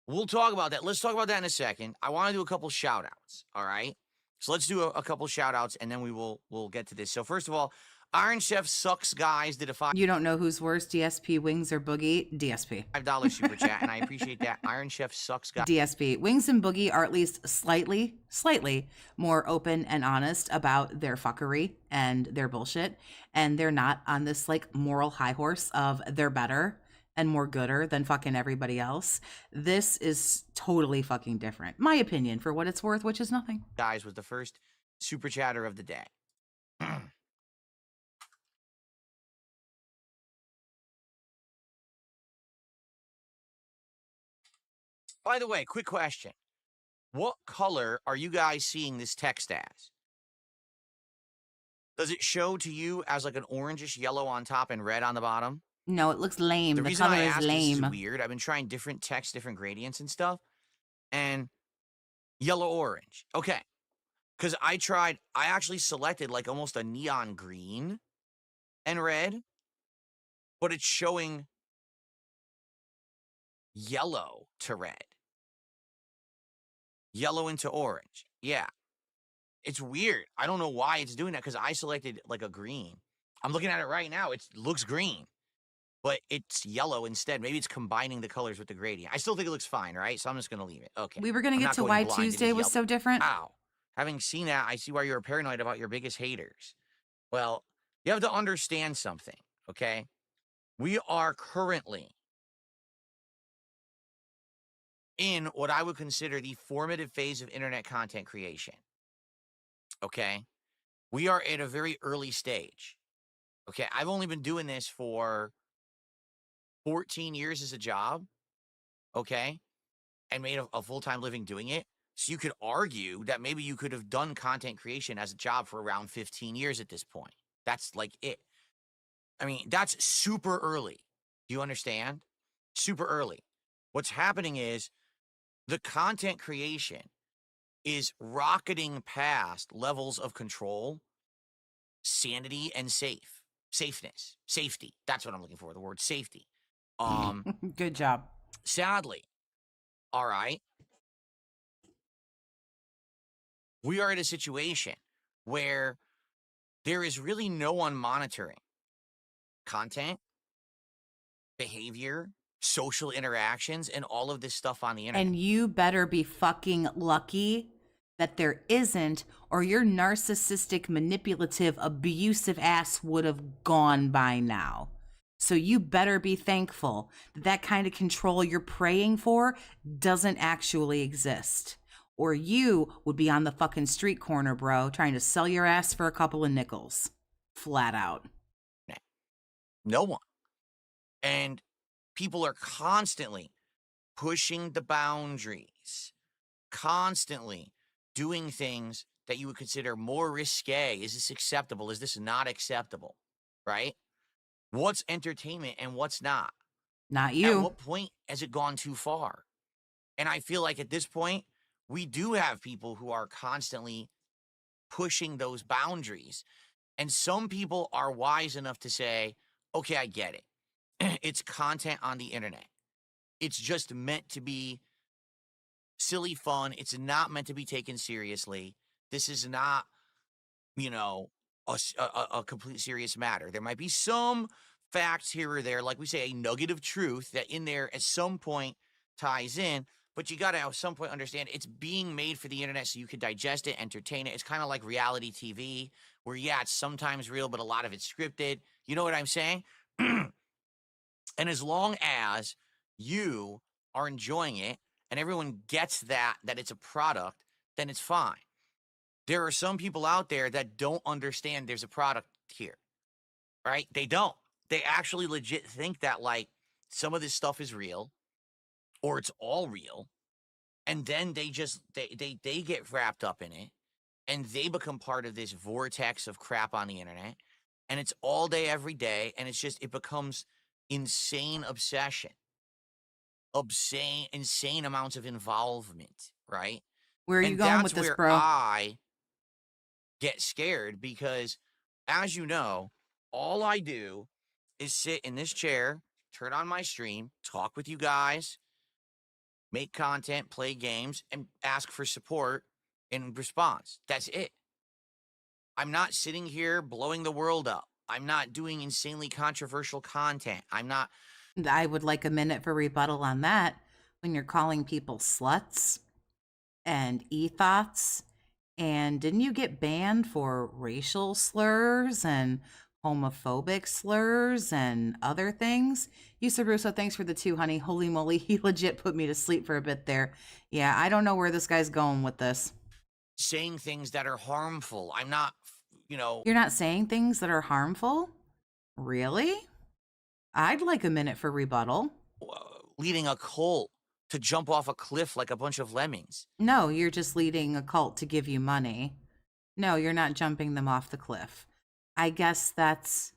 we'll talk about that. Let's talk about that in a second. I want to do a couple shout outs, all right? So let's do a couple shout outs, and then we'll get to this. So first of all, Iron Chef Sucks Guys did a You don't know who's worse, DSP, Wings, or Boogie? DSP. $5 super chat, and I appreciate that. Iron Chef Sucks Guys. DSP. Wings and Boogie are at least slightly more open and honest about their fuckery and their bullshit. And they're not on this like moral high horse of they're better and more gooder than fucking everybody else. This is totally fucking different. My opinion, for what it's worth, which is nothing. Guys was the first super chatter of the day. By the way, quick question. What color are you guys seeing this text as? Does it show to you as like an orangish yellow on top and red on the bottom? No, it looks lame. The reason color I is ask this lame. is weird. I've been trying different text, different gradients and stuff. And yellow orange. Okay. Because I actually selected like almost a neon green and red, but it's showing yellow to red. Yellow into orange. Yeah. It's weird. I don't know why it's doing that, because I selected like a green. I'm looking at it right now. It looks green, but it's yellow instead. Maybe it's combining the colors with the gradient. I still think it looks fine, right? So I'm just going to leave it. Okay. We were going to get to why Tuesday was so different. Ow. Having seen that, I see why you're paranoid about your biggest haters. Well, you have to understand something, okay? We are currently in what I would consider the formative phase of internet content creation. Okay? We are at a very early stage. Okay? I've only been doing this for 14 years as a job. Okay? And made a full-time living doing it. So you could argue that maybe you could have done content creation as a job for around 15 years at this point. That's like it. I mean, that's super early. Do you understand? Super early. What's happening is the content creation is rocketing past levels of control, sanity, and safeness. Safety. That's what I'm looking for, the word safety. Good job. Sadly, all right, we are in a situation where there is really no one monitoring content, behavior, social interactions, and all of this stuff on the internet. And you better be fucking lucky that there isn't, or your narcissistic, manipulative, abusive ass would have gone by now. So you better be thankful that that kind of control you're praying for doesn't actually exist. Or you would be on the fucking street corner, bro, trying to sell your ass for a couple of nickels. Flat out. No one. And people are constantly pushing the boundaries, constantly doing things that you would consider more risque. Is this acceptable? Is this not acceptable? Right? What's entertainment and what's not? Not At you. what point has it gone too far? And I feel like at this point, we do have people who are constantly pushing those boundaries. And some people are wise enough to say, okay, I get it. It's content on the internet. It's just meant to be silly fun. It's not meant to be taken seriously. This is not, you know, a complete serious matter. There might be some facts here or there, like we say, a nugget of truth that in there at some point ties in, but you got to at some point understand it's being made for the internet so you can digest it, entertain it. It's kind of like reality TV, where, yeah, it's sometimes real, but a lot of it's scripted. You know what I'm saying? And as long as you are enjoying it and everyone gets that it's a product, then it's fine. There are some people out there that don't understand there's a product here, right? They don't. They actually legit think that like some of this stuff is real or it's all real. And then they get wrapped up in it and they become part of this vortex of crap on the internet. And it's all day, every day. And it becomes insane obsession, insane amounts of involvement, right? Where are you And going with that's this, where bro? I get scared because, as you know, all I do is sit in this chair, turn on my stream, talk with you guys, make content, play games, and ask for support in response. That's it. I'm not sitting here blowing the world up. I'm not doing insanely controversial content. I'm not. I would like a minute for rebuttal on that. When you're calling people sluts and ethos, and didn't you get banned for racial slurs and homophobic slurs and other things? Yusa Russo, thanks for the 2, honey. Holy moly, he legit put me to sleep for a bit there. Yeah, I don't know where this guy's going with this. Saying things that are harmful. I'm not, You're not saying things that are harmful? Really? I'd like a minute for rebuttal. leading a cult to jump off a cliff like a bunch of lemmings. No, you're just leading a cult to give you money. No, you're not jumping them off the cliff. I guess that's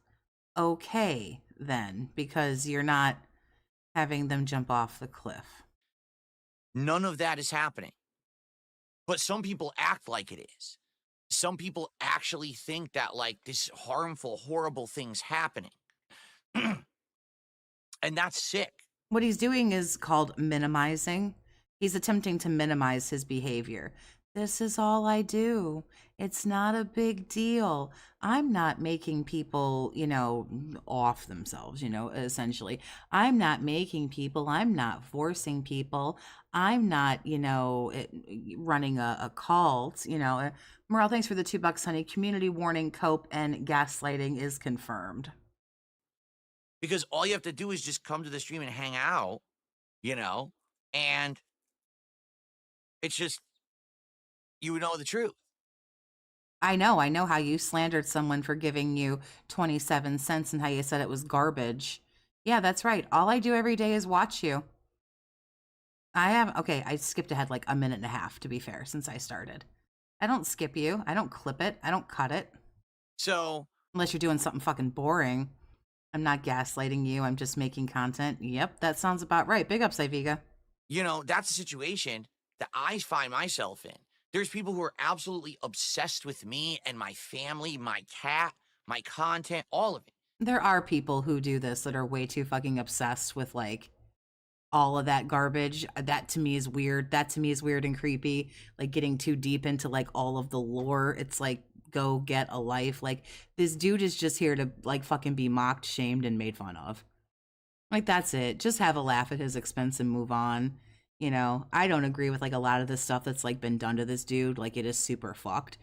okay then, because you're not having them jump off the cliff. None of that is happening. But some people act like it is. Some people actually think that like this harmful, horrible thing's happening. And that's sick. What he's doing is called minimizing. He's attempting to minimize his behavior. This is all I do. It's not a big deal. I'm not making people, off themselves, essentially. I'm not making people, I'm not forcing people. I'm not, running a cult, Morale, thanks for the $2, honey. Community warning, cope, and gaslighting is confirmed. Because all you have to do is just come to the stream and hang out, and it's just, you know the truth. I know how you slandered someone for giving you 27 cents and how you said it was garbage. Yeah, that's right. All I do every day is watch you. I skipped ahead like a minute and a half, to be fair, since I started. I don't skip you. I don't clip it. I don't cut it. So, unless you're doing something fucking boring. I'm not gaslighting you. I'm just making content. Yep, that sounds about right. Big ups, Iviga. That's a situation that I find myself in. There's people who are absolutely obsessed with me and my family, my cat, my content, all of it. There are people who do this that are way too fucking obsessed with like all of that garbage. That to me is weird. That to me is weird and creepy. Like getting too deep into like all of the lore. It's like, go get a life. Like this dude is just here to like fucking be mocked, shamed, and made fun of. Like that's it. Just have a laugh at his expense and move on. I don't agree with like a lot of this stuff that's like been done to this dude. Like it is super fucked.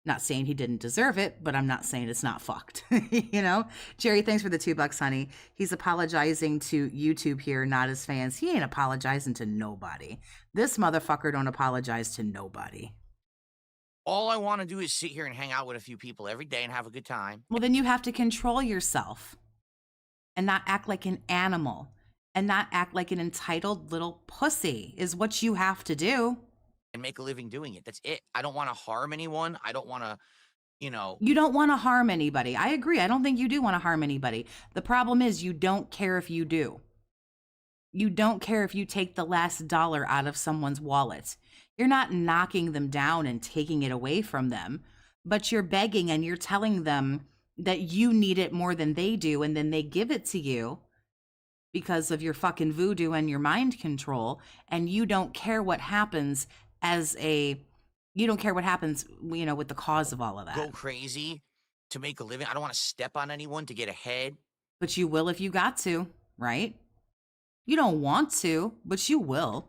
Not saying he didn't deserve it, but I'm not saying it's not fucked. Jerry, thanks for the $2, honey. He's apologizing to YouTube here, not his fans. He ain't apologizing to nobody. This motherfucker don't apologize to nobody. All I want to do is sit here and hang out with a few people every day and have a good time. Well, then you have to control yourself and not act like an animal and not act like an entitled little pussy is what you have to do. and make a living doing it. That's it. I don't want to harm anyone. I don't want to, you know, You don't want to harm anybody. I agree. I don't think you do want to harm anybody. The problem is you don't care if you do. You don't care if you take the last dollar out of someone's wallet. You're not knocking them down and taking it away from them, but you're begging and you're telling them that you need it more than they do, and then they give it to you because of your fucking voodoo and your mind control, and you don't care what happens with the cause of all of go that. crazy to make a living. I don't want to step on anyone to get ahead. But you will if you got to, right? You don't want to, but you will.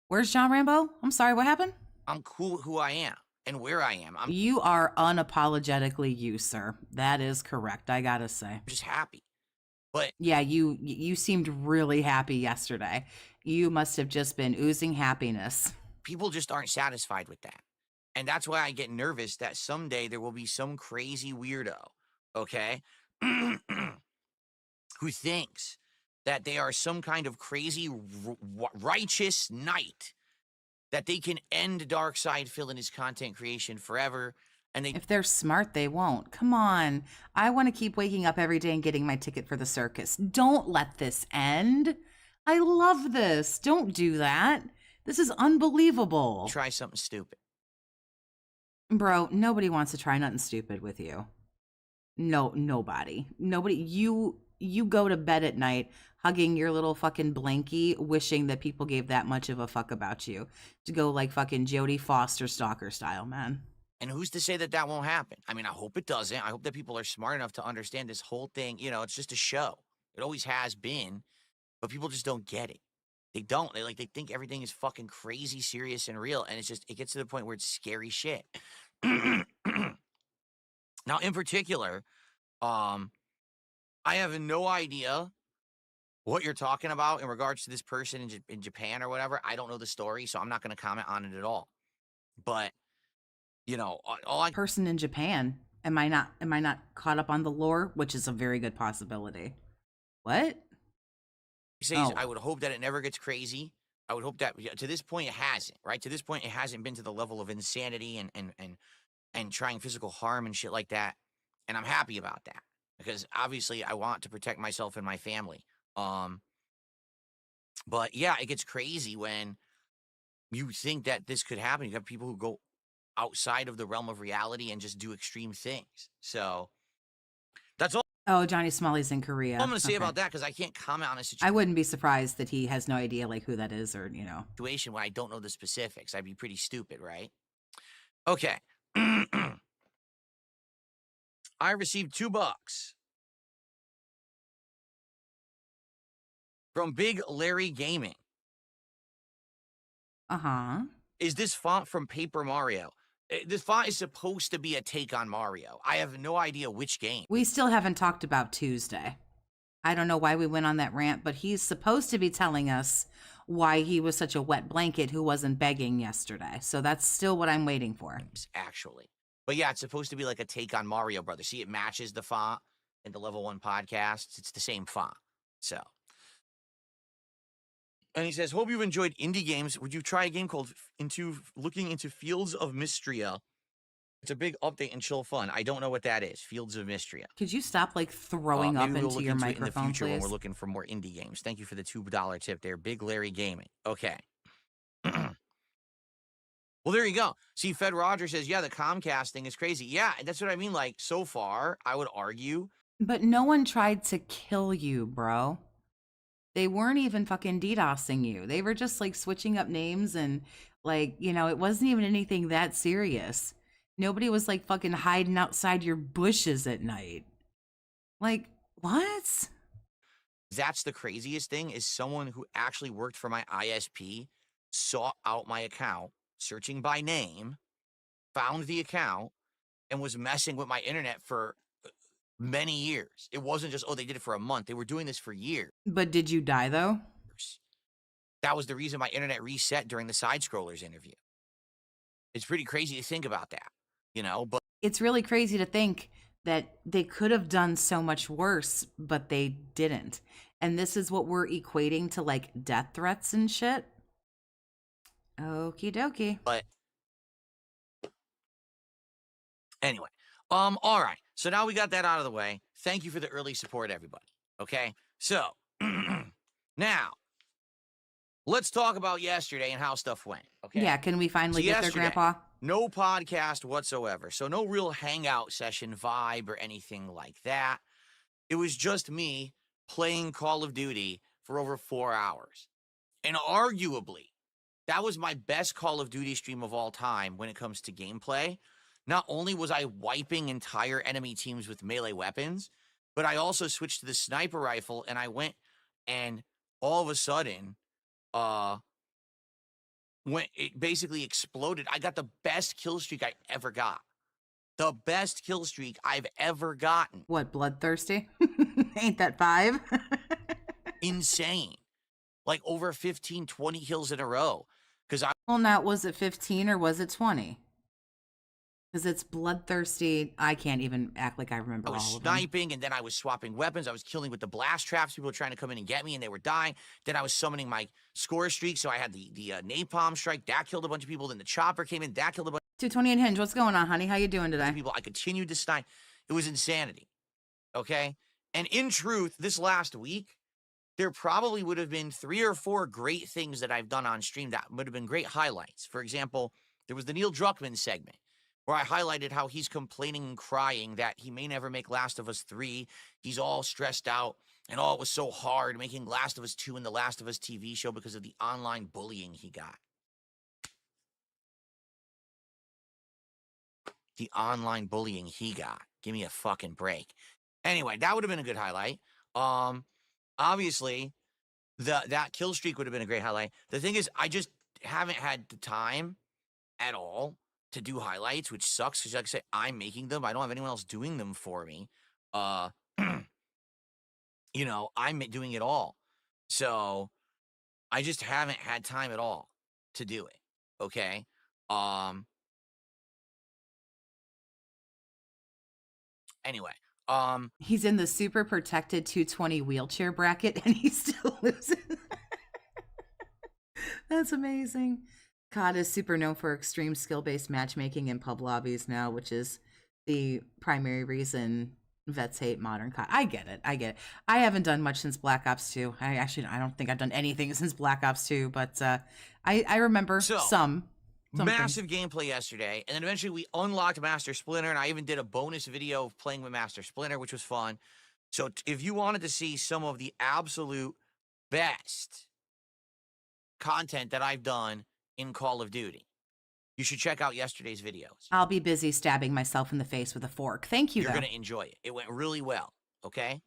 Where's John Rambo? I'm sorry, what happened? I'm cool with who I am and where I am. I'm You are unapologetically you, sir. That is correct, I gotta say. just happy. But Yeah, you seemed really happy yesterday. You must have just been oozing happiness. people just aren't satisfied with that. And that's why I get nervous that someday there will be some crazy weirdo, okay, who thinks that they are some kind of crazy righteous knight, that they can end Darkseid Phil and his content creation forever. And they If they're smart, they won't. Come on. I want to keep waking up every day and getting my ticket for the circus. Don't let this end. I love this. Don't do that. This is unbelievable. try something stupid. Bro, nobody wants to try nothing stupid with you. No, nobody. Nobody. You go to bed at night hugging your little fucking blankie, wishing that people gave that much of a fuck about you. To go like fucking Jodie Foster stalker style, man. And who's to say that that won't happen? I mean, I hope it doesn't. I hope that people are smart enough to understand this whole thing. You know, it's just a show. It always has been, but people just don't get it. They don't. They think everything is fucking crazy, serious, and real. And it gets to the point where it's scary shit. Now, in particular, I have no idea what you're talking about in regards to this person in Japan or whatever. I don't know the story, so I'm not going to comment on it at all. But, you know, all I Person in Japan. Am I not caught up on the lore, which is a very good possibility. What? say is Oh. I would hope that it never gets crazy. I would hope that to this point it hasn't, right? To this point, it hasn't been to the level of insanity and trying physical harm and shit like that. And I'm happy about that because obviously I want to protect myself and my family. But yeah, it gets crazy when you think that this could happen. You have people who go outside of the realm of reality and just do extreme things. So that's all Oh, Johnny Smalley's in Korea. I'm going to say Okay. about that because I can't comment on a I wouldn't be surprised that he has no idea like who that is or, situation when I don't know the specifics. I'd be pretty stupid, right? Okay. I received $2 from Big Larry Gaming. Uh-huh. Is this font from Paper Mario? This font is supposed to be a take on Mario. I have no idea which game. We still haven't talked about Tuesday. I don't know why we went on that rant, but he's supposed to be telling us why he was such a wet blanket who wasn't begging yesterday. So that's still what I'm waiting for. Actually. But yeah, it's supposed to be like a take on Mario Brothers. See, it matches the font in the Level 1 podcast. It's the same font. So. And he says, hope you've enjoyed indie games. Would you try a game called Looking into Fields of Mystria? It's a big update and chill fun. I don't know what that is. Fields of Mystria. Could you stop like throwing up Maybe we'll into look your into it in the microphone, future when please? we're looking for more indie games. Thank you for the $2 tip there, Big Larry Gaming. Okay. Well, there you go. See, Fed Roger says, yeah, the Comcast thing is crazy. Yeah, that's what I mean. Like, so far, I would argue. But no one tried to kill you, bro. They weren't even fucking DDoSing you. They were just like switching up names and like, it wasn't even anything that serious. Nobody was like fucking hiding outside your bushes at night. Like, what? That's the craziest thing is someone who actually worked for my ISP sought out my account, searching by name, found the account, and was messing with my internet for many years. It wasn't just, they did it for a month. They were doing this for years. But did you die though? That was the reason my internet reset during the Side Scrollers interview. It's pretty crazy to think about that, but it's really crazy to think that they could have done so much worse, but they didn't. and this is what we're equating to like death threats and shit. Okie dokie. But anyway, all right. So now we got that out of the way. Thank you for the early support, everybody. Okay, so now let's talk about yesterday and how stuff went. Okay. Yeah, can we finally get there, Grandpa? No podcast whatsoever. So no real hangout session vibe or anything like that. It was just me playing Call of Duty for over 4 hours. And arguably, that was my best Call of Duty stream of all time when it comes to gameplay. Not only was I wiping entire enemy teams with melee weapons, but I also switched to the sniper rifle and I went and all of a sudden, when it basically exploded, I got the best kill streak I ever got. The best kill streak I've ever gotten. What, bloodthirsty? Ain't that 5? Insane. Like over 15, 20 kills in a row. Well, now, was it 15 or was it 20? Because it's bloodthirsty. I can't even act like I remember all of them. I was sniping, and then I was swapping weapons. I was killing with the blast traps. People were trying to come in and get me, and they were dying. Then I was summoning my score streak, so I had the napalm strike. That killed a bunch of people. Then the chopper came in. That killed a bunch 220 and Hinge, what's going on, honey? How you doing today? of people. I continued to snipe. It was insanity, okay? And in truth, this last week, there probably would have been 3 or 4 great things that I've done on stream that would have been great highlights. For example, there was the Neil Druckmann segment, where I highlighted how he's complaining and crying that he may never make Last of Us 3. He's all stressed out, and it was so hard making Last of Us 2 and the Last of Us TV show because of the online bullying he got. The online bullying he got. Give me a fucking break. Anyway, that would have been a good highlight. Obviously, that kill streak would have been a great highlight. The thing is, I just haven't had the time at all to do highlights, which sucks because, like I say, I'm making them. I don't have anyone else doing them for me. You know, I'm doing it all. So I just haven't had time at all to do it. Okay. Anyway, he's in the super protected 220 wheelchair bracket and he still loses. That's amazing. COD is super known for extreme skill-based matchmaking in pub lobbies now, which is the primary reason vets hate modern COD. I get it. I haven't done much since Black Ops 2. I don't think I've done anything since Black Ops 2, but I remember some massive gameplay yesterday, and then eventually we unlocked Master Splinter, and I even did a bonus video of playing with Master Splinter, which was fun. So if you wanted to see some of the absolute best content that I've done in Call of Duty, you should check out yesterday's videos. I'll be busy stabbing myself in the face with a fork. Thank you, You're going to enjoy it. It went really well, okay?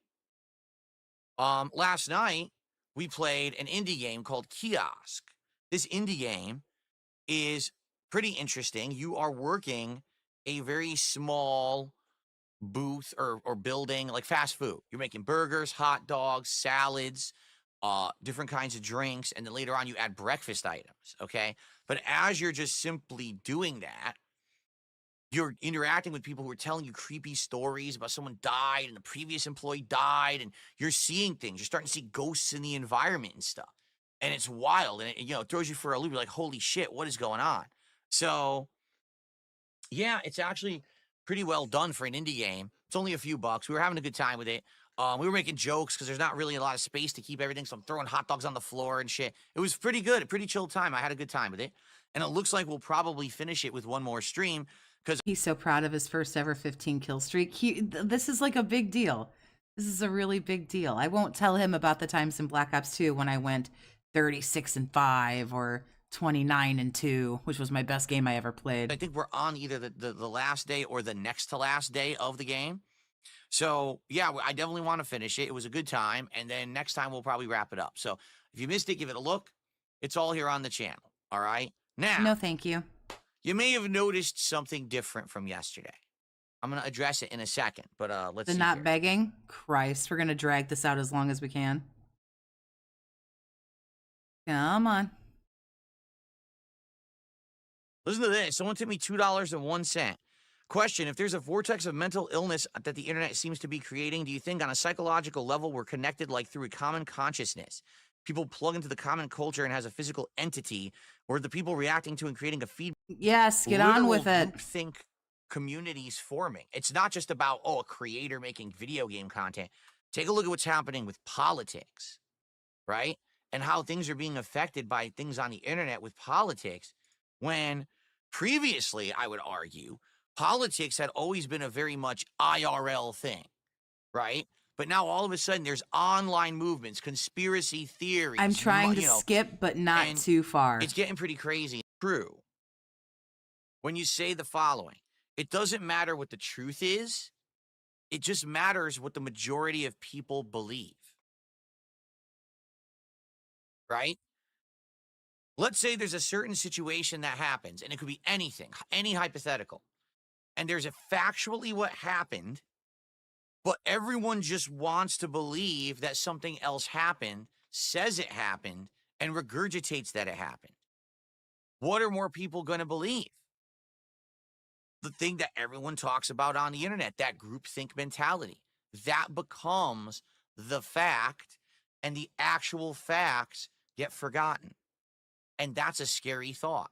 Last night, we played an indie game called Kiosk. This indie game is pretty interesting. You are working a very small booth or building, like fast food. You're making burgers, hot dogs, salads, different kinds of drinks, and then later on you add breakfast items, okay? But as you're just simply doing that, you're interacting with people who are telling you creepy stories about someone died and the previous employee died, and you're seeing things. You're starting to see ghosts in the environment and stuff. And it's wild, and it throws you for a loop. You're like, holy shit, what is going on? So, yeah, it's actually pretty well done for an indie game. It's only a few bucks. We were having a good time with it. We were making jokes because there's not really a lot of space to keep everything, so I'm throwing hot dogs on the floor and shit. It was pretty good, a pretty chill time. I had a good time with it. And it looks like we'll probably finish it with one more stream because he's so proud of his first ever 15 kill streak. This is like a big deal. This is a really big deal. I won't tell him about the times in Black Ops 2 when I went 36-5 or 29-2, which was my best game I ever played. I think we're on either the last day or the next to last day of the game. So, yeah, I definitely want to finish it. It was a good time. And then next time we'll probably wrap it up. So if you missed it, give it a look. It's all here on the channel. All right? Now. No, thank you. You may have noticed something different from yesterday. I'm going to address it in a second, but let's see. The not begging? Christ, we're going to drag this out as long as we can. Come on. Listen to this. Someone tipped me $2.01. Question, if there's a vortex of mental illness that the internet seems to be creating, do you think on a psychological level we're connected like through a common consciousness? People plug into the common culture and has a physical entity, or the people reacting to and creating a feed Yes, get on with it. groupthink communities forming. It's not just about, a creator making video game content. Take a look at what's happening with politics, right? And how things are being affected by things on the internet with politics, when previously, I would argue, politics had always been a very much IRL thing, right? But now all of a sudden there's online movements, conspiracy theories. I'm trying to skip, but not too far. It's getting pretty crazy. True. When you say the following, it doesn't matter what the truth is. It just matters what the majority of people believe. Right? Let's say there's a certain situation that happens, and it could be anything, any hypothetical. And there's a factually what happened, but everyone just wants to believe that something else happened, says it happened, and regurgitates that it happened. What are more people going to believe? The thing that everyone talks about on the internet, that groupthink mentality. That becomes the fact, and the actual facts get forgotten. And that's a scary thought.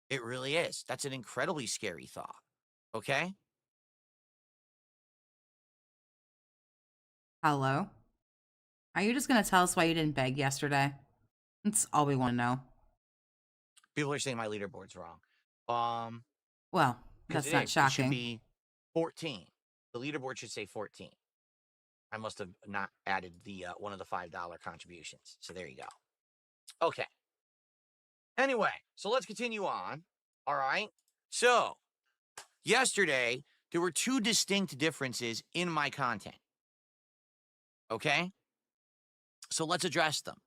It really is. That's an incredibly scary thought. Okay? Hello? Are you just going to tell us why you didn't beg yesterday? That's all we want to know. People are saying my leaderboard's wrong. Well, that's not shocking. It should be 14. The leaderboard should say 14. I must have not added the one of the $5 contributions. So there you go. Okay. Anyway, so let's continue on. All right. So yesterday, there were two distinct differences in my content. Okay? So let's address them.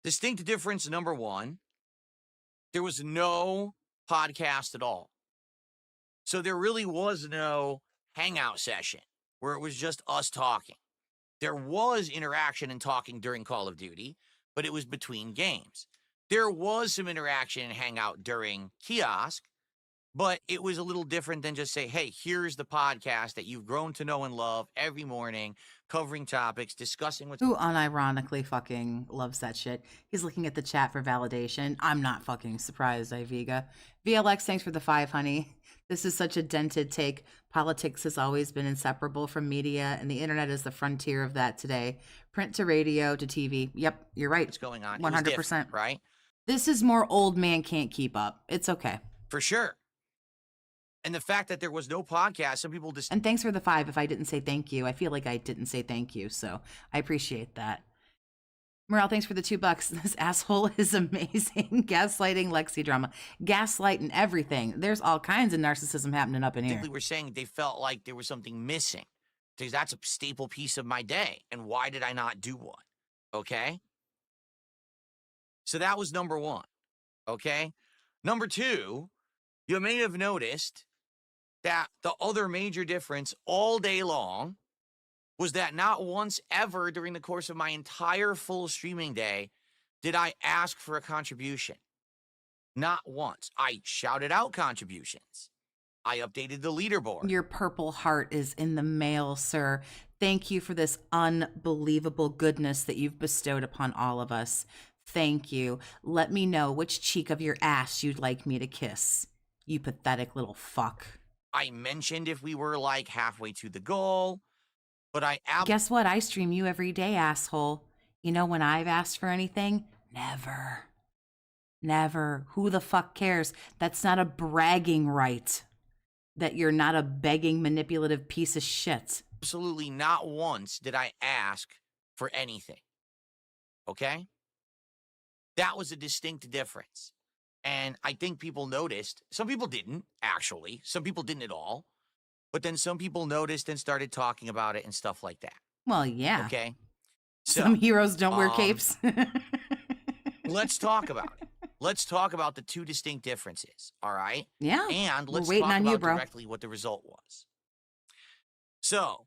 Distinct difference number one, there was no podcast at all. So there really was no hangout session where it was just us talking. There was interaction and talking during Call of Duty, but it was between games. There was some interaction and hangout during Kiosk, but it was a little different than just say, hey, here's the podcast that you've grown to know and love every morning, covering topics, discussing what's... Who unironically fucking loves that shit. He's looking at the chat for validation. I'm not fucking surprised, Iviga. VLX, thanks for the 5, honey. This is such a dented take. Politics has always been inseparable from media, and the internet is the frontier of that today. Print to radio to TV. Yep, you're right. What's going on? 100%. Right? This is more old man can't keep up. It's okay. For sure. And the fact that there was no podcast, some people just... And thanks for the 5 if I didn't say thank you. I feel like I didn't say thank you, so I appreciate that. Morale, thanks for the $2. This asshole is amazing. Gaslighting, Lexi drama. Gaslighting everything. There's all kinds of narcissism happening up in here. We were saying they felt like there was something missing. Because that's a staple piece of my day. And why did I not do one? Okay? So that was number one. Okay? Number two, you may have noticed that the other major difference all day long was that not once ever during the course of my entire full streaming day did I ask for a contribution. Not once. I shouted out contributions. I updated the leaderboard. Your purple heart is in the mail, sir. Thank you for this unbelievable goodness that you've bestowed upon all of us. Thank you. Let me know which cheek of your ass you'd like me to kiss. You pathetic little fuck. I mentioned if we were like halfway to the goal, but guess what? I stream you every day, asshole. You know when I've asked for anything? Never. Never. Who the fuck cares? That's not a bragging right. That you're not a begging, manipulative piece of shit. Absolutely not once did I ask for anything. Okay? That was a distinct difference. And I think people noticed. Some people didn't, actually. Some people didn't at all. But then some people noticed and started talking about it and stuff like that. Well, yeah. Okay? So, some heroes don't wear capes. Let's talk about it. Let's talk about the two distinct differences, all right? Yeah. And let's talk about directly what the result was. So,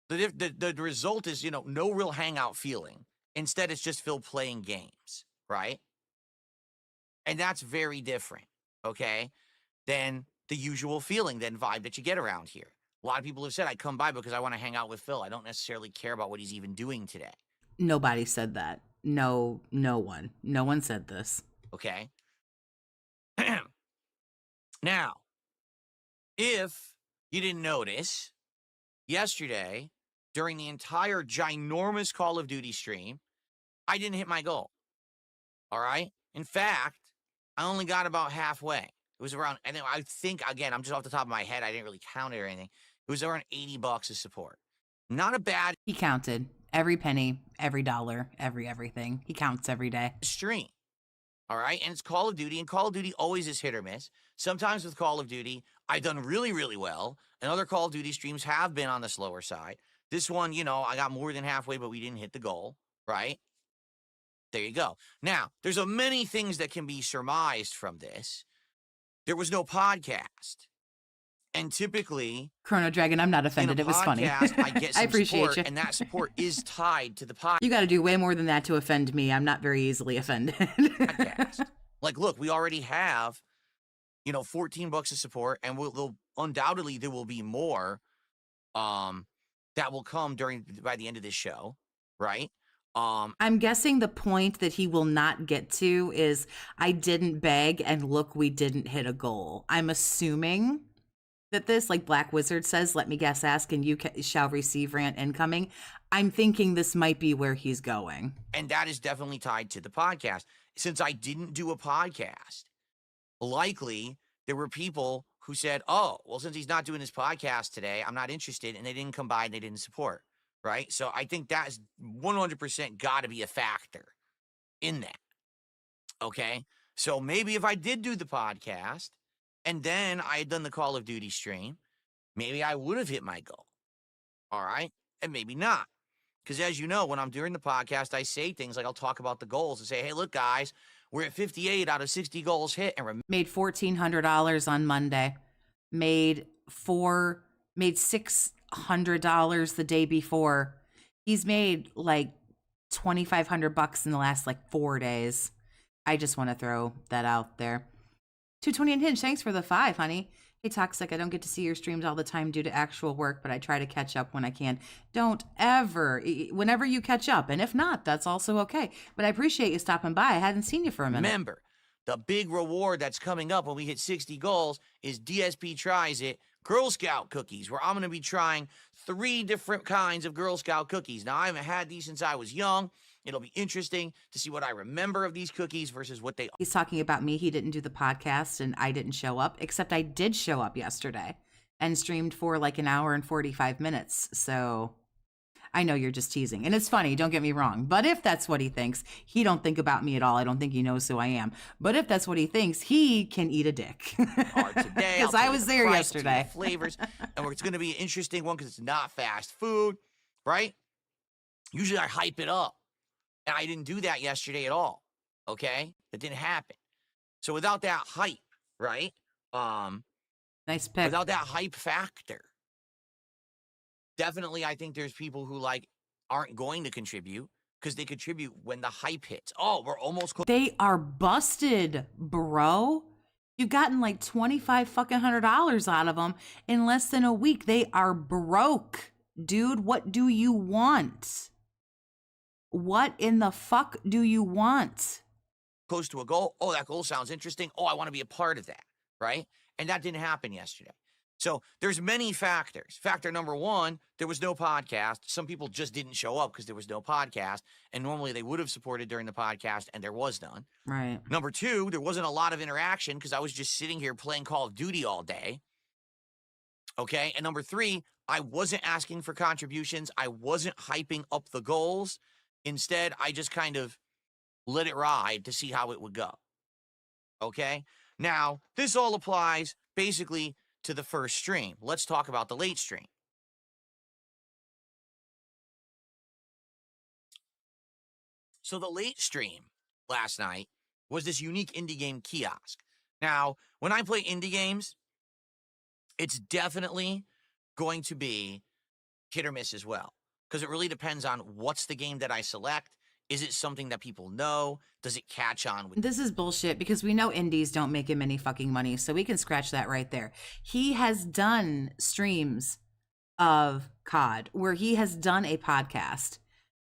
the result is, no real hangout feeling. Instead, it's just Phil playing games, right? And that's very different, okay, than the usual feeling, then vibe that you get around here. A lot of people have said, I come by because I want to hang out with Phil. I don't necessarily care about what he's even doing today. Nobody said that. No one. No one said this. Okay? Now, if you didn't notice, yesterday, during the entire ginormous Call of Duty stream, I didn't hit my goal. All right? In fact, I only got about halfway. It was around, and then I think, again, I'm just off the top of my head. I didn't really count it or anything. It was around $80 of support. Not a bad He counted every penny, every dollar, everything. He counts every day. stream. All right? And it's Call of Duty, and Call of Duty always is hit or miss. Sometimes with Call of Duty, I've done really, really well, and other Call of Duty streams have been on the slower side. This one, I got more than halfway, but we didn't hit the goal, right? There you go. Now, there's a many things that can be surmised from this. There was no podcast. And typically, Chrono Dragon, I'm not offended. It was funny. I get some I appreciate support, you. and that support is tied to the podcast. You got to do way more than that to offend me. I'm not very easily offended. Like, look, we already have, $14 of support, and undoubtedly there will be more that will come by the end of this show, right? I'm guessing the point that he will not get to is I didn't beg and look, we didn't hit a goal. I'm assuming that this, like Black Wizard says, let me guess, ask, and you shall receive rant incoming. I'm thinking this might be where he's going. And that is definitely tied to the podcast. Since I didn't do a podcast, likely there were people who said, oh, well, since he's not doing his podcast today, I'm not interested, and they didn't come by and they didn't support. Right? So I think that's 100% got to be a factor in that. Okay? So maybe if I did do the podcast and then I had done the Call of Duty stream, maybe I would have hit my goal. All right? And maybe not. Because as you know, when I'm doing the podcast, I say things like I'll talk about the goals and say, hey, look, guys, we're at 58 out of 60 goals hit. And made $1,400 on Monday. Made $600 the day before. He's made like $2,500 in the last 4 days. I just want to throw that out there. 220 and Hinge, thanks for the 5, honey. Hey, Toxic, I don't get to see your streams all the time due to actual work, but I try to catch up when I can. Don't ever, whenever you catch up, and if not, that's also okay. But I appreciate you stopping by. I hadn't seen you for a minute. Remember, the big reward that's coming up when we hit 60 goals is DSP Tries It Girl Scout cookies, where I'm going to be trying 3 different kinds of Girl Scout cookies. Now, I haven't had these since I was young. It'll be interesting to see what I remember of these cookies versus what they are. He's talking about me. He didn't do the podcast and I didn't show up, except I did show up yesterday and streamed for an hour and 45 minutes. So I know you're just teasing. And it's funny, don't get me wrong. But if that's what he thinks, he don't think about me at all. I don't think he knows who I am. But if that's what he thinks, he can eat a dick. Today, because I was there yesterday. Flavors, and it's going to be an interesting one because it's not fast food, right? Usually I hype it up. And I didn't do that yesterday at all, okay? It didn't happen. So without that hype, right? Nice pick. Without that hype factor, definitely I think there's people who aren't going to contribute because they contribute when the hype hits. Oh, we're almost close. They are busted, bro. You've gotten $2,500 out of them in less than a week. They are broke. Dude, what do you want? What in the fuck do you want? Close to a goal. Oh, that goal sounds interesting. Oh, I want to be a part of that, right? And that didn't happen yesterday. So there's many factors. Factor number 1, there was no podcast. Some people just didn't show up because there was no podcast. And normally they would have supported during the podcast and there was none. Right. Number 2, there wasn't a lot of interaction because I was just sitting here playing Call of Duty all day. Okay. And number 3, I wasn't asking for contributions. I wasn't hyping up the goals. Instead, I just kind of let it ride to see how it would go. Okay? Now, this all applies basically to the first stream. Let's talk about the late stream. So the late stream last night was this unique indie game kiosk. Now, when I play indie games, it's definitely going to be hit or miss as well. Because it really depends on what's the game that I select. Is it something that people know? Does it catch on with This is bullshit because we know indies don't make him any fucking money, so we can scratch that right there. He has done streams of COD where he has done a podcast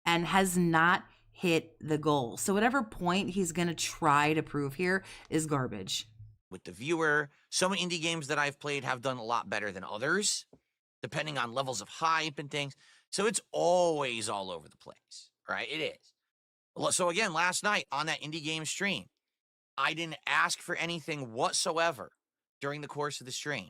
and has not hit the goal. So whatever point he's going to try to prove here is garbage. the viewer? Some indie games that I've played have done a lot better than others, depending on levels of hype and things. So it's always all over the place, right? It is. So again, last night on that indie game stream, I didn't ask for anything whatsoever during the course of the stream.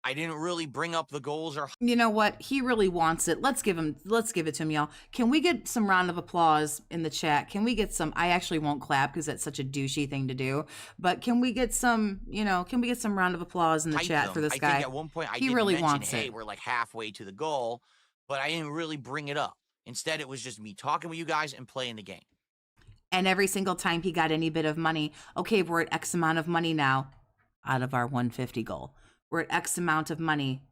I didn't really bring up the goals or. You know what? He really wants it. Let's give it to him, y'all. Can we get some round of applause in the chat? Can we get some? I actually won't clap because that's such a douchey thing to do. But can we get some? Can we get some round of applause in the chat for this guy? I think at one point he really wants hey, we're like halfway to the goal, but I didn't really bring it up. Instead, it was just me talking with you guys and playing the game. And every single time he got any bit of money, okay, we're at X amount of money now out of our 150 goal. We're at X amount of money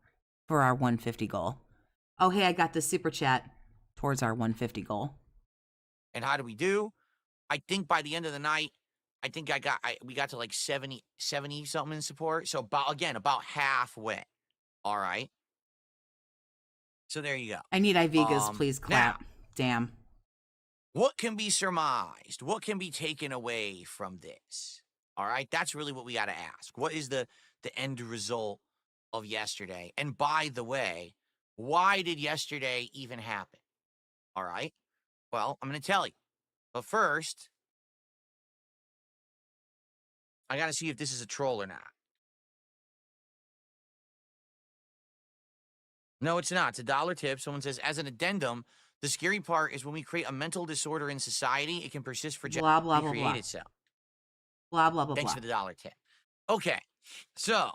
for our 150 goal. Oh, hey, I got the super chat towards our 150 goal. And how do we do? I think by the end of the night, I think we got to like 70 something in support. So about halfway. All right. So there you go. I need Ivigas, please clap. Now, damn. What can be surmised? What can be taken away from this? All right. That's really what we got to ask. What is the end result of yesterday? And by the way, why did yesterday even happen? All right. Well, I'm going to tell you. But first, I got to see if this is a troll or not. No, it's not. It's a $1 tip. Someone says, as an addendum, the scary part is when we create a mental disorder in society, it can persist for blah, blah, blah, recreate blah. itself. Blah, blah, blah, Thanks blah. for the $1 tip. Okay. So,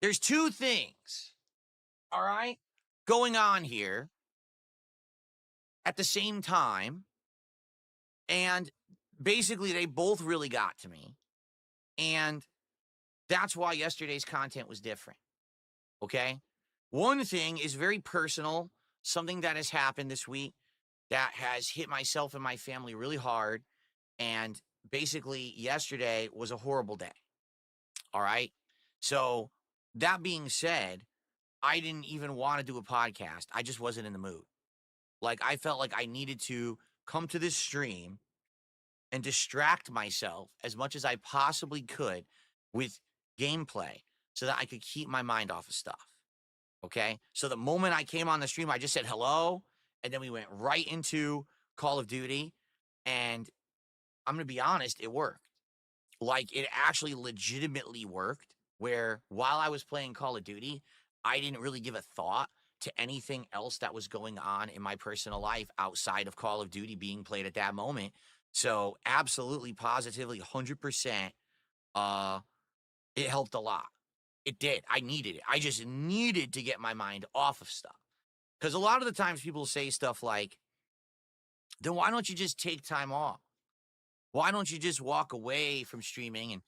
there's two things, all right, going on here at the same time. And basically, they both really got to me. And that's why yesterday's content was different. Okay? One thing is very personal, something that has happened this week that has hit myself and my family really hard. And basically, yesterday was a horrible day. All right? So, that being said, I didn't even want to do a podcast. I just wasn't in the mood. Like, I felt like I needed to come to this stream and distract myself as much as I possibly could with gameplay so that I could keep my mind off of stuff. Okay? So the moment I came on the stream, I just said hello, and then we went right into Call of Duty, and I'm going to be honest, it worked. Like, it actually legitimately worked, where while I was playing Call of Duty, I didn't really give a thought to anything else that was going on in my personal life outside of Call of Duty being played at that moment. So absolutely, positively, 100%, it helped a lot. It did. I needed it. I just needed to get my mind off of stuff. Because a lot of the times people say stuff like, then why don't you just take time off? Why don't you just walk away from streaming and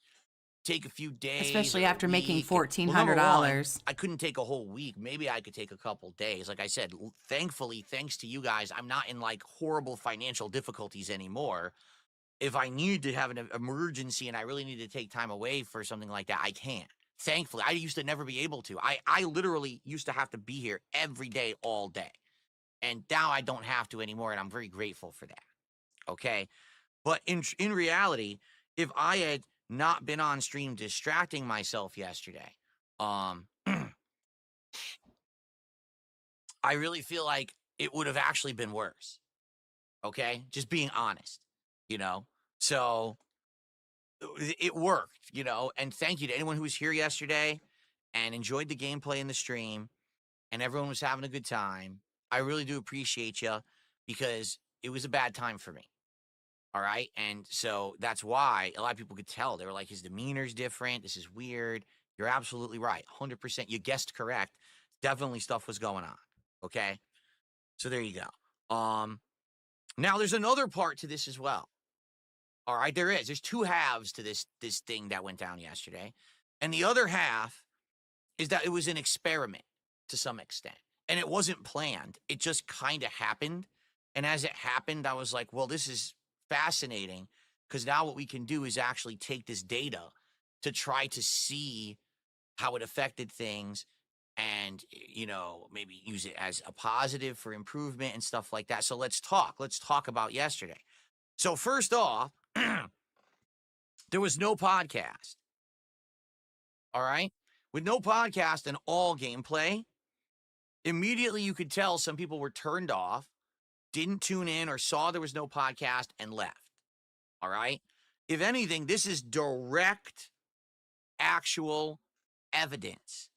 take a few days? Especially after making $1,400. $1,400. I couldn't take a whole week. Maybe I could take a couple days. Like I said, thankfully, thanks to you guys, I'm not in like horrible financial difficulties anymore. If I need to have an emergency and I really need to take time away for something like that, I can. Thankfully, I used to never be able to. I literally used to have to be here every day, all day. And now I don't have to anymore, and I'm very grateful for that. Okay? But in reality, if I had not been on stream distracting myself yesterday, I really feel like it would have actually been worse. Okay? Just being honest, So it worked, and thank you to anyone who was here yesterday and enjoyed the gameplay in the stream and everyone was having a good time. I really do appreciate you because it was a bad time for me. All right. And so that's why a lot of people could tell. They were like, his demeanor's different. This is weird. You're absolutely right. 100%. You guessed correct. Definitely stuff was going on. Okay. So there you go. Now there's another part to this as well. All right. There's two halves to this thing that went down yesterday. And the other half is that it was an experiment to some extent. And it wasn't planned. It just kind of happened. And as it happened, I was like, well, this is fascinating because now what we can do is actually take this data to try to see how it affected things and, maybe use it as a positive for improvement and stuff like that. So let's talk. Let's talk about yesterday. So, first off, there was no podcast. All right. With no podcast and all gameplay, immediately you could tell some people were turned off, didn't tune in, or saw there was no podcast and left. All right. If anything, this is direct, actual evidence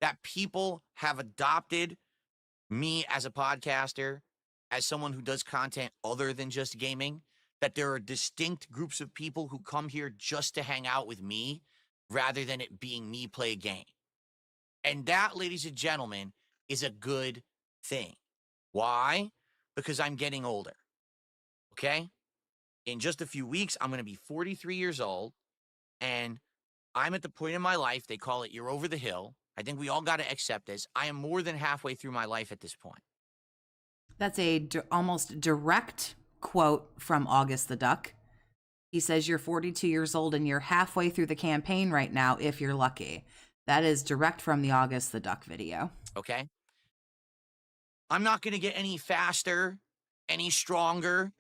that people have adopted me as a podcaster, as someone who does content other than just gaming, that there are distinct groups of people who come here just to hang out with me rather than it being me play a game. And that, ladies and gentlemen, is a good thing. Why? Because I'm getting older. Okay? In just a few weeks, I'm going to be 43 years old, and I'm at the point in my life, they call it you're over the hill. I think we all got to accept this. I am more than halfway through my life at this point. That's a almost direct quote from August the Duck. He says you're 42 years old and you're halfway through the campaign right now, if you're lucky. That is direct from the August the Duck video. Okay? I'm not going to get any faster, any stronger,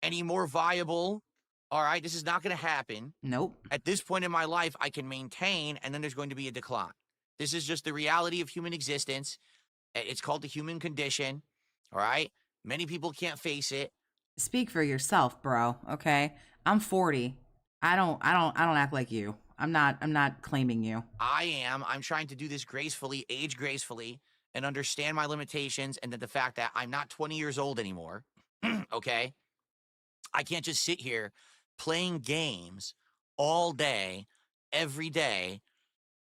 any more viable. All right? This is not going to happen. Nope. At this point in my life, I can maintain, and then there's going to be a decline. This is just the reality of human existence. It's called the human condition. All right? Many people can't face it. Speak for yourself, bro. Okay? I'm 40. I don't act like you. I'm not claiming you. I'm trying to do this gracefully, age gracefully, and understand my limitations, and that the fact that I'm not 20 years old anymore. Okay? I can't just sit here playing games all day, every day,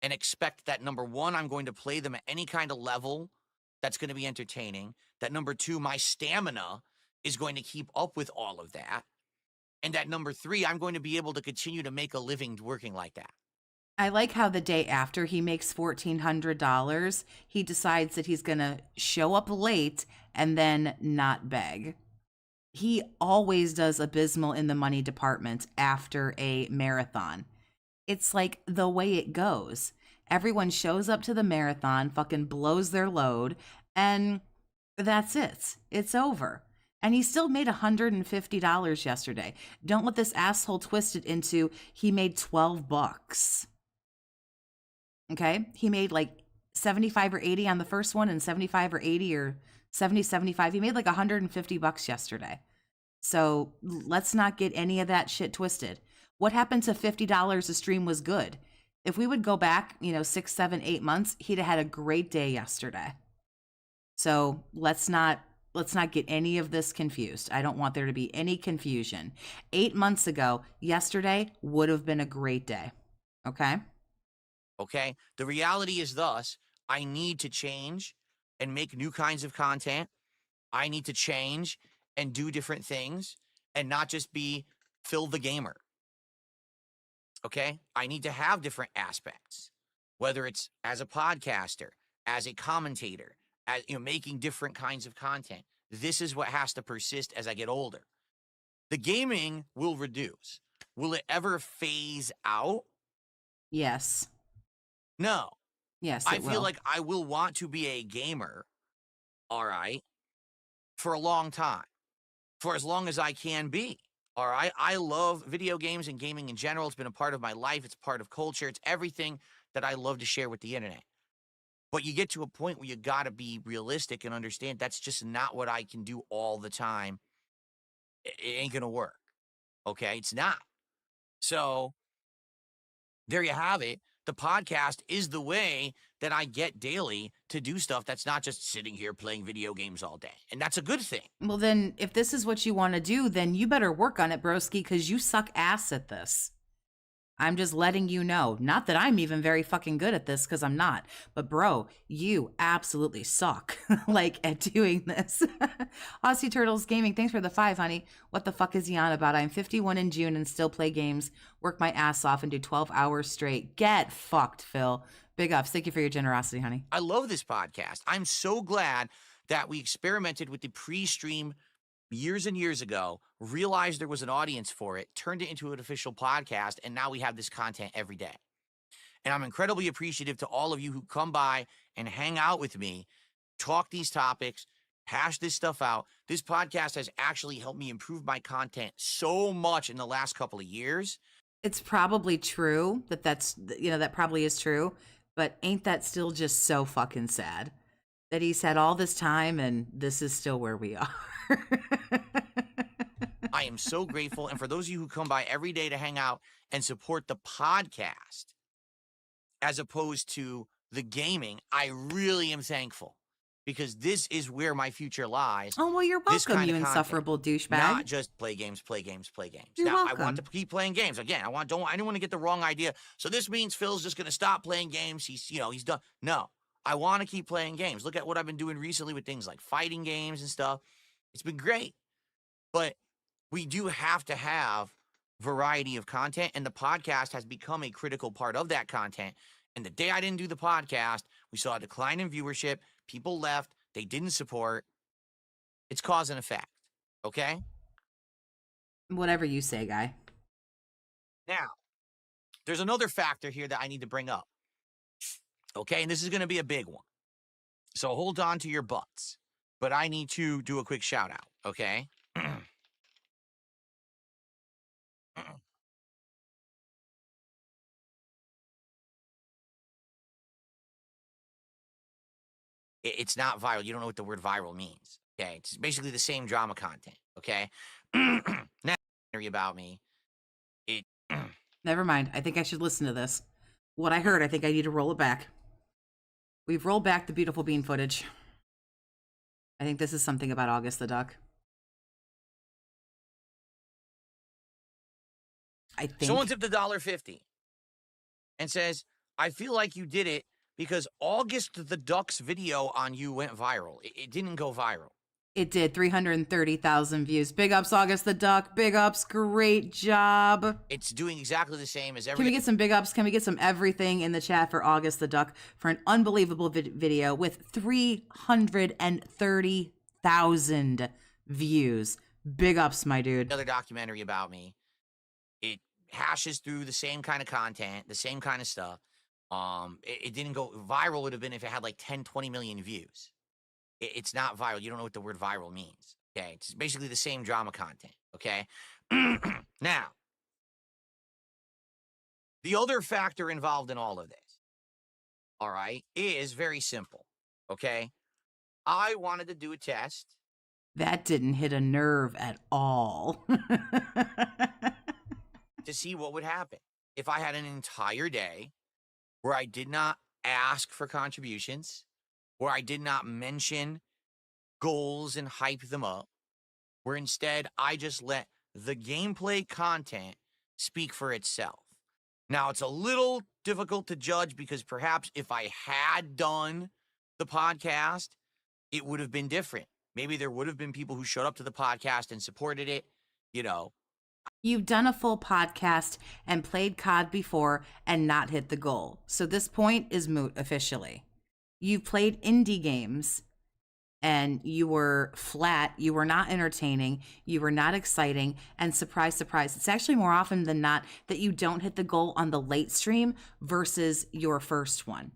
and expect that, number one, I'm going to play them at any kind of level that's going to be entertaining. That, number two, my stamina is going to keep up with all of that. And that, number three, I'm going to be able to continue to make a living working like that. I like how the day after he makes $1,400, he decides that he's going to show up late and then not beg. He always does abysmal in the money department after a marathon. It's like the way it goes. Everyone shows up to the marathon, fucking blows their load, and that's it. It's over. And he still made $150 yesterday. Don't let this asshole twist it into he made $12. Okay? He made like 75 or 80 on the first one and 75 or 80 or 70, 75. He made like $150 yesterday. So let's not get any of that shit twisted. What happened to $50 a stream was good. If we would go back, 6, 7, 8 months, he'd have had a great day yesterday. So let's not get any of this confused. I don't want there to be any confusion. 8 months ago, yesterday would have been a great day. Okay? Okay? The reality is thus, I need to change and make new kinds of content. I need to change and do different things and not just be Phil the Gamer. Okay? I need to have different aspects, whether it's as a podcaster, as a commentator, as making different kinds of content. This is what has to persist as I get older. The gaming will reduce. Will it ever phase out? Yes. No. Yes, I feel like I will want to be a gamer, all right, for a long time, for as long as I can be. All right. I love video games and gaming in general. It's been a part of my life. It's part of culture. It's everything that I love to share with the internet. But you get to a point where you got to be realistic and understand that's just not what I can do all the time. It ain't going to work. Okay. It's not. So there you have it. The podcast is the way that I get daily to do stuff that's not just sitting here playing video games all day. And that's a good thing. Well, then, if this is what you want to do, then you better work on it, broski, because you suck ass at this. I'm just letting you know. Not that I'm even very fucking good at this, because I'm not. But bro, you absolutely suck at doing this. Aussie Turtles Gaming, thanks for the 5, honey. What the fuck is he on about? I'm 51 in June and still play games, work my ass off and do 12 hours straight. Get fucked, Phil. Big ups. Thank you for your generosity, honey. I love this podcast. I'm so glad that we experimented with the pre-stream years and years ago, realized there was an audience for it, turned it into an official podcast, and now we have this content every day. And I'm incredibly appreciative to all of you who come by and hang out with me, talk these topics, hash this stuff out. This podcast has actually helped me improve my content so much in the last couple of years. It's probably true that probably is true, but ain't that still just so fucking sad that he's had all this time and this is still where we are? I am so grateful. And for those of you who come by every day to hang out and support the podcast as opposed to the gaming, I really am thankful, because this is where my future lies. Oh, well, you're This welcome, kind you of content. insufferable douchebag. Not just play games. You're Now, I welcome. want to keep playing games. Again, I don't want to get the wrong idea. So this means Phil's just going to stop playing games. He's done. No, I want to keep playing games. Look at what I've been doing recently with things like fighting games and stuff. It's been great. But we do have to have variety of content, and the podcast has become a critical part of that content. And the day I didn't do the podcast, we saw a decline in viewership. People left. They didn't support. It's cause and effect. Okay? Whatever you say, guy. Now, there's another factor here that I need to bring up. Okay? And this is going to be a big one. So hold on to your butts. But I need to do a quick shout out. Okay? It's not viral. You don't know what the word viral means. Okay? It's basically the same drama content. Okay? Now, about me. Never mind. I think I should listen to this. What I heard, I think I need to roll it back. We've rolled back the beautiful bean footage. I think this is something about August the Duck. I think. Someone tipped $1.50 and says, I feel like you did it because August the Duck's video on you went viral. It didn't go viral. It did. 330,000 views. Big ups, August the Duck. Big ups. Great job. It's doing exactly the same as Can we everything. get some big ups? Can we get some everything in the chat for August the Duck for an unbelievable video with 330,000 views? Big ups, my dude. Another documentary about me. It hashes through the same kind of content, the same kind of stuff. It didn't go viral. Would have been if it had like 10, 20 million views. It's not viral. You don't know what the word viral means. Okay? It's basically the same drama content. Okay? Now, the other factor involved in all of this, all right, is very simple. Okay? I wanted to do a test. That didn't hit a nerve at all. To see what would happen if I had an entire day where I did not ask for contributions, where I did not mention goals and hype them up, where instead I just let the gameplay content speak for itself. Now, it's a little difficult to judge because perhaps if I had done the podcast, it would have been different. Maybe there would have been people who showed up to the podcast and supported it, you know. You've done a full podcast and played COD before and not hit the goal. So this point is moot officially. You've played indie games and you were flat. You were not entertaining. You were not exciting. And surprise, surprise, it's actually more often than not that you don't hit the goal on the late stream versus your first one.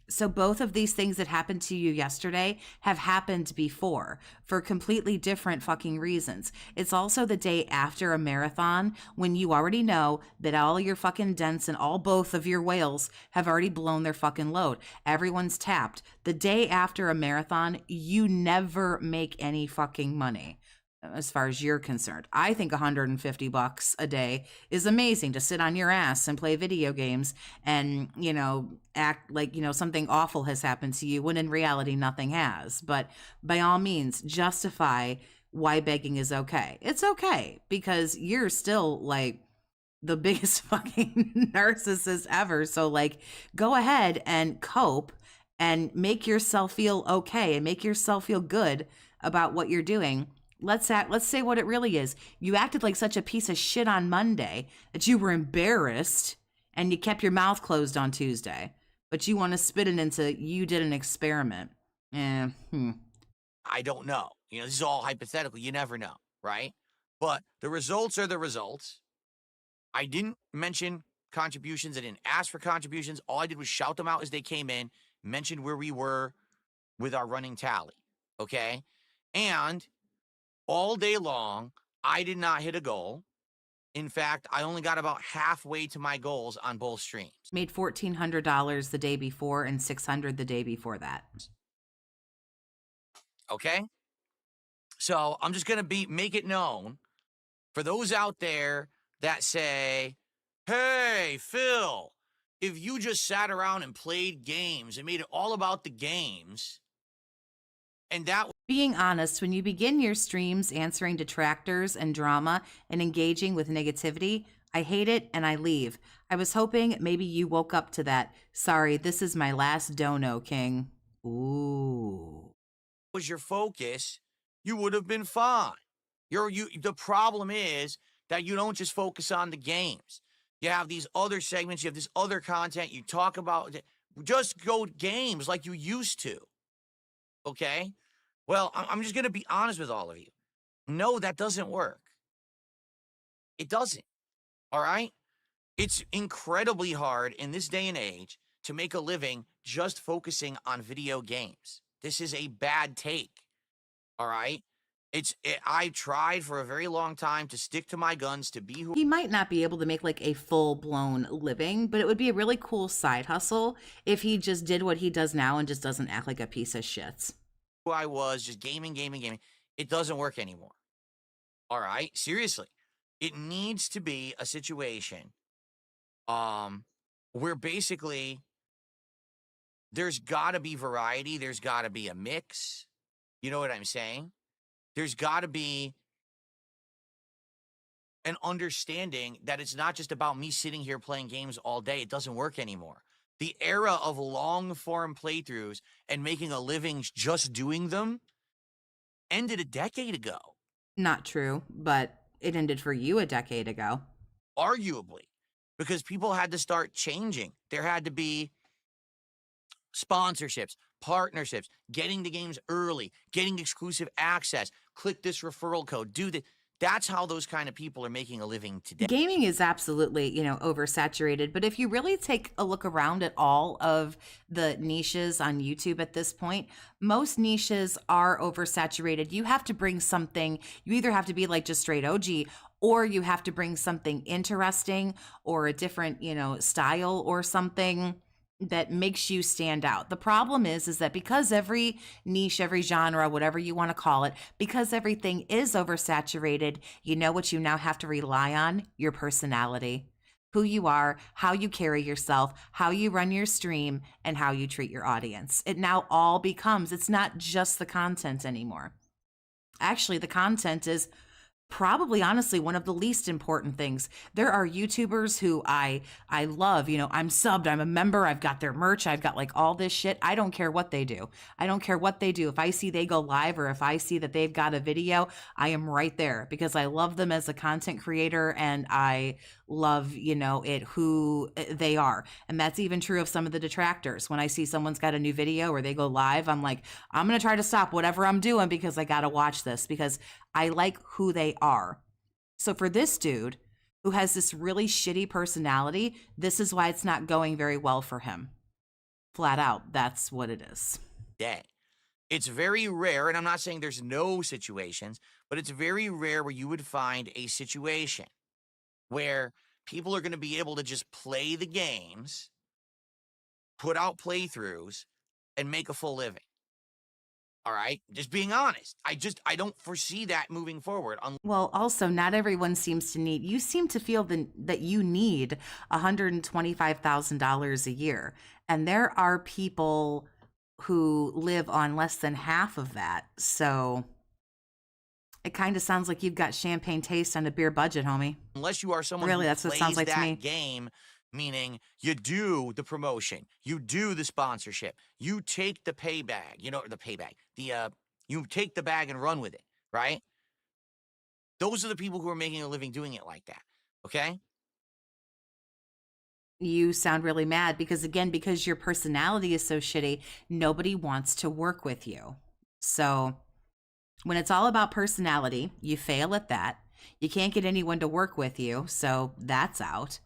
So both of these things that happened to you yesterday have happened before for completely different fucking reasons. It's also the day after a marathon when you already know that all your fucking dents and both of your whales have already blown their fucking load. Everyone's tapped. The day after a marathon, you never make any fucking money. As far as you're concerned, I think $150 a day is amazing to sit on your ass and play video games and, act like, something awful has happened to you when in reality, nothing has. But by all means, justify why begging is okay. It's okay because you're still like the biggest fucking narcissist ever. So like, go ahead and cope and make yourself feel okay and make yourself feel good about what you're doing. Let's say what it really is. You acted like such a piece of shit on Monday that you were embarrassed and you kept your mouth closed on Tuesday. But you want to spit it into you did an experiment. I don't know. You know, this is all hypothetical. You never know, right? But the results are the results. I didn't mention contributions. I didn't ask for contributions. All I did was shout them out as they came in, mentioned where we were with our running tally. Okay. And all day long, I did not hit a goal. In fact, I only got about halfway to my goals on both streams. Made $1,400 the day before and $600 the day before that. Okay. So I'm just going to make it known for those out there that say, hey, Phil, if you just sat around and played games and made it all about the games, and that Being honest, when you begin your streams answering detractors and drama and engaging with negativity, I hate it and I leave. I was hoping maybe you woke up to that. Sorry, this is my last dono, King. Ooh. was your focus, you would have been fine. The problem is that you don't just focus on the games. You have these other segments, you have this other content, you talk about, just go games like you used to. Okay? Well, I'm just going to be honest with all of you. No, that doesn't work. It doesn't. All right? It's incredibly hard in this day and age to make a living just focusing on video games. This is a bad take. All right? I tried for a very long time to stick to my guns, to be who He might not be able to make like a full-blown living, but it would be a really cool side hustle if he just did what he does now and just doesn't act like a piece of shit. I was, just gaming. It doesn't work anymore. All right? Seriously. It needs to be a situation where basically there's got to be variety, there's got to be a mix. You know what I'm saying? There's got to be an understanding that it's not just about me sitting here playing games all day. It doesn't work anymore. The era of long form playthroughs and making a living just doing them ended a decade ago. Not true, but it ended for you a decade ago. Arguably, because people had to start changing. There had to be sponsorships, partnerships, getting the games early, getting exclusive access, click this referral code, do that. That's how those kind of people are making a living today. Gaming is absolutely, oversaturated. But if you really take a look around at all of the niches on YouTube at this point, most niches are oversaturated. You have to bring something, you either have to be like just straight OG, or you have to bring something interesting or a different, style or something that makes you stand out. The problem is that because every niche, every genre, whatever you want to call it, because everything is oversaturated, you know what you now have to rely on? Your personality. Who you are, how you carry yourself, how you run your stream, and how you treat your audience. It now all becomes, it's not just the content anymore. Actually, the content is probably honestly one of the least important things. There are YouTubers who I love, I'm subbed, I'm a member, I've got their merch, I've got like all this shit. I don't care what they do. I don't care what they do. If I see they go live or if I see that they've got a video, I am right there because I love them as a content creator and I love, who they are. And that's even true of some of the detractors. When I see someone's got a new video or they go live, I'm like, I'm going to try to stop whatever I'm doing because I got to watch this because I like who they are. So for this dude who has this really shitty personality, this is why it's not going very well for him. Flat out, that's what it is. Day. It's very rare, and I'm not saying there's no situations, but it's very rare where you would find a situation where people are going to be able to just play the games, put out playthroughs, and make a full living. All right? Just being honest. I don't foresee that moving forward. Well, also, not everyone seems to need, you seem to feel that you need $125,000 a year. And there are people who live on less than half of that. So it kind of sounds like you've got champagne taste on a beer budget, homie. Unless you are someone really, who that's what it plays sounds like that to me. game, meaning you do the promotion, you do the sponsorship, you take the pay bag, you take the bag and run with it, right? Those are the people who are making a living doing it like that, okay? You sound really mad because your personality is so shitty, nobody wants to work with you. So When it's all about personality, you fail at that. You can't get anyone to work with you, so that's out.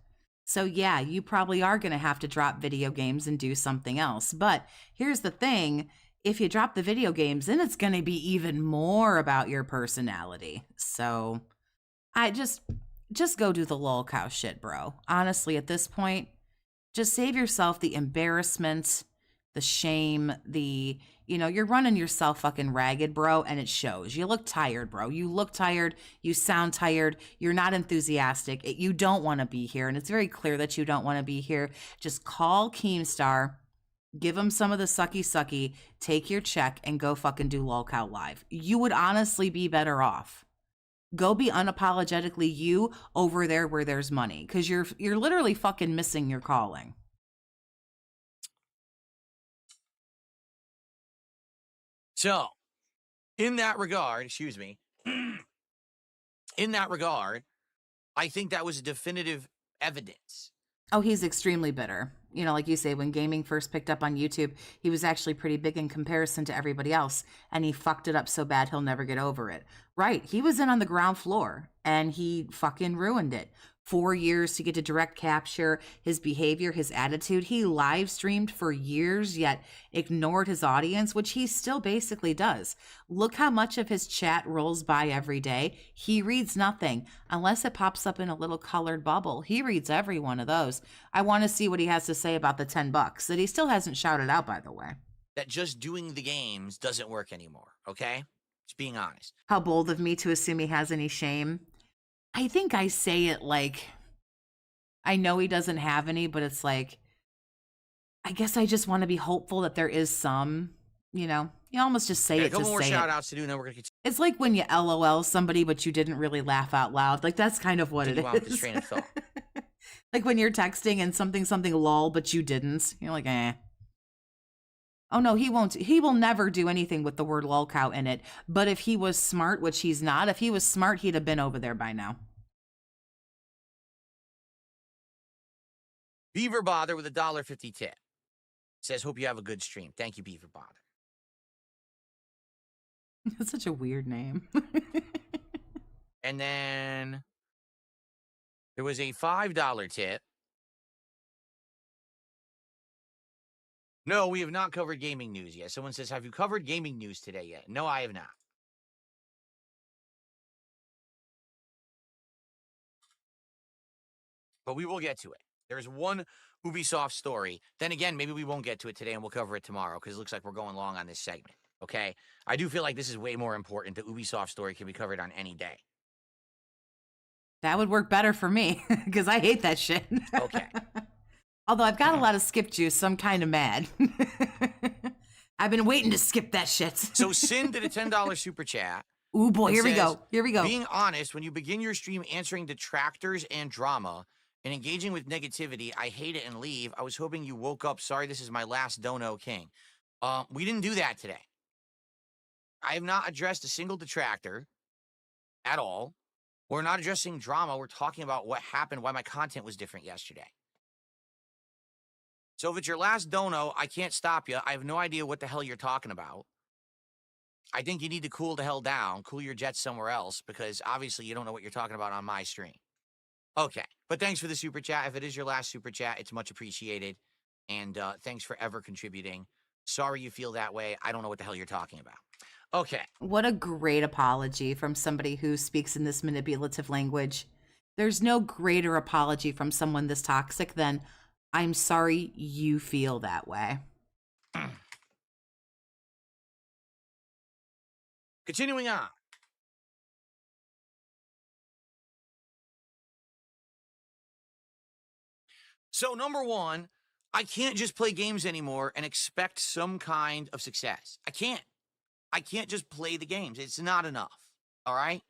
So, yeah, you probably are going to have to drop video games and do something else. But here's the thing, if you drop the video games, then it's going to be even more about your personality. So, I just go do the lol cow shit, bro. Honestly, at this point, just save yourself the embarrassment, the shame, you're running yourself fucking ragged, bro, and it shows. You look tired, bro. You look tired. You sound tired. You're not enthusiastic. You don't want to be here, and it's very clear that you don't want to be here. Just call Keemstar, give him some of the sucky, take your check, and go fucking do LOLCOW Live. You would honestly be better off. Go be unapologetically you over there where there's money, because you're literally fucking missing your calling. So, in that regard, excuse me, in that regard, I think that was definitive evidence. Oh, he's extremely bitter. Like you say, when gaming first picked up on YouTube, he was actually pretty big in comparison to everybody else, and he fucked it up so bad he'll never get over it. Right, he was in on the ground floor, and he fucking ruined it. 4 years to get to direct capture his behavior, his attitude. He live streamed for years, yet ignored his audience, which he still basically does. Look how much of his chat rolls by every day. He reads nothing unless it pops up in a little colored bubble. He reads every one of those. I want to see what he has to say about the $10 that he still hasn't shouted out, by the way. That just doing the games doesn't work anymore, okay? Just being honest. How bold of me to assume he has any shame. I think I say it like, I know he doesn't have any, but it's like, I guess I just want to be hopeful that there is some, you almost just say it to say it. A couple more shout outs to do, and then we're going to continue. It's like when you LOL somebody, but you didn't really laugh out loud. Like, that's kind of what it is. This train of thought. Like when you're texting and something lol, but you didn't. You're like, eh. Oh no, he won't. He will never do anything with the word lolcow in it. But if he was smart, which he's not, if he was smart, he'd have been over there by now. Beaver Bother with a $1.50 tip says, hope you have a good stream. Thank you, Beaver Bother. That's such a weird name. And then there was a $5 tip. No, we have not covered gaming news yet. Someone says, have you covered gaming news today yet? No, I have not. But we will get to it. There's one Ubisoft story. Then again, maybe we won't get to it today and we'll cover it tomorrow because it looks like we're going long on this segment. Okay? I do feel like this is way more important. The Ubisoft story can be covered on any day. That would work better for me because I hate that shit. Okay. Although I've got a lot of skip juice, so I'm kind of mad. I've been waiting to skip that shit. So Sin did a $10 super chat. Ooh, boy, here we go. Being honest, when you begin your stream answering detractors and drama and engaging with negativity, I hate it and leave. I was hoping you woke up. Sorry, this is my last Dono King. We didn't do that today. I have not addressed a single detractor at all. We're not addressing drama. We're talking about what happened, why my content was different yesterday. So if it's your last dono, I can't stop you. I have no idea what the hell you're talking about. I think you need to cool the hell down, cool your jets somewhere else, because obviously you don't know what you're talking about on my stream. Okay, but thanks for the super chat. If it is your last super chat, it's much appreciated. And thanks for ever contributing. Sorry you feel that way. I don't know what the hell you're talking about. Okay. What a great apology from somebody who speaks in this manipulative language. There's no greater apology from someone this toxic than, I'm sorry you feel that way. Continuing on. So, number one, I can't just play games anymore and expect some kind of success. I can't. I can't just play the games. It's not enough. All right?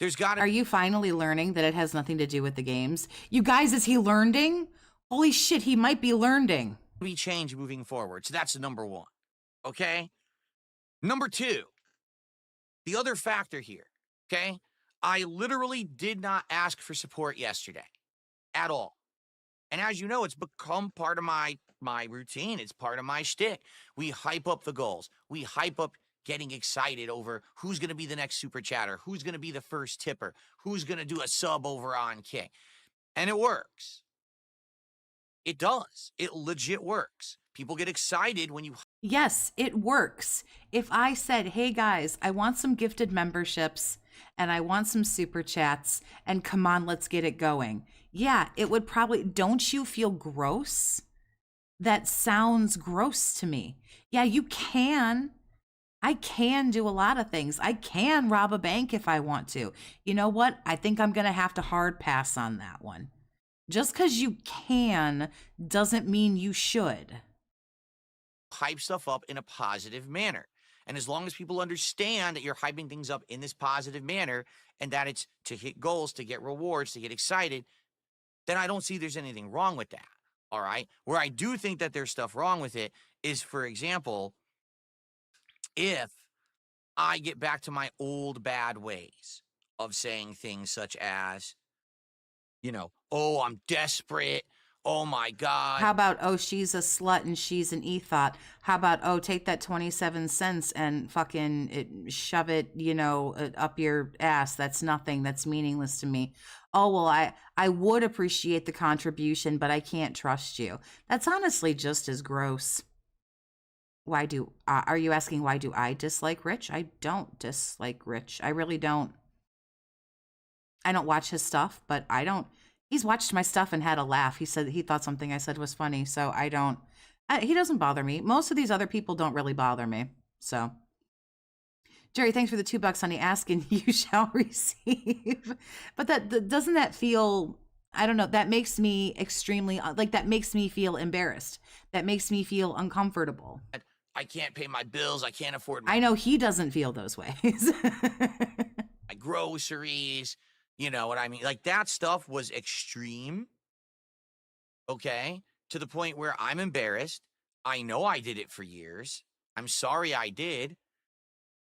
There's got to. Are you finally learning that it has nothing to do with the games? You guys, is he learning? Holy shit, he might be learning. Be change moving forward. So that's number one. Okay? Number two, the other factor here. Okay? I literally did not ask for support yesterday at all. And as you know, it's become part of my routine. It's part of my shtick. We hype up the goals. We hype up getting excited over who's going to be the next super chatter, who's going to be the first tipper, who's going to do a sub over on King. And it works. It does. It legit works. People get excited when you... Yes, it works. If I said, hey guys, I want some gifted memberships and I want some super chats and come on, let's get it going. Yeah, it would probably... Don't you feel gross? That sounds gross to me. Yeah, you can. I can do a lot of things. I can rob a bank if I want to. You know what? I think I'm going to have to hard pass on that one. Just because you can doesn't mean you should. Hype stuff up in a positive manner. And as long as people understand that you're hyping things up in this positive manner and that it's to hit goals, to get rewards, to get excited, then I don't see there's anything wrong with that. All right. Where I do think that there's stuff wrong with it is, for example, if I get back to my old bad ways of saying things such as, you know, oh, I'm desperate. Oh my God. How about, oh, she's a slut and she's an ethot? How about, oh, take that 27 cents and fucking shove it, you know, up your ass. That's nothing. That's meaningless to me. Oh, well, I would appreciate the contribution, but I can't trust you. That's honestly just as gross. Are you asking why do I dislike Rich? I don't dislike Rich. I really don't. I don't watch his stuff, but I don't. He's watched my stuff and had a laugh. He said he thought something I said was funny, so I don't. He doesn't bother me. Most of these other people don't really bother me. So, Jerry, thanks for the $2, honey. Ask and you shall receive. But doesn't that feel? I don't know. That makes me extremely that makes me feel embarrassed. That makes me feel uncomfortable. I can't pay my bills. I can't afford. I know he doesn't feel those ways. My groceries. You know what I mean? Like, that stuff was extreme, okay, to the point where I'm embarrassed. I know I did it for years. I'm sorry I did.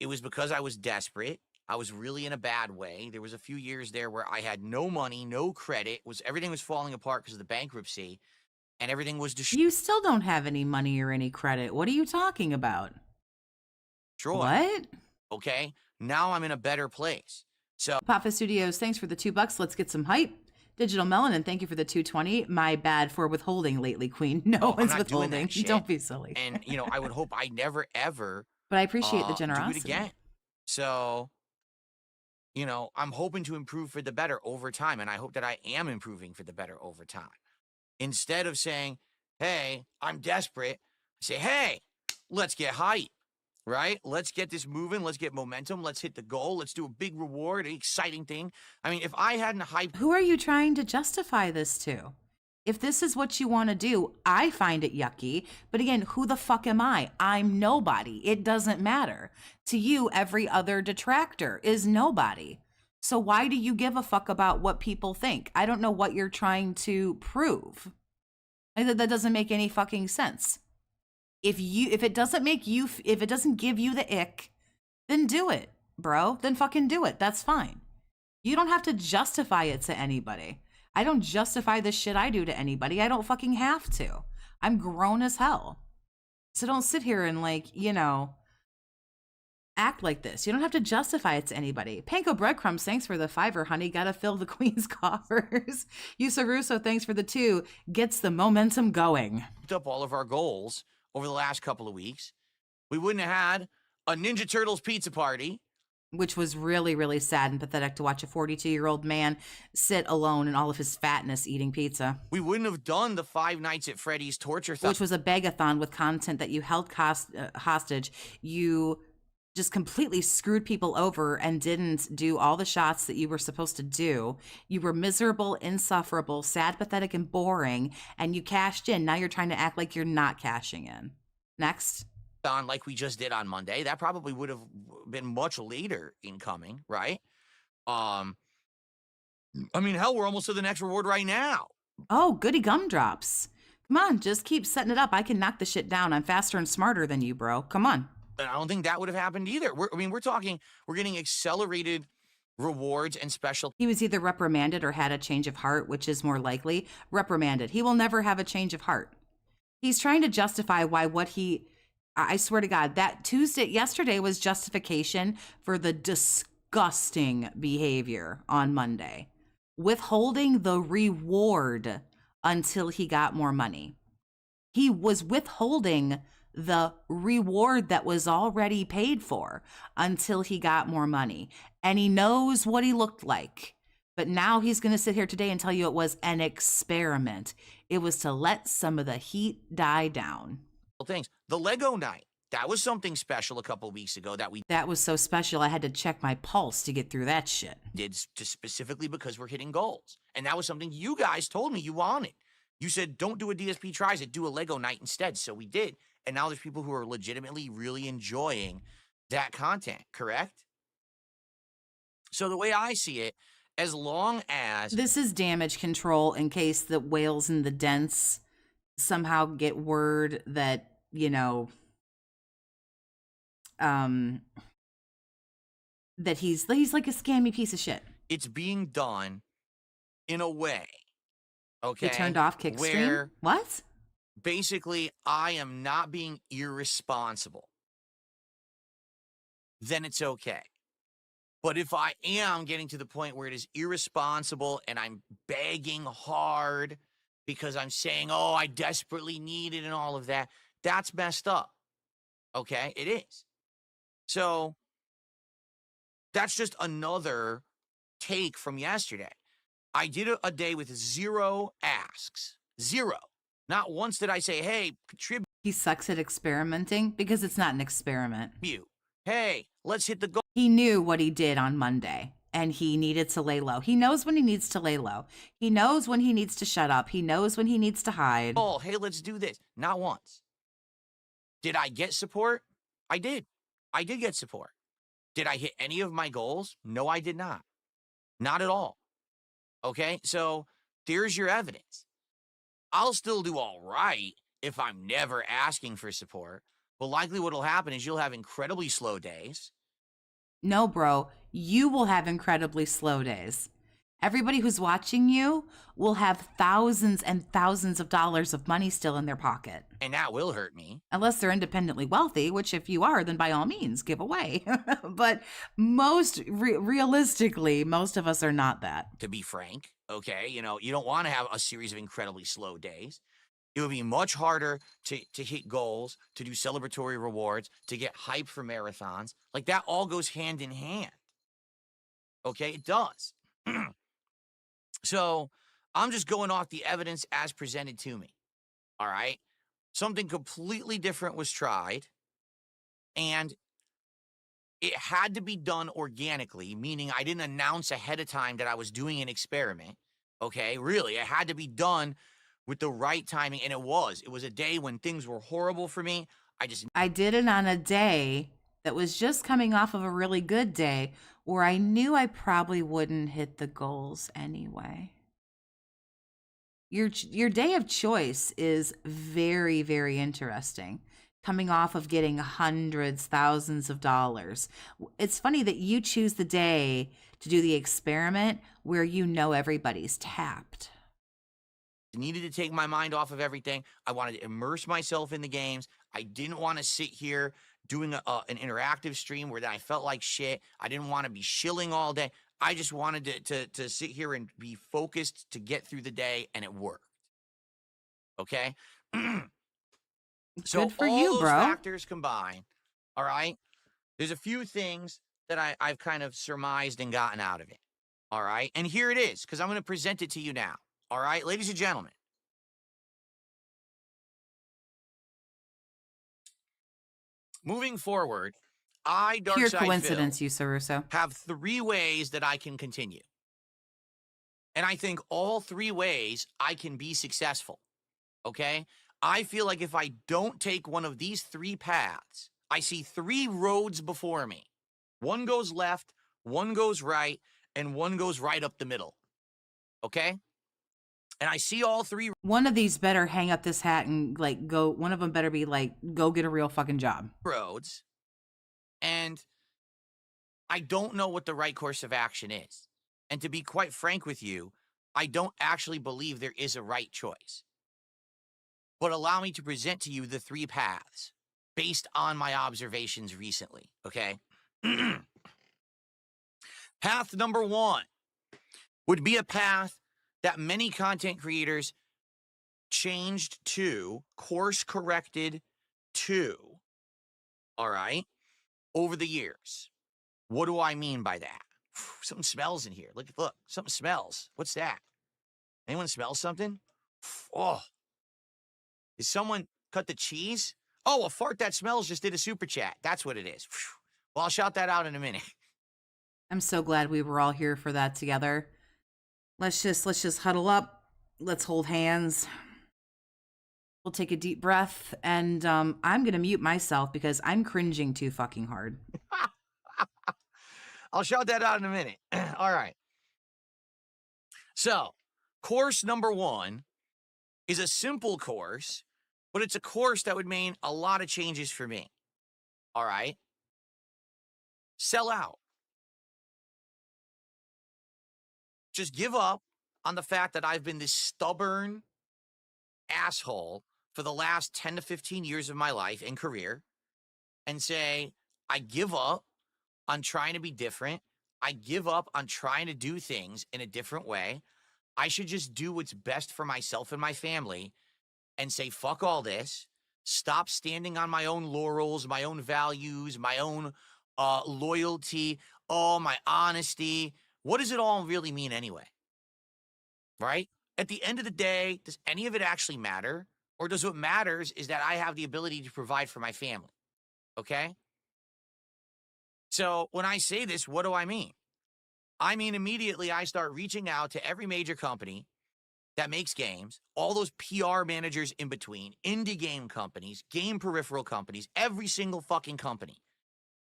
It was because I was desperate. I was really in a bad way. There was a few years there where I had no money, no credit. Everything was falling apart because of the bankruptcy, and everything was destroyed. You still don't have any money or any credit. What are you talking about? What? Okay, now I'm in a better place. So, Papa Studios, thanks for the $2. Let's get some hype. Digital Melanin, thank you for the 220. My bad for withholding lately, Queen. No one's withholding. Don't be silly. And, you know, I would hope I never, ever. But I appreciate the generosity. Do it again. So, you know, I'm hoping to improve for the better over time. And I hope that I am improving for the better over time. Instead of saying, hey, I'm desperate, say, hey, let's get hype. Right? Let's get this moving. Let's get momentum. Let's hit the goal. Let's do a big reward, an exciting thing. I mean, if I hadn't hyped... Who are you trying to justify this to? If this is what you want to do, I find it yucky. But again, who the fuck am I? I'm nobody. It doesn't matter. To you, every other detractor is nobody. So why do you give a fuck about what people think? I don't know what you're trying to prove. That doesn't make any fucking sense. If it doesn't give you the ick, then do it, bro. Then fucking do it. That's fine. You don't have to justify it to anybody. I don't justify the shit I do to anybody. I don't fucking have to. I'm grown as hell. So don't sit here and act like this. You don't have to justify it to anybody. Panko Breadcrumbs, thanks for the $5, honey. Gotta fill the queen's coffers. Yusa Russo, thanks for the 2. Gets the momentum going. Up all of our goals over the last couple of weeks, we wouldn't have had a Ninja Turtles pizza party. Which was really, really sad and pathetic to watch a 42-year-old man sit alone in all of his fatness eating pizza. We wouldn't have done the 5 Nights at Freddy's torture thon. Which was a begathon with content that you held hostage. You just completely screwed people over and didn't do all the shots that you were supposed to do. You were miserable, insufferable, sad, pathetic, and boring, and you cashed in. Now you're trying to act like you're not cashing in. Next. On like we just did on Monday. That probably would have been much later in coming, right? I mean, hell, we're almost to the next reward right now. Oh, goody gumdrops. Come on, just keep setting it up. I can knock the shit down. I'm faster and smarter than you, bro. Come on. And I don't think that would have happened either. We're getting accelerated rewards and special. He was either reprimanded or had a change of heart, which is more likely. Reprimanded. He will never have a change of heart. He's trying to justify why what he I swear to God, that yesterday was justification for the disgusting behavior on Monday, withholding the reward until he got more money. He was withholding the reward that was already paid for until he got more money. And he knows what he looked like. But now he's going to sit here today and tell you it was an experiment. It was to let some of the heat die down. Things. The Lego night. That was something special a couple weeks ago that was so special. I had to check my pulse to get through that shit. Did just specifically because we're hitting goals. And that was something you guys told me you wanted. You said, don't do a DSP tries it, do a Lego night instead. So we did. And now there's people who are legitimately really enjoying that content, correct? So the way I see it, as long as... This is damage control in case the whales in the dents somehow get word that, you know, that he's like a scammy piece of shit. It's being done in a way, okay? They turned off Kickstream? What? Basically, I am not being irresponsible. Then it's okay. But if I am getting to the point where it is irresponsible and I'm begging hard because I'm saying, oh, I desperately need it and all of that, that's messed up. Okay? It is. So that's just another take from yesterday. I did a day with 0 asks. 0. Not once did I say, hey, contribute. He sucks at experimenting because it's not an experiment. Hey, let's hit the goal. He knew what he did on Monday, and he needed to lay low. He knows when he needs to lay low. He knows when he needs to shut up. He knows when he needs to hide. Oh, hey, let's do this. Not once. Did I get support? I did. I did get support. Did I hit any of my goals? No, I did not. Not at all. Okay, so there's your evidence. I'll still do all right if I'm never asking for support. But likely what'll happen is you'll have incredibly slow days. No, bro, you will have incredibly slow days. Everybody who's watching you will have thousands and thousands of dollars of money still in their pocket. And that will hurt me. Unless they're independently wealthy, which if you are, then by all means, give away. But realistically, most of us are not that. To be frank, okay, you know, you don't want to have a series of incredibly slow days. It would be much harder to hit goals, to do celebratory rewards, to get hype for marathons. Like, that all goes hand in hand. Okay, it does. So I'm just going off the evidence as presented to me. All right? Something completely different was tried, and it had to be done organically, meaning I didn't announce ahead of time that I was doing an experiment. Okay, really, it had to be done with the right timing, and it was. It was a day when things were horrible for me. I did it on a day that was just coming off of a really good day where I knew I probably wouldn't hit the goals anyway. Your day of choice is very, very interesting. Coming off of getting hundreds, thousands of dollars. It's funny that you choose the day to do the experiment where you know everybody's tapped. Needed to take my mind off of everything. I wanted to immerse myself in the games. I didn't want to sit here doing an interactive stream where I felt like shit. I didn't want to be shilling all day. I just wanted to sit here and be focused to get through the day, and it worked. Okay? So good for all you, those bro. factors combined, all right? There's a few things that I've kind of surmised and gotten out of it. All right? And here it is, because I'm going to present it to you now. All right, ladies and gentlemen. Moving forward, Pure coincidence, you, Saruso. have 3 ways that I can continue. And I think all 3 ways I can be successful. Okay? I feel like if I don't take one of these 3 paths, I see 3 roads before me. One goes left, one goes right, and one goes right up the middle. Okay? And I see all 3 one of these better hang up this hat and like go. One of them better be like, go get a real fucking job. roads. And I don't know what the right course of action is. And to be quite frank with you, I don't actually believe there is a right choice. But allow me to present to you the 3 paths. based on my observations recently, okay? Path number one would be a path that many content creators changed to, course corrected to, all right, over the years. What do I mean by that? Something smells in here. Look, something smells. What's that? Anyone smell something? Oh, did someone cut the cheese? Oh, a fart that smells just did a super chat. That's what it is. Well, I'll shout that out in a minute. I'm so glad we were all here for that together. Let's just huddle up. Let's hold hands. We'll take a deep breath, and I'm gonna mute myself because I'm cringing too fucking hard. I'll shout that out in a minute. All right. So, course number one is a simple course, but it's a course that would mean a lot of changes for me. All right. Sell out. Just give up on the fact that I've been this stubborn asshole for the last 10 to 15 years of my life and career and say, I give up on trying to be different. I give up on trying to do things in a different way. I should just do what's best for myself and my family and say, fuck all this. Stop standing on my own laurels, my own values, my own loyalty, my honesty. What does it all really mean anyway? Right? At the end of the day, does any of it actually matter? Or does what matters is that I have the ability to provide for my family? Okay? So when I say this, what do I mean? I mean, immediately I start reaching out to every major company that makes games, all those PR managers in between, indie game companies, game peripheral companies, every single fucking company.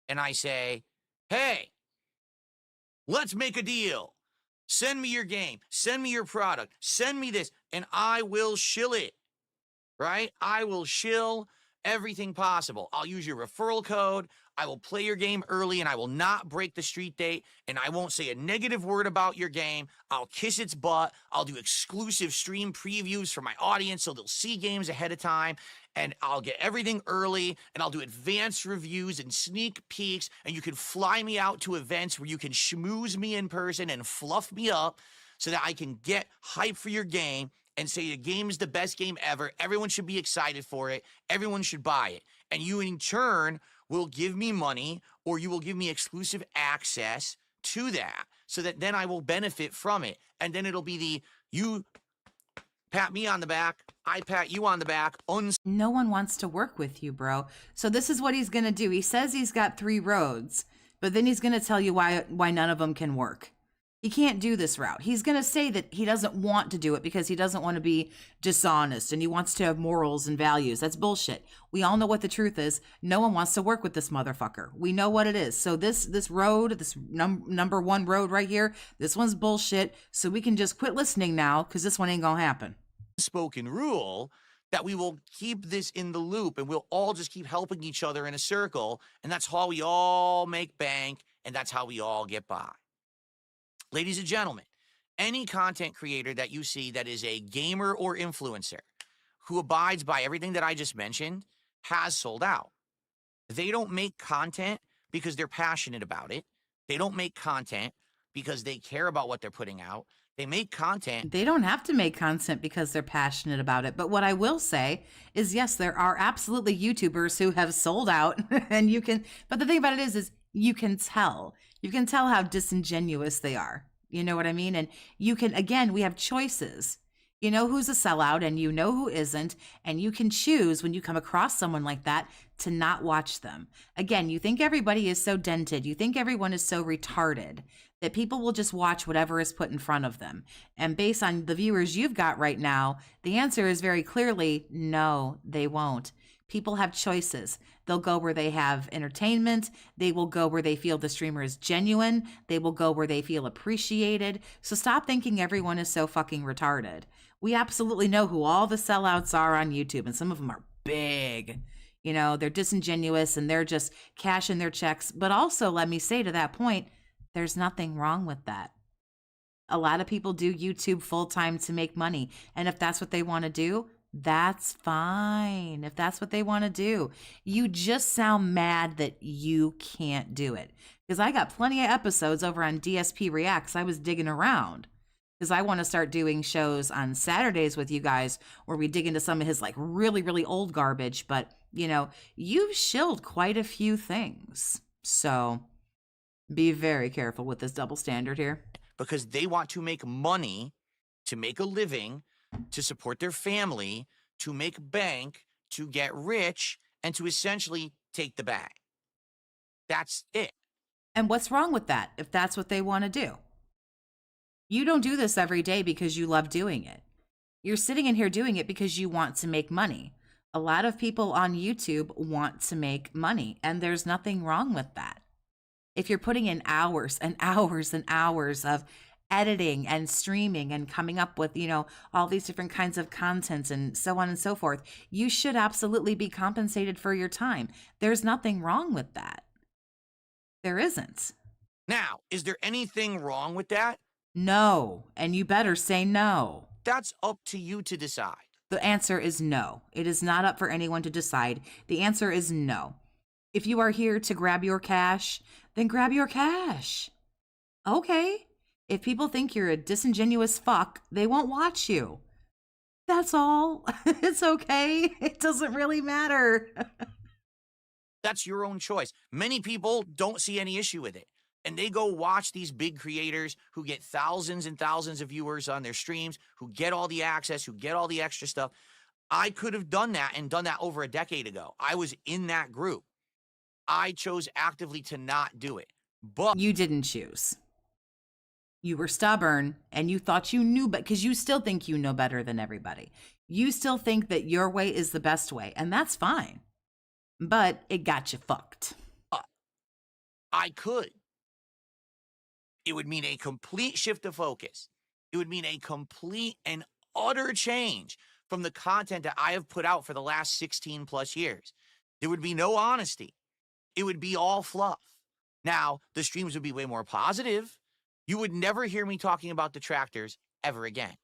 And I say, hey, let's make a deal. Send me your game. Send me your product. Send me this, and I will shill it, right? I will shill everything possible. I'll use your referral code. I will play your game early, and I will not break the street date, and I won't say a negative word about your game. I'll kiss its butt. I'll do exclusive stream previews for my audience so they'll see games ahead of time, and I'll get everything early, and I'll do advanced reviews and sneak peeks, and you can fly me out to events where you can schmooze me in person and fluff me up so that I can get hype for your game and say the game is the best game ever. Everyone should be excited for it. Everyone should buy it. And you, in turn, will give me money, or you will give me exclusive access to that so that then I will benefit from it. And then it'll be you pat me on the back, I pat you on the back. No one wants to work with you, bro. So this is what he's going to do. He says he's got 3 roads, but then he's going to tell you why none of them can work. He can't do this route. He's going to say that he doesn't want to do it because he doesn't want to be dishonest and he wants to have morals and values. That's bullshit. We all know what the truth is. No one wants to work with this motherfucker. We know what it is. So this road, this number 1 road right here, this one's bullshit. So we can just quit listening now because this one ain't going to happen. Spoken rule that we will keep this in the loop and we'll all just keep helping each other in a circle. And that's how we all make bank. And that's how we all get by. Ladies and gentlemen, any content creator that you see that is a gamer or influencer who abides by everything that I just mentioned has sold out. They don't make content because they're passionate about it. They don't make content because they care about what they're putting out. They make content. They don't have to make content because they're passionate about it. But what I will say is, yes, there are absolutely YouTubers who have sold out and you can, but the thing about it is you can tell how disingenuous they are. You know what I mean? And you can, again, we have choices. You know who's a sellout and you know who isn't. And you can choose when you come across someone like that to not watch them. Again, you think everybody is so dented. You think everyone is so retarded that people will just watch whatever is put in front of them. And based on the viewers you've got right now, the answer is very clearly, no, they won't. People have choices. They'll go where they have entertainment. They will go where they feel the streamer is genuine. They will go where they feel appreciated. So stop thinking everyone is so fucking retarded. We absolutely know who all the sellouts are on YouTube, and some of them are big. You know, they're disingenuous and they're just cashing their checks. But also, let me say to that point, there's nothing wrong with that. A lot of people do YouTube full time to make money. And if that's what they want to do, That's fine if that's what they want to do. You just sound mad that you can't do it. Because I got plenty of episodes over on DSP Reacts. I was digging around because I want to start doing shows on Saturdays with you guys where we dig into some of his like really, really old garbage. But, you know, you've shilled quite a few things. So be very careful with this double standard here. Because they want to make money, to make a living, to support their family, to make bank, to get rich, and to essentially take the bag. That's it. And what's wrong with that if that's what they want to do? You don't do this every day because you love doing it. You're sitting in here doing it because you want to make money. A lot of people on YouTube want to make money, and there's nothing wrong with that. If you're putting in hours and hours and hours of editing and streaming and coming up with, you know, all these different kinds of content and so on and so forth, you should absolutely be compensated for your time. There's nothing wrong with that. There isn't. Now, is there anything wrong with that? No, and you better say no. That's up to you to decide. The answer is no. It is not up for anyone to decide. The answer is no. If you are here to grab your cash, then grab your cash. Okay. If people think you're a disingenuous fuck, they won't watch you. That's all. It's okay. It doesn't really matter. That's your own choice. Many people don't see any issue with it. And they go watch these big creators who get thousands and thousands of viewers on their streams, who get all the access, who get all the extra stuff. I could have done that and done that over a decade ago. I was in that group. I chose actively to not do it. But you didn't choose. You were stubborn and you thought you knew, but because you still think you know better than everybody. You still think that your way is the best way, and that's fine. But it got you fucked. I could. It would mean a complete shift of focus. It would mean a complete and utter change from the content that I have put out for the last 16 plus years. There would be no honesty. It would be all fluff. Now, the streams would be way more positive. You would never hear me talking about detractors ever again.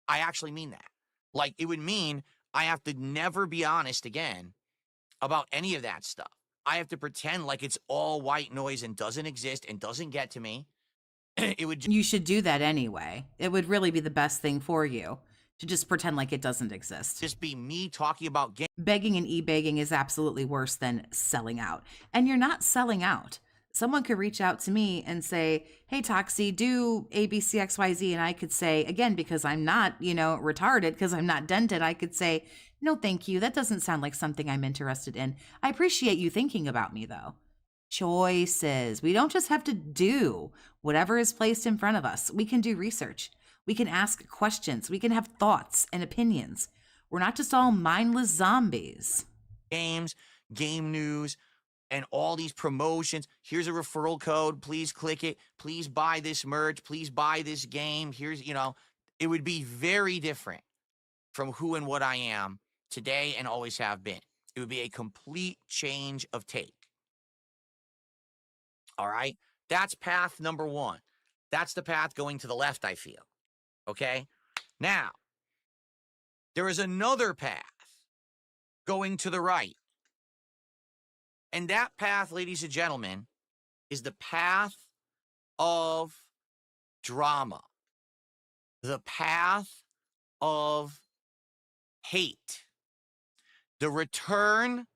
I actually mean that. Like, it would mean I have to never be honest again about any of that stuff. I have to pretend like it's all white noise and doesn't exist and doesn't get to me. It would. You should do that anyway. It would really be the best thing for you to just pretend like it doesn't exist. Just be me talking about game. Begging and e-begging is absolutely worse than selling out. And you're not selling out. Someone could reach out to me and say, hey, Toxie, do ABCXYZ. And I could say, again, because I'm not, retarded, because I'm not dented, I could say, no, thank you. That doesn't sound like something I'm interested in. I appreciate you thinking about me, though. Choices. We don't just have to do whatever is placed in front of us. We can do research. We can ask questions. We can have thoughts and opinions. We're not just all mindless zombies. Games, game news, and all these promotions. Here's a referral code. Please click it. Please buy this merch. Please buy this game. Here's, it would be very different from who and what I am today and always have been. It would be a complete change of take. All right? That's path number one. That's the path going to the left, I feel. Okay? Now, there is another path going to the right. And that path, ladies and gentlemen, is the path of drama. The path of hate. The return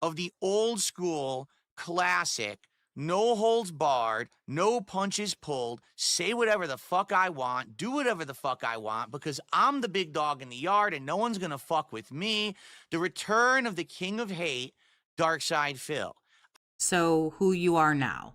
of the old school classic, no holds barred, no punches pulled, say whatever the fuck I want, do whatever the fuck I want, because I'm the big dog in the yard and no one's gonna fuck with me. The return of the king of hate, Darkside Phil. So who you are now?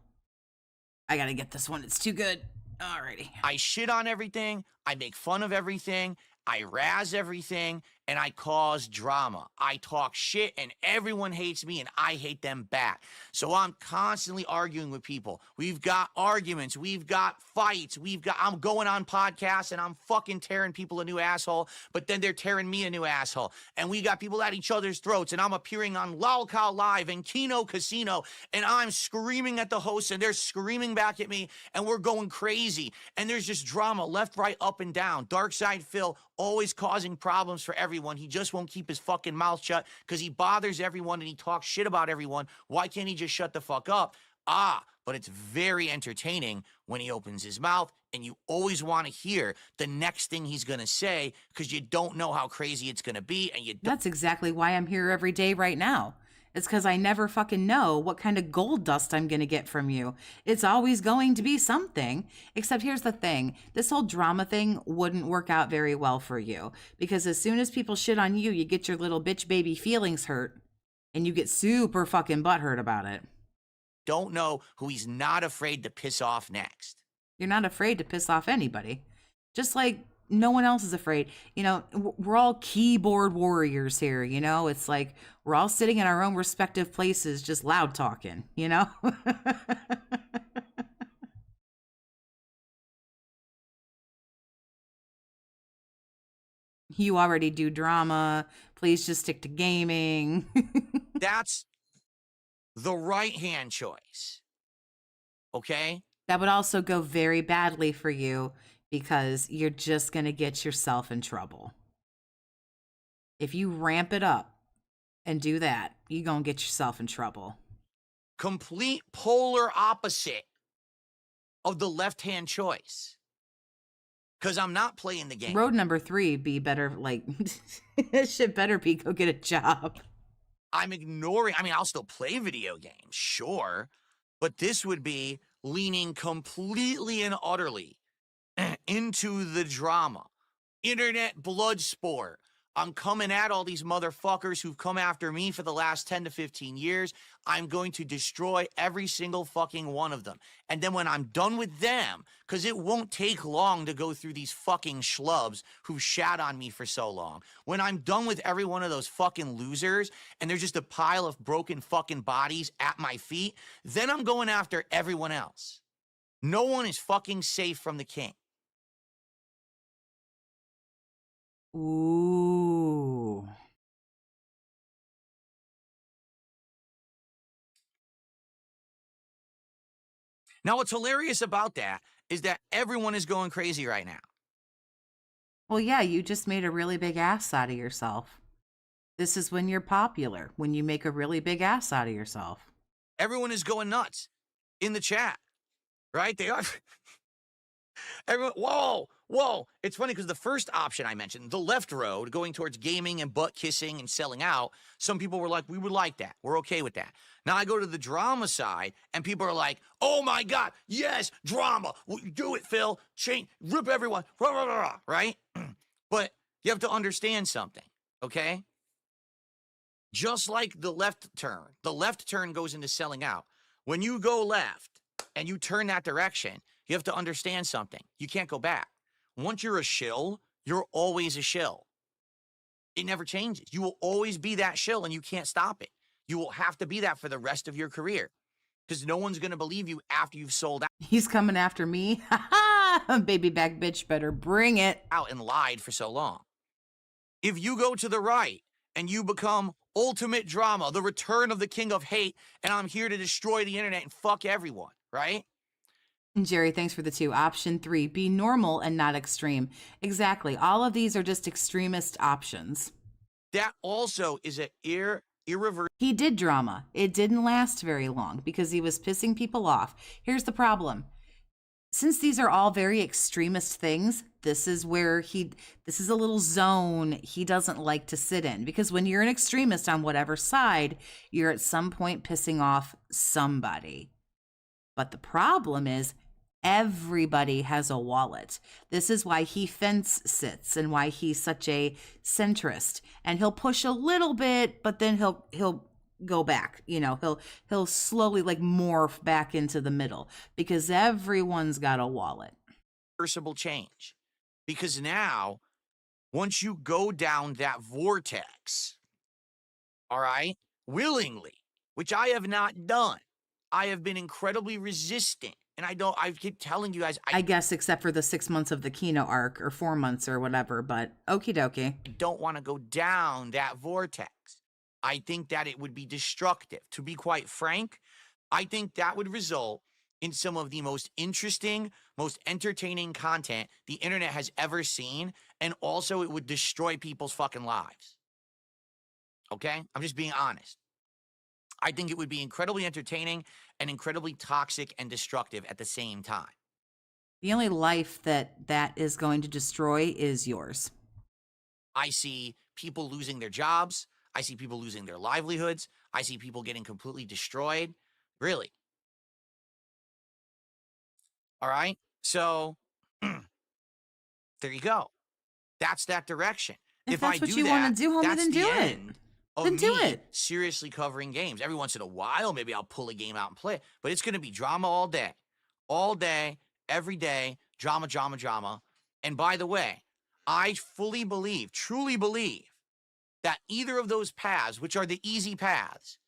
I gotta get this one. It's too good. Alrighty. I shit on everything. I make fun of everything. I razz everything, and I cause drama. I talk shit, and everyone hates me, and I hate them back. So I'm constantly arguing with people. We've got arguments. We've got fights. I'm going on podcasts, and I'm fucking tearing people a new asshole, but then they're tearing me a new asshole. And we got people at each other's throats, and I'm appearing on Lolcow Live and Kino Casino, and I'm screaming at the hosts, and they're screaming back at me, and we're going crazy. And there's just drama left, right, up, and down. Darkside Phil always causing problems for everyone. everyone. He just won't keep his fucking mouth shut because he bothers everyone and he talks shit about everyone. Why can't he just shut the fuck up? But it's very entertaining when he opens his mouth, and you always want to hear the next thing he's going to say because you don't know how crazy it's going to be, and you don't. That's exactly why I'm here every day right now. It's because I never fucking know what kind of gold dust I'm going to get from you. It's always going to be something. Except here's the thing. This whole drama thing wouldn't work out very well for you. Because as soon as people shit on you, you get your little bitch baby feelings hurt. And you get super fucking butthurt about it. Don't know who he's not afraid to piss off next. You're not afraid to piss off anybody. Just like no one else is afraid. You know, we're all keyboard warriors here, you know? It's like we're all sitting in our own respective places just loud talking, you know? You already do drama. Please just stick to gaming. That's the right-hand choice. Okay? That would also go very badly for you because you're just going to get yourself in trouble. If you ramp it up and do that, you're going to get yourself in trouble. Complete polar opposite of the left-hand choice. Because I'm not playing the game. Road number 3 be better, like, shit better be go get a job. I'm ignoring, I mean, I'll still play video games, sure. But this would be leaning completely and utterly into the drama. Internet blood sport. I'm coming at all these motherfuckers who've come after me for the last 10 to 15 years. I'm going to destroy every single fucking one of them. And then when I'm done with them, because it won't take long to go through these fucking schlubs who shat on me for so long. When I'm done with every one of those fucking losers and there's just a pile of broken fucking bodies at my feet, then I'm going after everyone else. No one is fucking safe from the king. Ooh. Now, what's hilarious about that is that everyone is going crazy right now. Well, yeah, you just made a really big ass out of yourself. This is when you're popular, when you make a really big ass out of yourself. Everyone is going nuts in the chat, right? They are. Everyone, whoa. It's funny because the first option I mentioned, the left road, going towards gaming and butt kissing and selling out, some people were like, we would like that. We're okay with that. Now I go to the drama side and people are like, oh my God, yes, drama. Do it, Phil. Change, rip everyone, rah, rah, rah, rah, right? But you have to understand something, okay? Just like the left turn goes into selling out. When you go left and you turn that direction, you have to understand something. You can't go back. Once you're a shill, you're always a shill. It never changes. You will always be that shill and you can't stop it. You will have to be that for the rest of your career because no one's going to believe you after you've sold He's coming after me. Ha ha! Baby back bitch better bring it. out and lied for so long. If you go to the right and you become ultimate drama, the return of the king of hate, and I'm here to destroy the internet and fuck everyone, right? Jerry, thanks for the 2. Option 3, be normal and not extreme. Exactly. All of these are just extremist options. That also is an irreversible. He did drama. It didn't last very long because he was pissing people off. Here's the problem. Since these are all very extremist things, this is where this is a little zone he doesn't like to sit in. Because when you're an extremist on whatever side, you're at some point pissing off somebody. But the problem is, everybody has a wallet. This is why he fence sits and why he's such a centrist. And he'll push a little bit, but then he'll go back. You know, he'll slowly like morph back into the middle because everyone's got a wallet. Reversible change. Because now, once you go down that vortex, all right, willingly, which I have not done, I have been incredibly resistant. And I keep telling you guys, I guess except for the 6 months of the Kino arc or 4 months or whatever, but okie dokie. I don't want to go down that vortex. I think that it would be destructive. To be quite frank, I think that would result in some of the most interesting, most entertaining content the internet has ever seen. And also, it would destroy people's fucking lives. Okay? I'm just being honest. I think it would be incredibly entertaining and incredibly toxic and destructive at the same time. The only life that is going to destroy is yours. I see people losing their jobs. I see people losing their livelihoods. I see people getting completely destroyed. Really. All right? So, there you go. That's that direction. If that's what you want to do, homie, that's then the do it. end of Then do me it. seriously covering games. Every once in a while, maybe I'll pull a game out and play it, but it's going to be drama all day. All day, every day, drama, drama, drama. And by the way, I fully believe, truly believe, that either of those paths, which are the easy paths,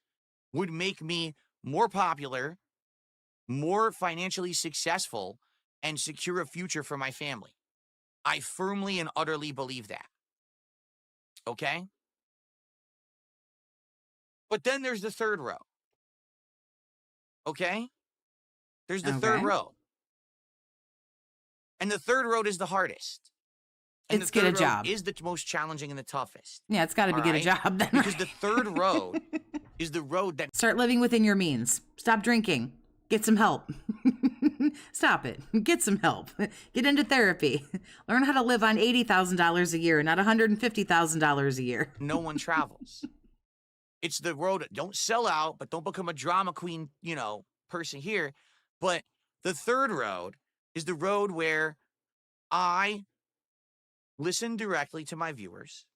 would make me more popular, more financially successful, and secure a future for my family. I firmly and utterly believe that. Okay? But then there's the third row. Okay? There's the third Okay. row. And the third road is the hardest. And It's the get a third road job. is the most challenging and the toughest. Yeah, it's got to be All get a right? job then. Because right? the third road is the road that Start living within your means. Stop drinking. Get some help. Stop it. Get some help. Get into therapy. Learn how to live on $80,000 a year, not $150,000 a year. no one travels. It's the road. Don't sell out, but don't become a drama queen, person here. But the third road is the road where I listen directly to my viewers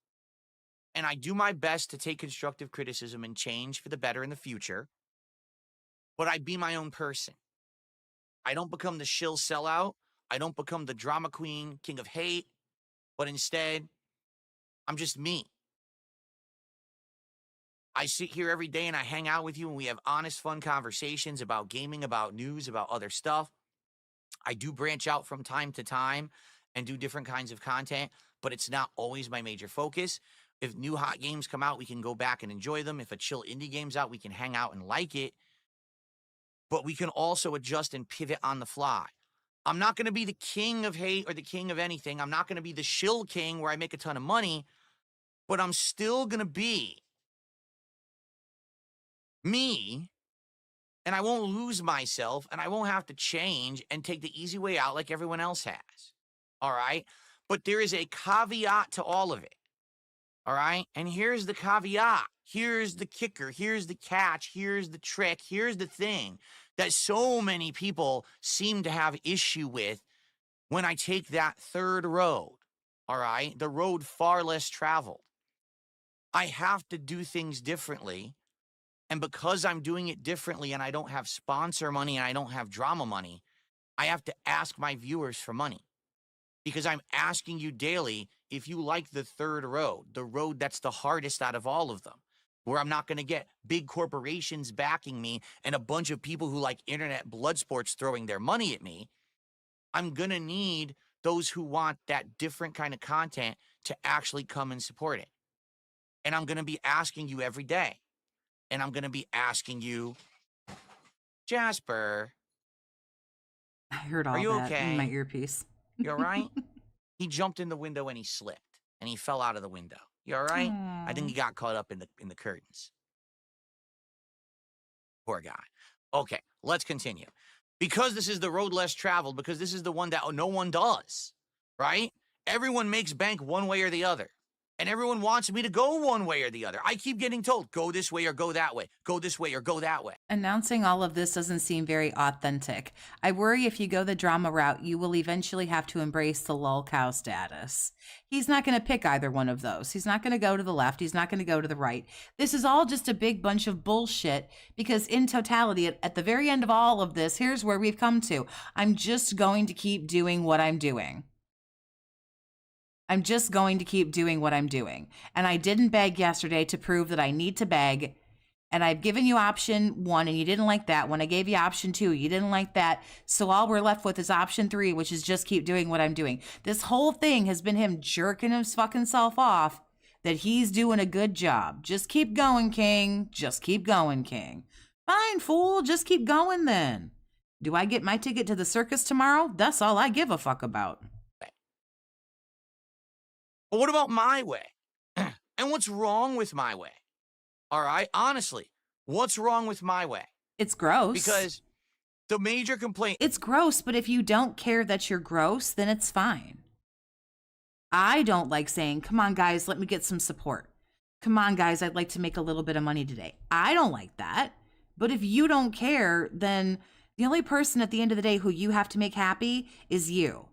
and I do my best to take constructive criticism and change for the better in the future. But I be my own person. I don't become the shill sellout. I don't become the drama queen, king of hate, but instead, I'm just me. I sit here every day and I hang out with you and we have honest, fun conversations about gaming, about news, about other stuff. I do branch out from time to time and do different kinds of content, but it's not always my major focus. If new hot games come out, we can go back and enjoy them. If a chill indie game's out, we can hang out and like it. But we can also adjust and pivot on the fly. I'm not going to be the king of hate or the king of anything. I'm not going to be the shill king where I make a ton of money, but I'm still going to be me, and I won't lose myself, and I won't have to change and take the easy way out like everyone else has. All right? But there is a caveat to all of it. All right? And here's the caveat. Here's the kicker. Here's the catch. Here's the trick. Here's the thing that so many people seem to have issue with when I take that third road. All right? The road far less traveled. I have to do things differently. And because I'm doing it differently and I don't have sponsor money and I don't have drama money, I have to ask my viewers for money. Because I'm asking you daily if you like the third road, the road that's the hardest out of all of them, where I'm not going to get big corporations backing me and a bunch of people who like internet blood sports throwing their money at me. I'm going to need those who want that different kind of content to actually come and support it. And I'm going to be asking you every day. And I'm going to be asking you, Jasper, I heard all are you that okay? in my earpiece. You all right? He jumped in the window and he slipped and he fell out of the window. You all right? I think he got caught up in the curtains. Poor guy. Okay, let's continue. Because this is the road less traveled, because this is the one that no one does, right? Everyone makes bank one way or the other. And everyone wants me to go one way or the other. I keep getting told, go this way or go that way. Go this way or go that way. Announcing all of this doesn't seem very authentic. I worry if you go the drama route, you will eventually have to embrace the lol cow status. He's not going to pick either one of those. He's not going to go to the left. He's not going to go to the right. This is all just a big bunch of bullshit because in totality, at the very end of all of this, here's where we've come to. I'm just going to keep doing what I'm doing. I'm just going to keep doing what I'm doing. And I didn't beg yesterday to prove that I need to beg. And I've given you option 1 and you didn't like that one. I gave you option 2. You didn't like that. So all we're left with is option 3, which is just keep doing what I'm doing. This whole thing has been him jerking his fucking self off that he's doing a good job. Just keep going, King. Just keep going, King. Fine, fool. Just keep going then. Do I get my ticket to the circus tomorrow? That's all I give a fuck about. But what about my way? And what's wrong with my way? All right, honestly, what's wrong with my way? It's gross. Because the major complaint... It's gross, but if you don't care that you're gross, then it's fine. I don't like saying, come on, guys, let me get some support. Come on, guys, I'd like to make a little bit of money today. I don't like that. But if you don't care, then the only person at the end of the day who you have to make happy is you.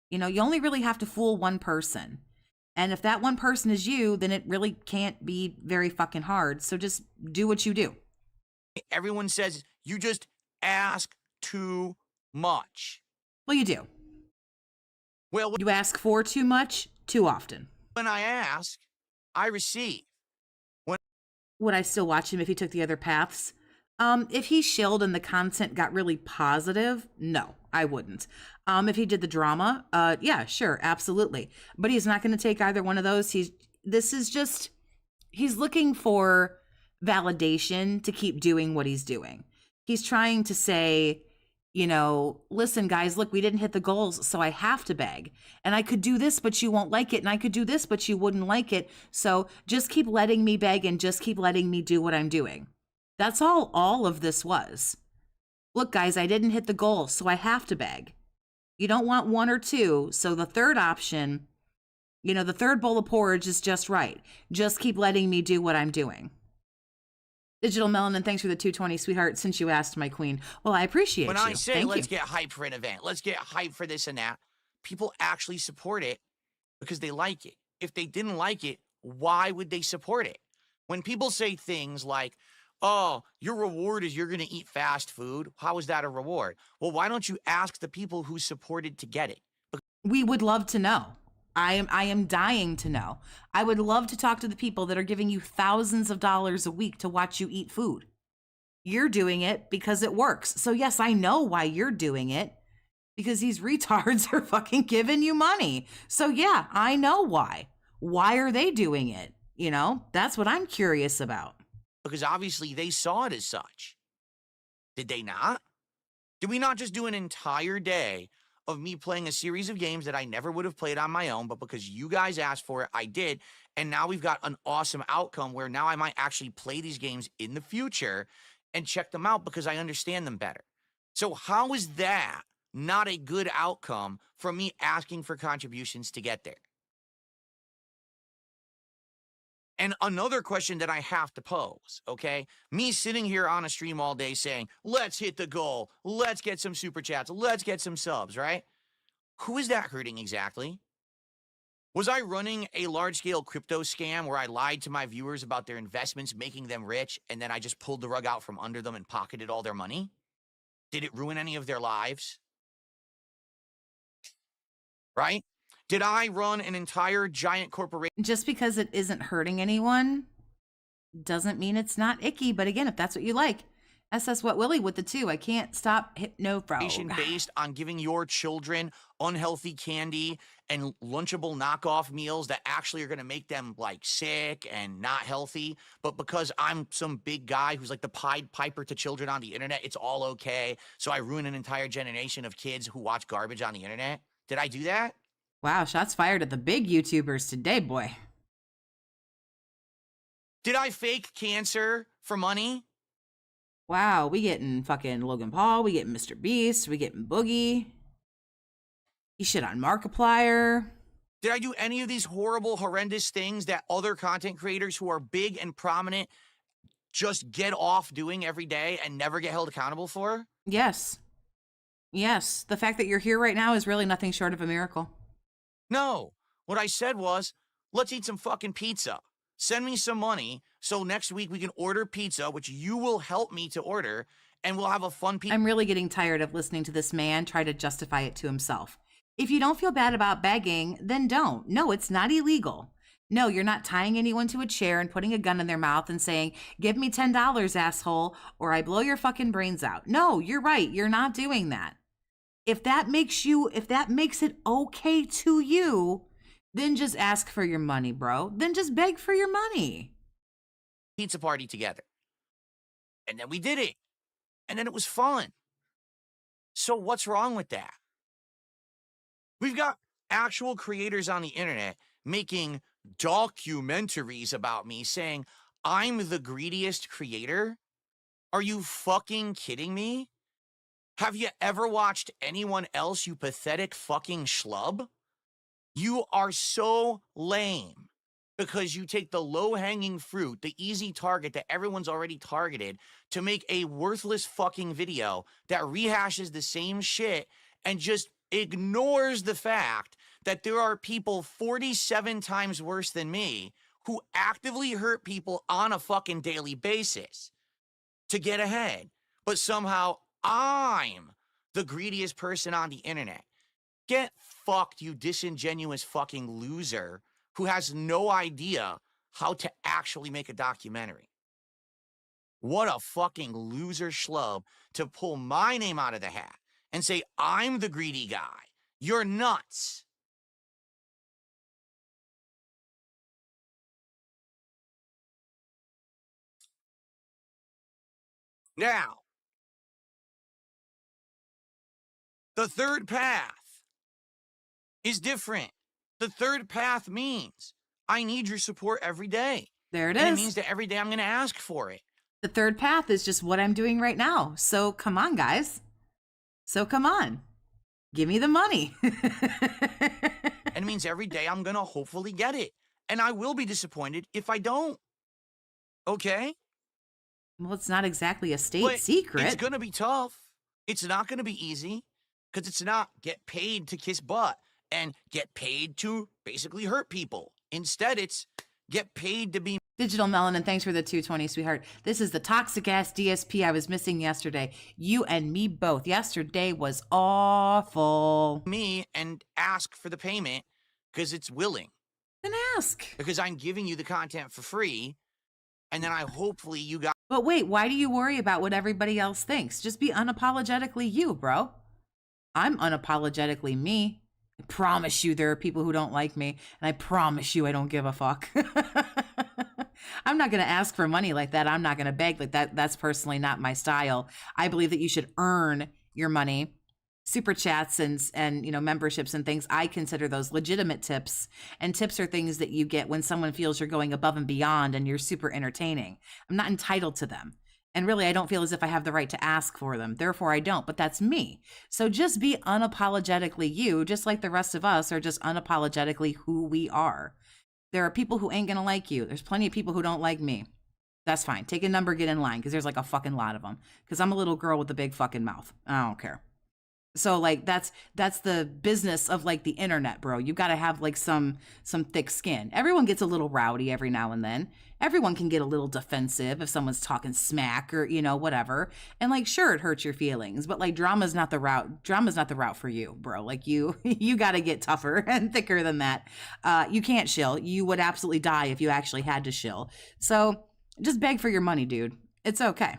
You know, you only really have to fool one person. And if that one person is you, then it really can't be very fucking hard. So just do what you do. Everyone says you just ask too much. Well, you do. Well, You ask for too much, too often. when I ask, I receive. Would I still watch him if he took the other paths? If he shilled and the content got really positive, no, I wouldn't. If he did the drama, yeah, sure, absolutely. But he's not going to take either one of those. He's looking for validation to keep doing what he's doing. He's trying to say, you know, listen, guys, look, we didn't hit the goals, so I have to beg. And I could do this, but you won't like it. And I could do this, but you wouldn't like it. So just keep letting me beg and just keep letting me do what I'm doing. That's all of this was. Look, guys, I didn't hit the goal, so I have to beg. You don't want one or two, so the third option, you know, the third bowl of porridge is just right. Just keep letting me do what I'm doing. Digital Melanin, thanks for the 220, sweetheart, since you asked, my queen. Well, I appreciate you. When I say Thank let's you. get hype for an event, let's get hype for this and that, people actually support it because they like it. If they didn't like it, why would they support it? When people say things like, oh, your reward is you're going to eat fast food, how is that a reward? Well, why don't you ask the people who supported to get it? We would love to know. I am dying to know. I would love to talk to the people that are giving you thousands of dollars a week to watch you eat food. You're doing it because it works. So yes, I know why you're doing it, because these retards are fucking giving you money. So yeah, I know why. Why are they doing it? You know, that's what I'm curious about. Because obviously they saw it as such. Did they not? Did we not just do an entire day of me playing a series of games that I never would have played on my own, but because you guys asked for it, I did. And now we've got an awesome outcome where now I might actually play these games in the future and check them out because I understand them better. So how is that not a good outcome from me asking for contributions to get there? And another question that I have to pose, okay? Me sitting here on a stream all day saying, let's hit the goal, let's get some super chats, let's get some subs, right? Who is that hurting exactly? Was I running a large-scale crypto scam where I lied to my viewers about their investments, making them rich, and then I just pulled the rug out from under them and pocketed all their money? Did it ruin any of their lives? Right? Did I run an entire giant corporation? Just because it isn't hurting anyone doesn't mean it's not icky. But again, if that's what you like, SS What Willie with the 2. I can't stop hypnofrog. Based on giving your children unhealthy candy and lunchable knockoff meals that actually are going to make them like sick and not healthy, but because I'm some big guy who's like the Pied Piper to children on the internet, it's all okay. So I ruin an entire generation of kids who watch garbage on the internet. Did I do that? Wow, shots fired at the big YouTubers today, boy. Did I fake cancer for money? Wow, we getting fucking Logan Paul, we getting Mr. Beast, we getting Boogie. He shit on Markiplier. Did I do any of these horrible, horrendous things that other content creators who are big and prominent just get off doing every day and never get held accountable for? Yes. Yes, the fact that you're here right now is really nothing short of a miracle. No. What I said was, let's eat some fucking pizza. Send me some money so next week we can order pizza, which you will help me to order, and we'll have a fun pizza. I'm really getting tired of listening to this man try to justify it to himself. If you don't feel bad about begging, then don't. No, it's not illegal. No, you're not tying anyone to a chair and putting a gun in their mouth and saying, give me $10, asshole, or I blow your fucking brains out. No, you're right. You're not doing that. If that makes it okay to you, then just ask for your money, bro. Then just beg for your money. Pizza party together. And then we did it. And then it was fun. So what's wrong with that? We've got actual creators on the internet making documentaries about me saying I'm the greediest creator. Are you fucking kidding me? Have you ever watched anyone else, you pathetic fucking schlub? You are so lame because you take the low-hanging fruit, the easy target that everyone's already targeted, to make a worthless fucking video that rehashes the same shit and just ignores the fact that there are people 47 times worse than me who actively hurt people on a fucking daily basis to get ahead. But somehow I'm the greediest person on the internet. Get fucked, you disingenuous fucking loser who has no idea how to actually make a documentary. What a fucking loser schlub to pull my name out of the hat and say I'm the greedy guy. You're nuts. Now, the third path is different. The third path means I need your support every day. There it And is. it means that every day I'm going to ask for it. The third path is just what I'm doing right now. So come on, guys. So come on. Give me the money. And it means every day I'm going to hopefully get it. And I will be disappointed if I don't. Okay? Well, it's not exactly a state But secret. it's going to be tough. It's not going to be easy because it's not get paid to kiss butt and get paid to basically hurt people. Instead, it's get paid to be Digital Melanin, thanks for the 220, sweetheart. This is the Toxicast DSP I was missing yesterday. You and me both. Yesterday was awful. me and ask for the payment because it's willing. Then ask. Because I'm giving you the content for free. And then hopefully you got. But wait, why do you worry about what everybody else thinks? Just be unapologetically you, bro. I'm unapologetically me. I promise you there are people who don't like me, and I promise you I don't give a fuck. I'm not going to ask for money like that. I'm not going to beg like that. That's personally not my style. I believe that you should earn your money. Super chats and memberships and things, I consider those legitimate tips. And tips are things that you get when someone feels you're going above and beyond and you're super entertaining. I'm not entitled to them. And really, I don't feel as if I have the right to ask for them. Therefore, I don't. But that's me. So just be unapologetically you, just like the rest of us are just unapologetically who we are. There are people who ain't going to like you. There's plenty of people who don't like me. That's fine. Take a number, get in line, because there's like a fucking lot of them. Because I'm a little girl with a big fucking mouth. I don't care. So like that's the business of like the internet, bro. You got to have like some thick skin. Everyone gets a little rowdy every now and then. Everyone can get a little defensive if someone's talking smack or whatever. And like sure, it hurts your feelings, but like drama's not the route. Drama's not the route for you, bro. Like you got to get tougher and thicker than that. You can't shill. You would absolutely die if you actually had to shill. So just beg for your money, dude. It's okay.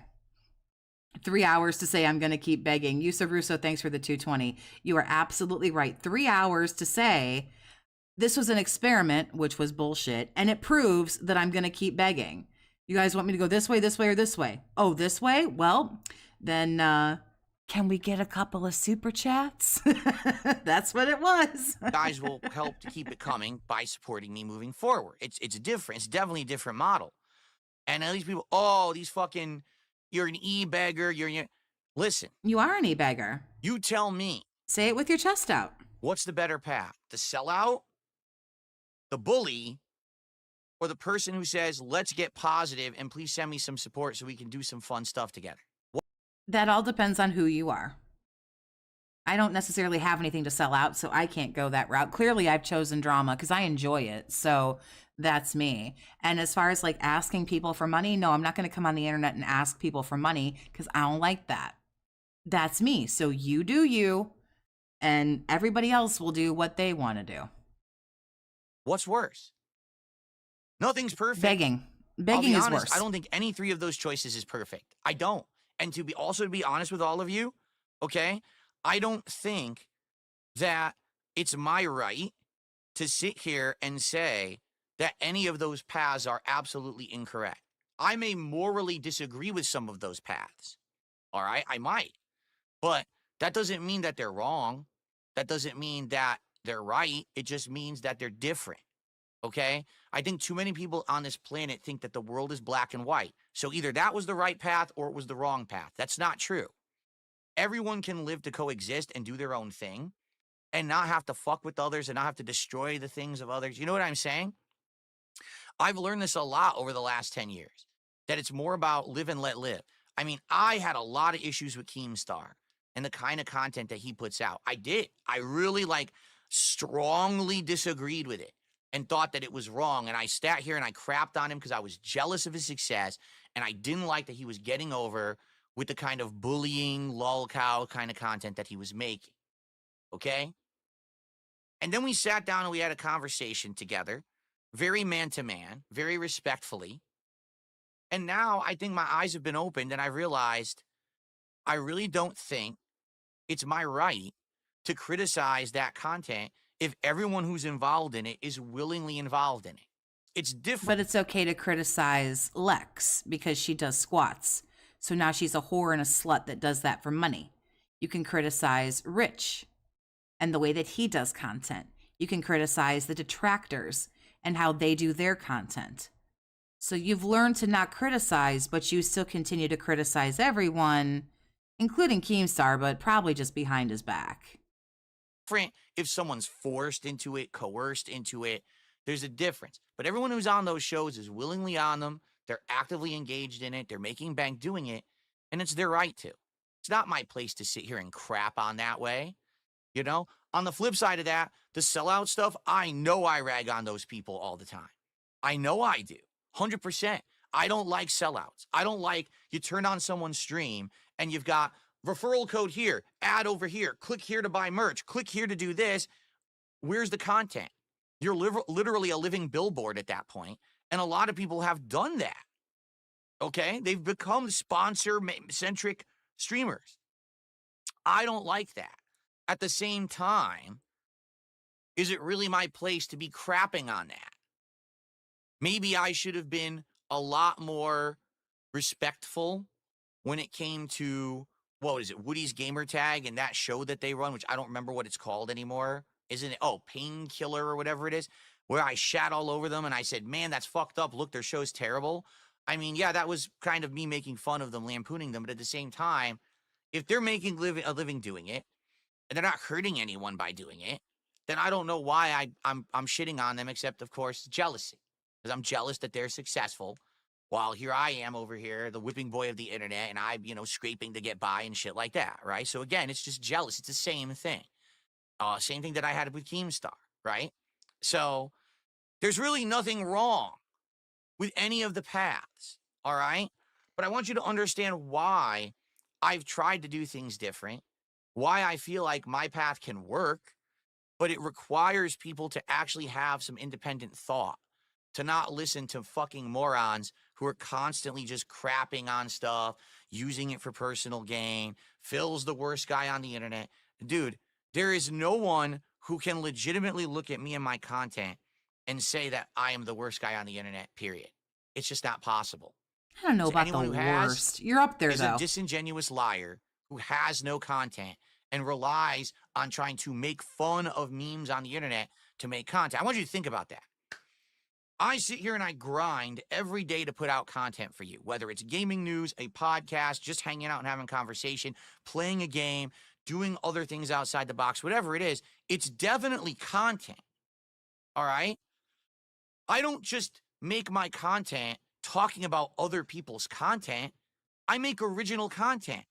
3 hours to say I'm going to keep begging. Yusuf Russo, thanks for the 220. You are absolutely right. 3 hours to say this was an experiment, which was bullshit, and it proves that I'm going to keep begging. You guys want me to go this way, or this way? Oh, this way? Well, then can we get a couple of super chats? That's what it was. Guys will help to keep it coming by supporting me moving forward. It's definitely a different model. And at least people, these fucking, you're an e-beggar, listen. You are an e-beggar. You tell me. Say it with your chest out. What's the better path? The sellout, the bully, or the person who says, let's get positive and please send me some support so we can do some fun stuff together? That all depends on who you are. I don't necessarily have anything to sell out, so I can't go that route. Clearly, I've chosen drama because I enjoy it. So that's me. And as far as like asking people for money, no, I'm not going to come on the internet and ask people for money because I don't like that. That's me. So you do you, and everybody else will do what they want to do. What's worse? Nothing's perfect. Begging is honest, worse. I don't think any three of those choices is perfect. I don't. And to be honest with all of you, okay, I don't think that it's my right to sit here and say that any of those paths are absolutely incorrect. I may morally disagree with some of those paths. All right, I might. But That doesn't mean that they're wrong. That doesn't mean that they're right. It just means that they're different. Okay? I think too many people on this planet think that the world is black and white. So either that was the right path or it was the wrong path. That's not true. Everyone can live to coexist and do their own thing and not have to fuck with others and not have to destroy the things of others. You know what I'm saying? I've learned this a lot over the last 10 years, that it's more about live and let live. I mean, I had a lot of issues with Keemstar and the kind of content that he puts out. I did. I really strongly disagreed with it and thought that it was wrong. And I sat here and I crapped on him because I was jealous of his success. And I didn't like that he was getting over with the kind of bullying, lolcow kind of content that he was making. Okay? And then we sat down and we had a conversation together, very man to man, very respectfully. And now I think my eyes have been opened and I realized I really don't think it's my right to criticize that content if everyone who's involved in it is willingly involved in it. It's different. But it's okay to criticize Lex because she does squats. So now she's a whore and a slut that does that for money. You can criticize Rich and the way that he does content. You can criticize the detractors and how they do their content. So you've learned to not criticize, but you still continue to criticize everyone, including Keemstar, but probably just behind his back. If someone's forced into it, coerced into it, there's a difference. But everyone who's on those shows is willingly on them. They're actively engaged in it. They're making bank doing it. And it's their right to. It's not my place to sit here and crap on that way. You know, on the flip side of that, the sellout stuff, I know I rag on those people all the time. I know I do. 100%. I don't like sellouts. I don't like you turn on someone's stream and you've got referral code here, ad over here, click here to buy merch, click here to do this. Where's the content? You're literally a living billboard at that point. And a lot of people have done that. Okay? They've become sponsor-centric streamers. I don't like that. At the same time, is it really my place to be crapping on that? Maybe I should have been a lot more respectful when it came to, what is it, Woody's Gamer Tag and that show that they run, which I don't remember what it's called anymore. Isn't it? Oh, Painkiller or whatever it is, where I shat all over them and I said, man, that's fucked up. Look, their show's terrible. I mean, yeah, that was kind of me making fun of them, lampooning them. But at the same time, if they're making a living doing it and they're not hurting anyone by doing it, then I don't know why I'm shitting on them, except, of course, jealousy. Because I'm jealous that they're successful, while here I am over here, the whipping boy of the internet, and I'm, scraping to get by and shit like that, right? So again, it's just jealous. It's the same thing. Same thing that I had with Keemstar, right? So there's really nothing wrong with any of the paths, all right? But I want you to understand why I've tried to do things different, why I feel like my path can work, but it requires people to actually have some independent thought, to not listen to fucking morons who are constantly just crapping on stuff, using it for personal gain. Phil's the worst guy on the internet. Dude, there is no one who can legitimately look at me and my content and say that I am the worst guy on the internet, period. It's just not possible. I don't know So about the anyone who has worst. You're up there, is though. a disingenuous liar who has no content and relies on trying to make fun of memes on the internet to make content. I want you to think about that. I sit here and I grind every day to put out content for you, whether it's gaming news, a podcast, just hanging out and having conversation, playing a game, doing other things outside the box, whatever it is, it's definitely content. All right? I don't just make my content talking about other people's content. I make original content.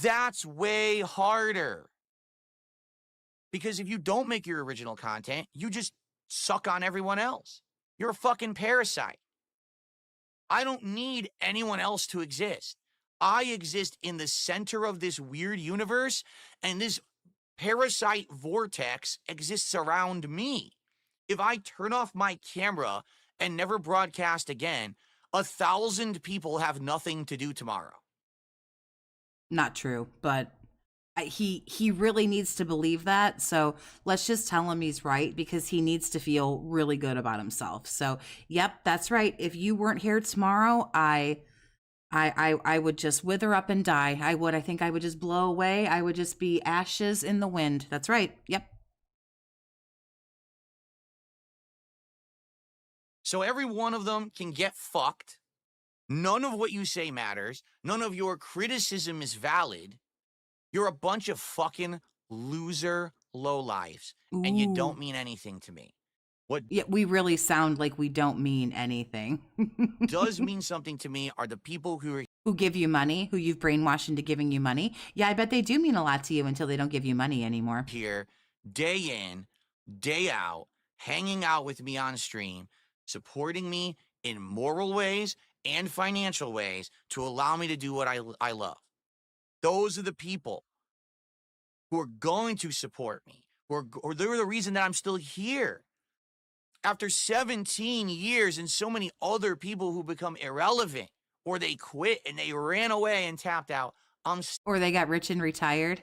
That's way harder. Because if you don't make your original content, you just suck on everyone else. You're a fucking parasite. I don't need anyone else to exist. I exist in the center of this weird universe, and this parasite vortex exists around me. If I turn off my camera and never broadcast again, 1,000 people have nothing to do tomorrow. Not true, but he really needs to believe that. So let's just tell him he's right, because he needs to feel really good about himself. So, yep, that's right. If you weren't here tomorrow, I I would just wither up and die. I think I would just blow away. I would just be ashes in the wind. That's right. Yep. So every one of them can get fucked. None of what you say matters. None of your criticism is valid. You're a bunch of fucking loser lowlifes, and you don't Ooh. mean anything to me. What Yeah, we really sound like we don't mean anything. does mean something to me are the people who are Who give you money, who you've brainwashed into giving you money. Yeah, I bet they do mean a lot to you until they don't give you money anymore. here day in, day out, hanging out with me on stream, supporting me in moral ways and financial ways to allow me to do what I love. Those are the people who are going to support me, or they're the reason that I'm still here. After 17 years and so many other people who become irrelevant, or they quit and they ran away and tapped out, I'm Or they got rich and retired.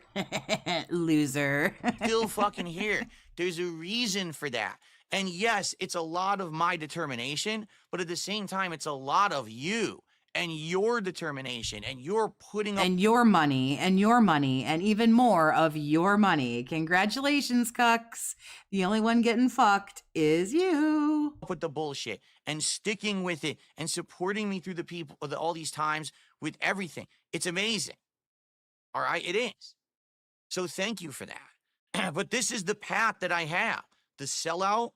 Loser. still fucking here. There's a reason for that. And yes, it's a lot of my determination, but at the same time, it's a lot of you and your determination, and you're putting up And your money, and even more of your money. Congratulations, cucks. The only one getting fucked is you. with the bullshit and sticking with it and supporting me through the people all these times with everything. It's amazing. All right, it is. So thank you for that. But this is the path that I have: the sellout,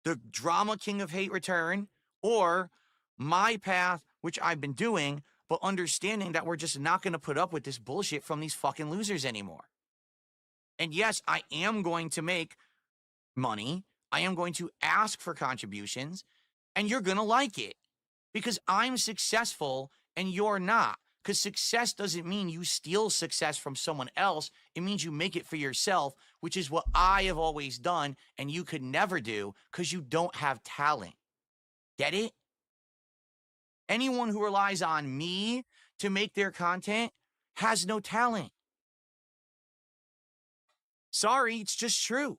the drama king of hate return, or my path, which I've been doing, but understanding that we're just not going to put up with this bullshit from these fucking losers anymore. And yes, I am going to make money. I am going to ask for contributions, and you're going to like it because I'm successful and you're not. Because success doesn't mean you steal success from someone else. It means you make it for yourself, which is what I have always done and you could never do because you don't have talent. Get it? Anyone who relies on me to make their content has no talent. Sorry, it's just true.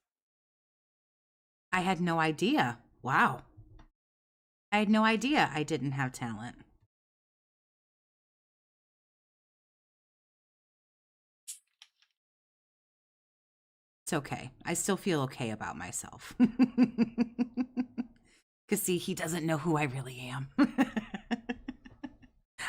I had no idea. Wow. I had no idea I didn't have talent. It's okay. I still feel okay about myself. Because, see, he doesn't know who I really am.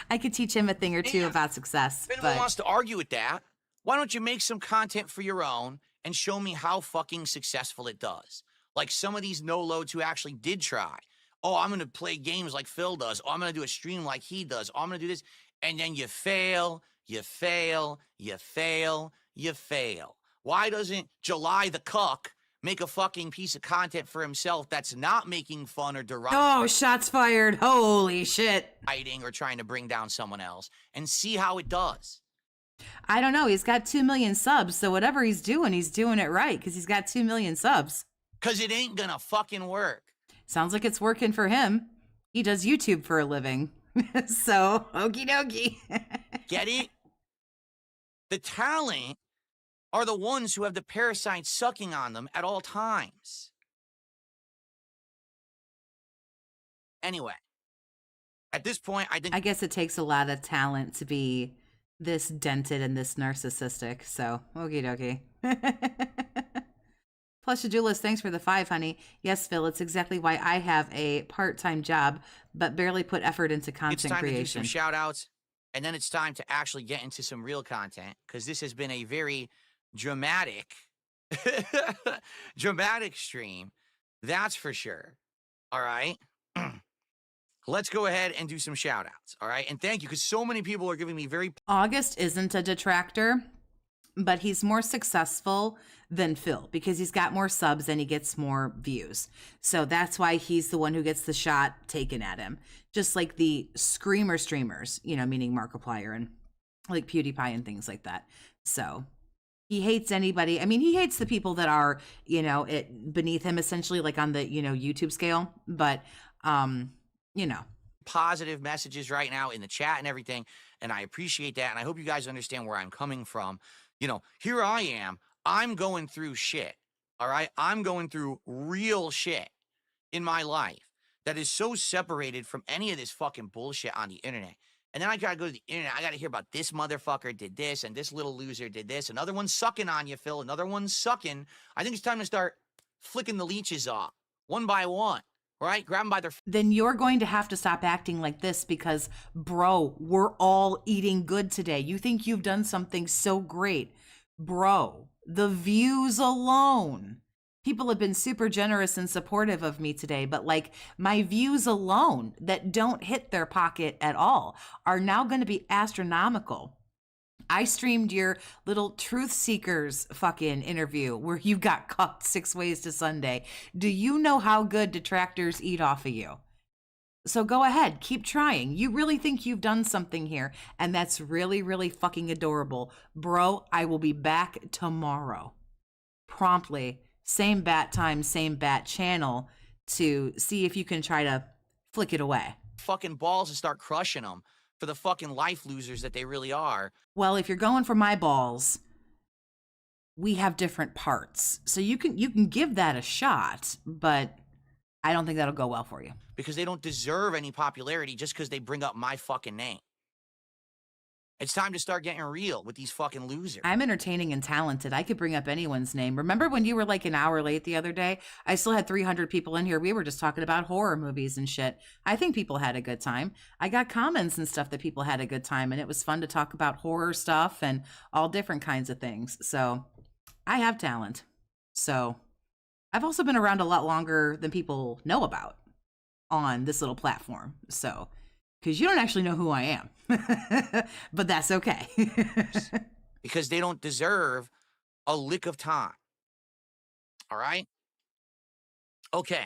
I could teach him a thing or two Yeah. about success. If anyone But wants to argue with that, why don't you make some content for your own and show me how fucking successful it does? Like some of these no-loads who actually did try. Oh, I'm going to play games like Phil does. Oh, I'm going to do a stream like he does. Oh, I'm going to do this. And then you fail, you fail, you fail, you fail. Why doesn't July the Cuck make a fucking piece of content for himself that's not making fun or deriding oh, shots fired. Holy shit. or trying to bring down someone else and see how it does? I don't know. He's got 2 million subs. So whatever he's doing it right because he's got 2 million subs. Because it ain't gonna fucking work. Sounds like it's working for him. He does YouTube for a living. So, okie dokie. Get it? The talent are the ones who have the parasites sucking on them at all times. Anyway, at this point, I think I guess it takes a lot of talent to be this dented and this narcissistic. So, okie dokie. Plus, Shadulis, thanks for the 5, honey. Yes, Phil, it's exactly why I have a part-time job, but barely put effort into it's content time creation. to do some shout outs, and then it's time to actually get into some real content, because this has been a very dramatic, dramatic stream. That's for sure. All right. Let's go ahead and do some shout outs. All right. And thank you, because so many people are giving me very August isn't a detractor, but he's more successful than Phil because he's got more subs and he gets more views. So that's why he's the one who gets the shot taken at him. Just like the screamer streamers, meaning Markiplier and like PewDiePie and things like that. So he hates anybody. I mean, he hates the people that are, beneath him essentially, like on the, YouTube scale. But, positive messages right now in the chat and everything, and I appreciate that, and I hope you guys understand where I'm coming from. Here I am. I'm going through shit, all right? I'm going through real shit in my life that is so separated from any of this fucking bullshit on the internet. And then I gotta go to the internet. I gotta hear about this motherfucker did this, and this little loser did this. Another one's sucking on you, Phil. Another one's sucking. I think it's time to start flicking the leeches off, one by one, right? Grab them by their... Then you're going to have to stop acting like this because, bro, we're all eating good today. You think you've done something so great. Bro, the views alone. People have been super generous and supportive of me today, but like my views alone that don't hit their pocket at all are now going to be astronomical. I streamed your little Truth Seekers fucking interview where you got cucked 6 ways to Sunday. Do you know how good detractors eat off of you? So go ahead, keep trying. You really think you've done something here, and that's really, really fucking adorable. Bro, I will be back tomorrow. Promptly. Same bat time, same bat channel to see if you can try to flick it away. Fucking balls and start crushing them for the fucking life losers that they really are. Well, if you're going for my balls, we have different parts. So you can give that a shot, but I don't think that'll go well for you. Because they don't deserve any popularity just because they bring up my fucking name. It's time to start getting real with these fucking losers. I'm entertaining and talented. I could bring up anyone's name. Remember when you were like an hour late the other day? I still had 300 people in here. We were just talking about horror movies and shit. I think people had a good time. I got comments and stuff that people had a good time, and it was fun to talk about horror stuff and all different kinds of things. So I have talent. So I've also been around a lot longer than people know about on this little platform. So, because you don't actually know who I am. But that's okay. Because they don't deserve a lick of time. All right? Okay.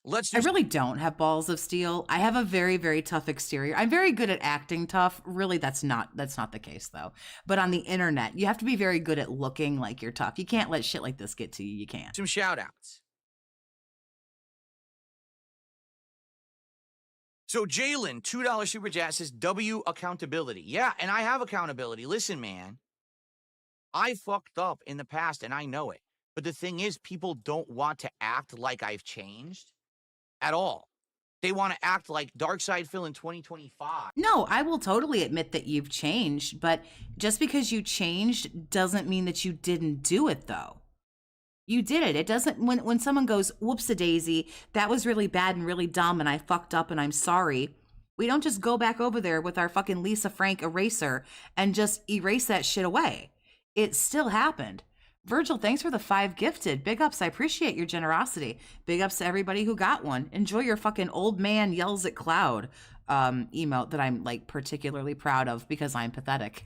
I really don't have balls of steel. I have a very, very tough exterior. I'm very good at acting tough. Really, that's not the case though. But on the internet, you have to be very good at looking like you're tough. You can't let shit like this get to you. You can't. Some shout outs. So Jalen, $2 super chat says W accountability. Yeah, and I have accountability. Listen, man, I fucked up in the past and I know it. But the thing is, people don't want to act like I've changed at all. They want to act like Darkside Phil in 2025. No, I will totally admit that you've changed, but just because you changed doesn't mean that you didn't do it though. You did it. It doesn't, when someone goes, whoops-a-daisy, that was really bad and really dumb and I fucked up and I'm sorry. We don't just go back over there with our fucking Lisa Frank eraser and just erase that shit away. It still happened. Virgil, thanks for the 5 gifted. Big ups. I appreciate your generosity. Big ups to everybody who got one. Enjoy your fucking old man yells at cloud emote that I'm like particularly proud of because I'm pathetic.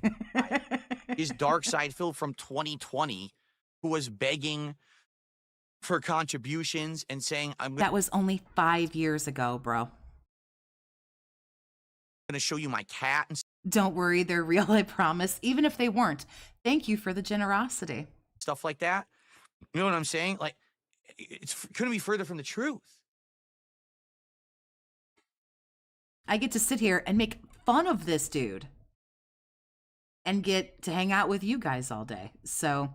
Is Darkside Phil from 2020 who was begging for contributions and saying, That was only 5 years ago, bro. Gonna show you my cat and Don't worry, they're real, I promise. Even if they weren't. Thank you for the generosity. stuff like that. You know what I'm saying? Like, it's couldn't be further from the truth. I get to sit here and make fun of this dude and get to hang out with you guys all day. So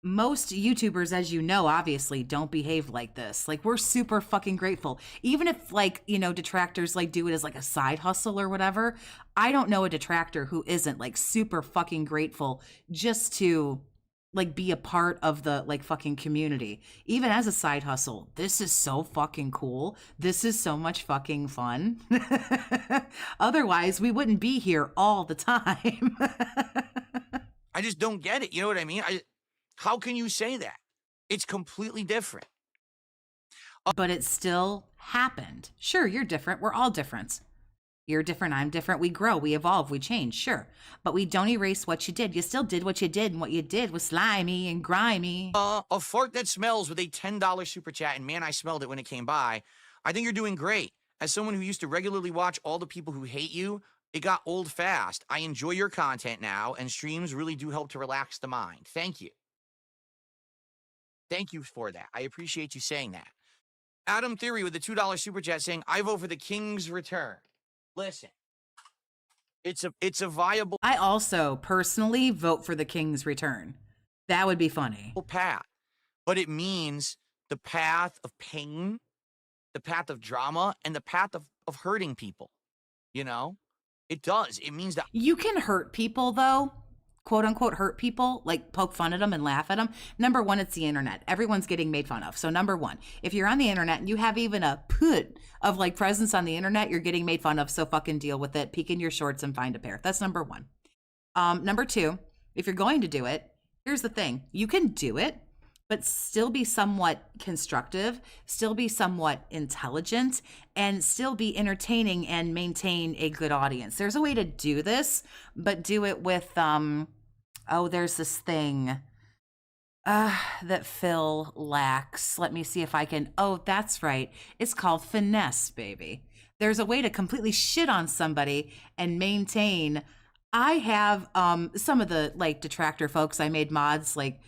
most YouTubers, as you know, obviously don't behave like this. Like, we're super fucking grateful. Even if, like, you know, detractors like do it as like a side hustle or whatever. I don't know a detractor who isn't like super fucking grateful just to like be a part of the like fucking community. Even as a side hustle, this is so fucking cool. This is so much fucking fun. Otherwise, we wouldn't be here all the time. I just don't get it. You know what I mean? How can you say that? It's completely different. But it still happened. Sure, you're different. We're all different. You're different. I'm different. We grow, we evolve, we change. Sure. But we don't erase what you did. You still did what you did, and what you did was slimy and grimy. A fart that smells with a $10 super chat, and man, I smelled it when it came by. I think you're doing great. As someone who used to regularly watch all the people who hate you, it got old fast. I enjoy your content now, and streams really do help to relax the mind. Thank you. Thank you for that. I appreciate you saying that. Adam Theory with the $2 super chat saying, I vote for the King's Return. Listen, it's a viable I also personally vote for the King's Return. That would be funny. path, but it means the path of pain, the path of drama, and the path of hurting people, you know? It does. It means that You can hurt people though, quote unquote hurt people, like poke fun at them and laugh at them. Number one, it's the internet. Everyone's getting made fun of. So number one, if you're on the internet and you have even a put of like presence on the internet, you're getting made fun of. So fucking deal with it. Peek in your shorts and find a pair. That's number one. Number two, if you're going to do it, here's the thing. You can do it, but still be somewhat constructive, still be somewhat intelligent, and still be entertaining and maintain a good audience. There's a way to do this, but do it with, there's this thing that Phil lacks. Let me see if I can, that's right. It's called finesse, baby. There's a way to completely shit on somebody and maintain. I have some of the like detractor folks, I made mods like,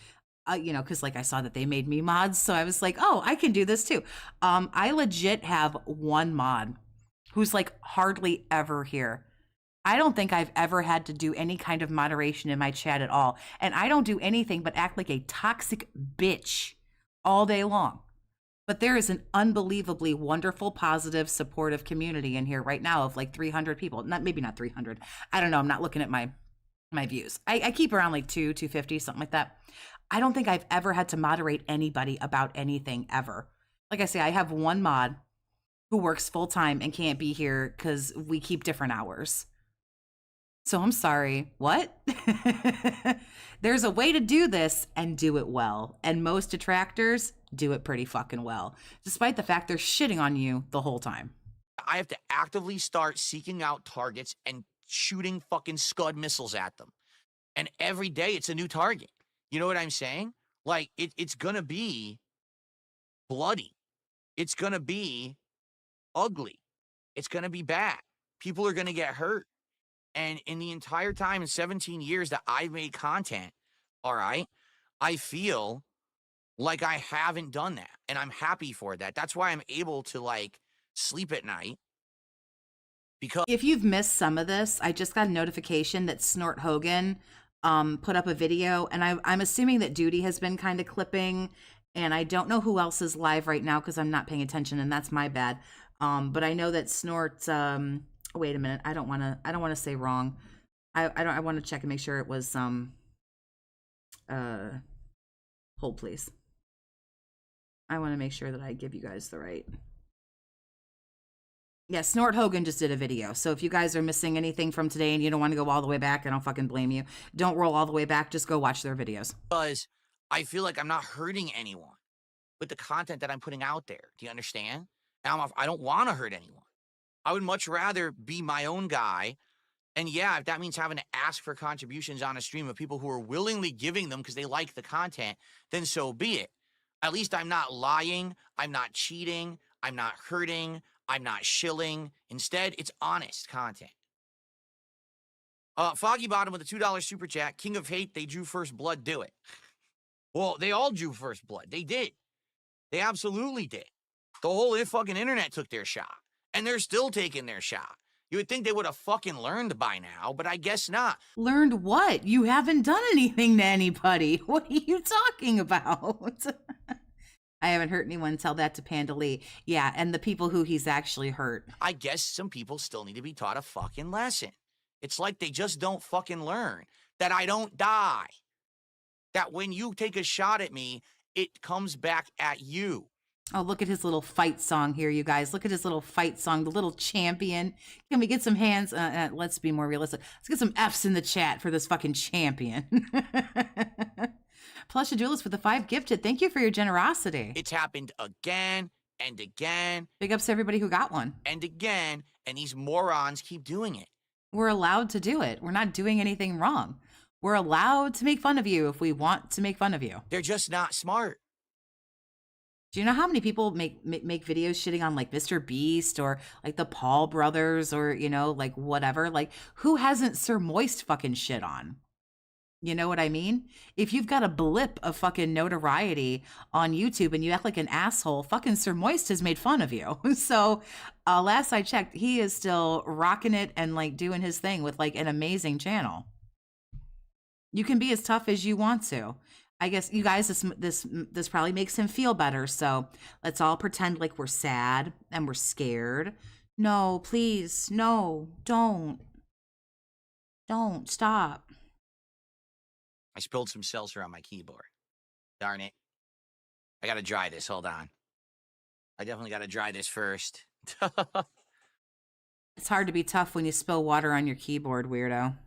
because like I saw that they made me mods. So I was like, oh, I can do this too. I legit have one mod who's like hardly ever here. I don't think I've ever had to do any kind of moderation in my chat at all. And I don't do anything but act like a toxic bitch all day long. But there is an unbelievably wonderful, positive, supportive community in here right now of like 300 people. Maybe not 300. I don't know. I'm not looking at my views. I keep around like 250, something like that. I don't think I've ever had to moderate anybody about anything ever. Like I say, I have one mod who works full time and can't be here because we keep different hours. So I'm sorry, what? There's a way to do this and do it well. And most detractors do it pretty fucking well, despite the fact they're shitting on you the whole time. I have to actively start seeking out targets and shooting fucking Scud missiles at them. And every day it's a new target. You know what I'm saying? Like, it's going to be bloody. It's going to be ugly. It's going to be bad. People are going to get hurt. And in the entire time, in 17 years that I've made content, all right, I feel like I haven't done that. And I'm happy for that. That's why I'm able to, like, sleep at night. Because if you've missed some of this, I just got a notification that Snort Hogan put up a video, and I'm assuming that Duty has been kind of clipping, and I don't know who else is live right now because I'm not paying attention, and that's my bad. But I know that Snort. Wait a minute. I don't want to say wrong. I want to check and make sure it was hold please. I want to make sure that I give you guys the right. Yeah, Snort Hogan just did a video. So if you guys are missing anything from today and you don't want to go all the way back, I don't fucking blame you. Don't roll all the way back. Just go watch their videos. Because I feel like I'm not hurting anyone with the content that I'm putting out there. Do you understand? And I don't want to hurt anyone. I would much rather be my own guy. And yeah, if that means having to ask for contributions on a stream of people who are willingly giving them because they like the content, then so be it. At least I'm not lying. I'm not cheating. I'm not hurting. I'm not shilling. Instead, it's honest content. Foggy Bottom with a $2 super chat. King of Hate, they drew first blood, do it. Well, they all drew first blood. They did. They absolutely did. The whole fucking internet took their shot. And they're still taking their shot. You would think they would have fucking learned by now, but I guess not. Learned what? You haven't done anything to anybody. What are you talking about? I haven't hurt anyone. Tell that to Panda Lee. Yeah, and the people who he's actually hurt. I guess some people still need to be taught a fucking lesson. It's like they just don't fucking learn that I don't die. That when you take a shot at me, it comes back at you. Oh, look at his little fight song here, you guys. Look at his little fight song, the little champion. Can we get some hands? Let's be more realistic. Let's get some F's in the chat for this fucking champion. Plush Duelist with the 5 gifted. Thank you for your generosity. It's happened again and again. Big ups to everybody who got one. And again, and these morons keep doing it. We're allowed to do it. We're not doing anything wrong. We're allowed to make fun of you if we want to make fun of you. They're just not smart. Do you know how many people make videos shitting on like Mr. Beast or like the Paul brothers or, you know, like whatever? Like who hasn't Sir Moist fucking shit on? You know what I mean? If you've got a blip of fucking notoriety on YouTube and you act like an asshole, fucking Sir Moist has made fun of you. So last I checked, he is still rocking it and like doing his thing with like an amazing channel. You can be as tough as you want to. I guess you guys, this probably makes him feel better. So let's all pretend like we're sad and we're scared. No, please, no, don't. Don't stop. I spilled some seltzer on my keyboard. Darn it. I got to dry this. Hold on. I definitely got to dry this first. It's hard to be tough when you spill water on your keyboard, weirdo.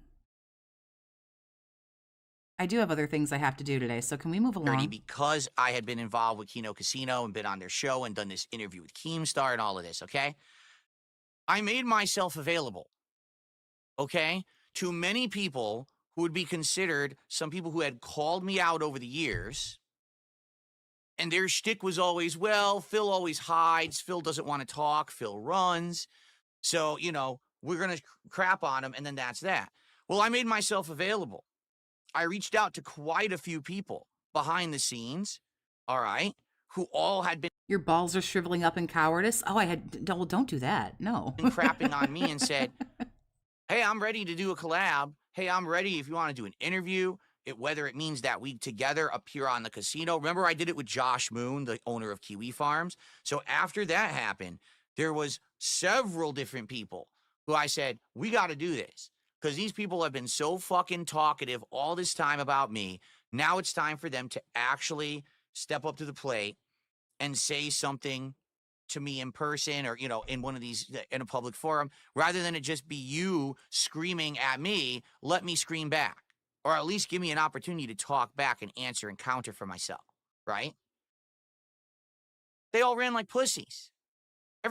I do have other things I have to do today, so can we move along? Because I had been involved with Kino Casino and been on their show and done this interview with Keemstar and all of this, okay? I made myself available, okay, to many people who would be considered some people who had called me out over the years. And their shtick was always, well, Phil always hides. Phil doesn't want to talk. Phil runs. So, we're going to crap on him, and then that's that. Well, I made myself available. I reached out to quite a few people behind the scenes, all right, who all had been Your balls are shriveling up in cowardice? Oh, don't do that. No. crapping on me and said, hey, I'm ready to do a collab. Hey, I'm ready if you want to do an interview, whether it means that we together appear on the casino. Remember, I did it with Josh Moon, the owner of Kiwi Farms. So after that happened, there was several different people who I said, we got to do this because these people have been so fucking talkative all this time about me. Now it's time for them to actually step up to the plate and say something to me in person or, in one of these, in a public forum, rather than it just be you screaming at me. Let me scream back, or at least give me an opportunity to talk back and answer and counter for myself, right? They all ran like pussies.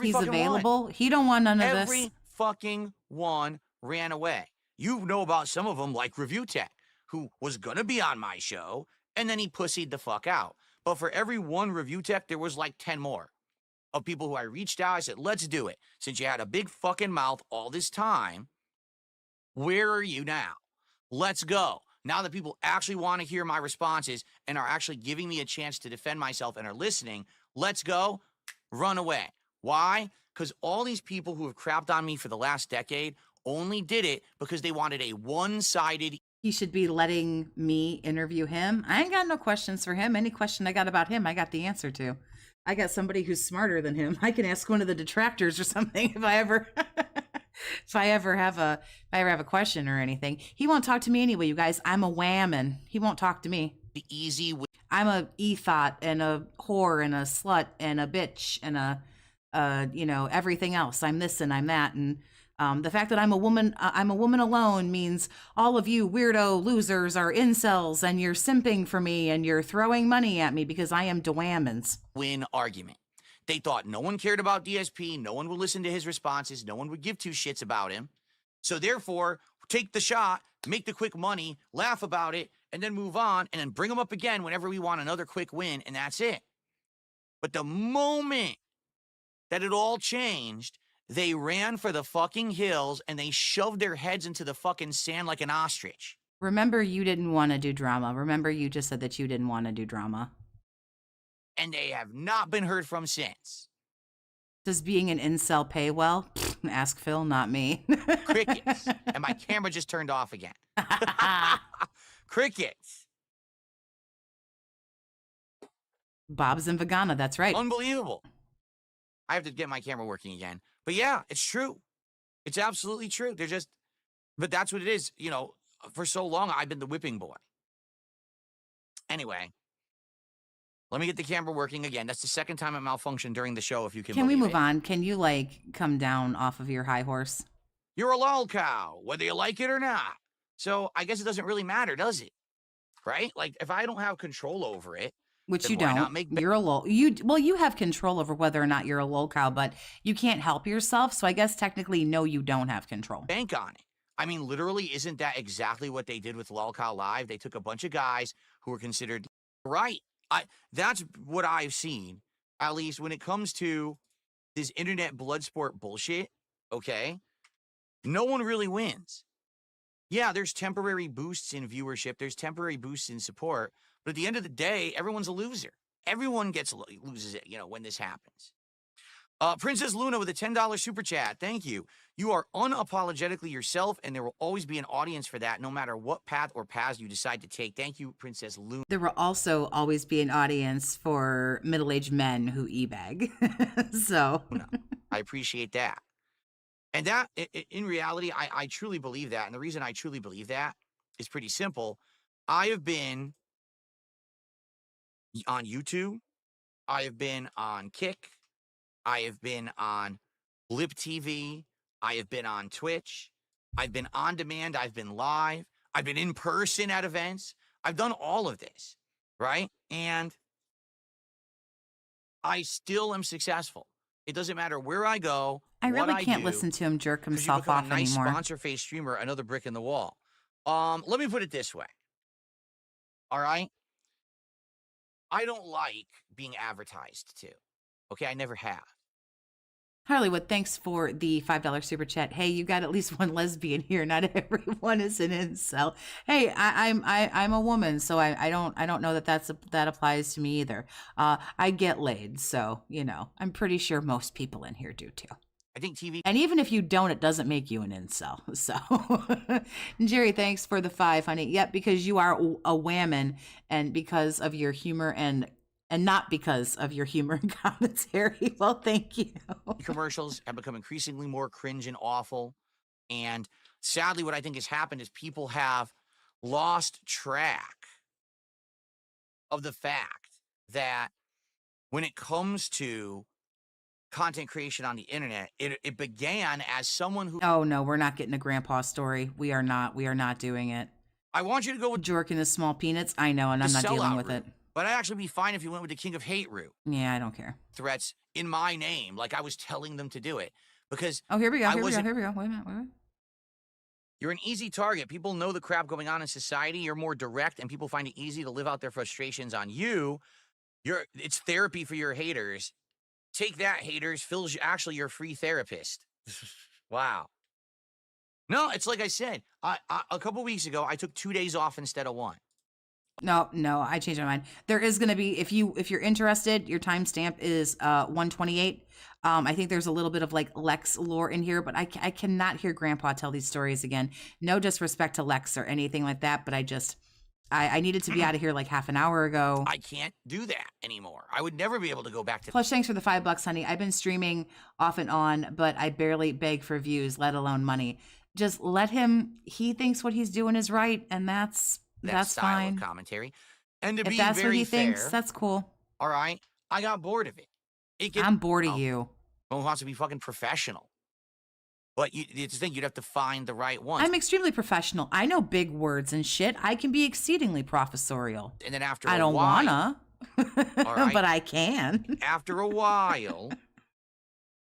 He's available. He don't want none of this. Every fucking one ran away. You know about some of them, like Review Tech, who was going to be on my show, and then he pussied the fuck out. But for every one Review Tech, there was like 10 more of people who I reached out. I said, let's do it. Since you had a big fucking mouth all this time, where are you now? Let's go. Now that people actually want to hear my responses and are actually giving me a chance to defend myself and are listening, let's go. Run away. Why? Because all these people who have crapped on me for the last decade only did it because they wanted a one-sided. He should be letting me interview him. I ain't got no questions for him. Any question I got about him, I got the answer to. I got somebody who's smarter than him. I can ask one of the detractors or something if I ever have a question or anything. He won't talk to me anyway, you guys. I'm a whammon. He won't talk to me. The easy way. I'm a ethot and a whore and a slut and a bitch and everything else. I'm this and I'm that. And the fact that I'm a woman alone means all of you weirdo losers are incels and you're simping for me and you're throwing money at me because I am Dwammons. Win argument. They thought no one cared about DSP. No one would listen to his responses. No one would give two shits about him. So therefore, take the shot, make the quick money, laugh about it, and then move on, and then bring them up again whenever we want another quick win, and that's it. But the moment that it all changed, they ran for the fucking hills and they shoved their heads into the fucking sand like an ostrich. Remember, you didn't want to do drama. Remember, you just said that you didn't want to do drama. And they have not been heard from since. Does being an incel pay well? Ask Phil, not me. Crickets. And my camera just turned off again. Crickets. Bob's and Vagana, that's right. Unbelievable. I have to get my camera working again. But yeah, it's true. It's absolutely true. But that's what it is. For so long, I've been the whipping boy. Anyway, let me get the camera working again. That's the second time it malfunctioned during the show, if you can believe it. Can we move on? Can you, come down off of your high horse? You're a lol cow, whether you like it or not. So I guess it doesn't really matter, does it? Right? Like, if I don't have control over it, which you don't. You're a lol. You have control over whether or not you're a lol cow, but you can't help yourself. So I guess technically, no, you don't have control. Bank on it. I mean, literally, isn't that exactly what they did with Lol Cow Live? They took a bunch of guys who were considered right. That's what I've seen, at least when it comes to this internet blood sport bullshit, okay? No one really wins. Yeah, there's temporary boosts in viewership. There's temporary boosts in support. But at the end of the day, everyone's a loser. Everyone loses it, when this happens. Princess Luna with a $10 super chat. Thank you. You are unapologetically yourself, and there will always be an audience for that, no matter what path or paths you decide to take. Thank you, Princess Luna. There will also always be an audience for middle-aged men who e-bag. So I appreciate that. And that, in reality, I truly believe that. And the reason I truly believe that is pretty simple. I have been on YouTube. I have been on Kick. I have been on Blip TV. I have been on Twitch. I've been on demand. I've been live. I've been in person at events. I've done all of this, right? And I still am successful. It doesn't matter where I go, I what really I can't do, listen to him jerk because you himself become a off nice anymore. sponsor-face streamer, another brick in the wall. Let me put it this way. All right? I don't like being advertised to. Okay, I never have. Hollywood, thanks for the $5 super chat. Hey, you got at least one lesbian here. Not everyone is an incel. Hey, I'm a woman, so I don't know that that applies to me either. I get laid, so I'm pretty sure most people in here do too. I think TV. And even if you don't, it doesn't make you an incel. So, Jerry, thanks for the 5, honey. Yep, because you are a whammon, and because of your humor and not because of your humor and commentary. Well, thank you. Commercials have become increasingly more cringe and awful. And sadly, what I think has happened is people have lost track of the fact that when it comes to content creation on the internet, it began as someone who... Oh, no, we're not getting a grandpa story. We are not doing it. I want you to go with Jork and his small peanuts. I know, and I'm not dealing with it. But I'd actually be fine if you went with the King of Hate route. Yeah, I don't care. Threats in my name, like I was telling them to do it. Because here we go. Here we go. Wait a minute. You're an easy target. People know the crap going on in society. You're more direct, and people find it easy to live out their frustrations on you. It's therapy for your haters. Take that, haters. Phil's actually your free therapist. Wow. No, it's like I said. A couple weeks ago, I took 2 days off instead of 1. No, I changed my mind. There is going to be, if you're interested, your timestamp is 128. I think there's a little bit of like Lex lore in here, but I cannot hear Grandpa tell these stories again. No disrespect to Lex or anything like that, but I needed to be out of here like half an hour ago. I can't do that anymore. I would never be able to go back to... Plus, thanks for the $5, honey. I've been streaming off and on, but I barely beg for views, let alone money. Just let him. He thinks what he's doing is right, and that's style fine. Of commentary. And to if be that's very what he fair, thinks, that's cool. All right, I got bored of it. I'm bored of you. No one wants to be fucking professional. But it's the thing, you'd have to find the right one. I'm extremely professional. I know big words and shit. I can be exceedingly professorial. And then after I don't wanna, right, but I can. After a while,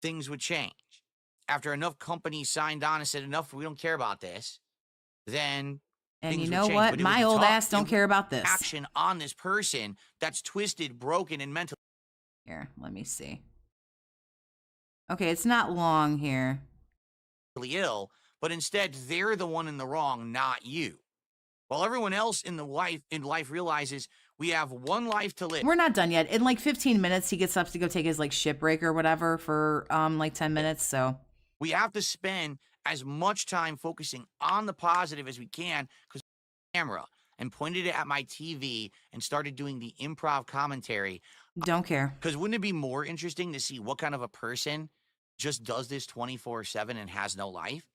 things would change. After enough companies signed on and said, enough, we don't care about this, then and you know what? My old ass don't care about this. Action on this person that's twisted, broken, and mentally... Here, let me see. Okay, it's not long here. Ill, but instead they're the one in the wrong, not you. While everyone else in life realizes we have one life to live. We're not done yet. In like 15 minutes, he gets up to go take his like ship break or whatever for like 10 minutes. So we have to spend as much time focusing on the positive as we can, because camera and pointed it at my TV and started doing the improv commentary. Don't care. Because wouldn't it be more interesting to see what kind of a person just does this 24/7 and has no life?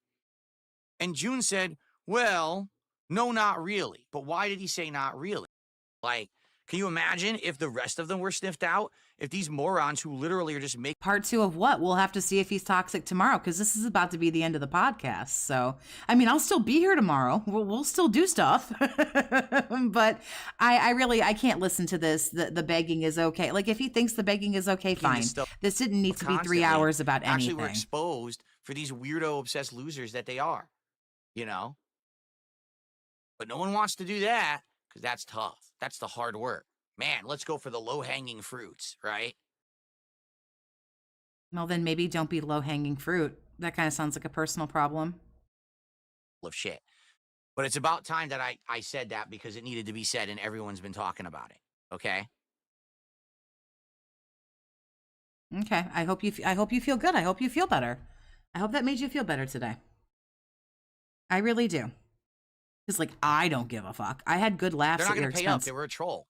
And June said, well, no, not really. But why did he say not really? Like, can you imagine if the rest of them were sniffed out? If these morons who literally are just making... Part 2 of what? We'll have to see if he's toxic tomorrow, because this is about to be the end of the podcast. So, I mean, I'll still be here tomorrow. We'll still do stuff. But I can't listen to this. The begging is okay. Like, if he thinks the begging is okay, fine. This didn't need to be 3 hours about anything. Actually, we're exposed for these weirdo obsessed losers that they are, you know? But no one wants to do that, because that's tough. That's the hard work. Man, let's go for the low-hanging fruits, right? Well, then maybe don't be low-hanging fruit. That kind of sounds like a personal problem. Of shit. But it's about time that I said that, because it needed to be said and everyone's been talking about it, okay? Okay, I hope you feel good. I hope you feel better. I hope that made you feel better today. I really do. Because, like, I don't give a fuck. I had good laughs at your expense. They're not going to pay up. They were a troll.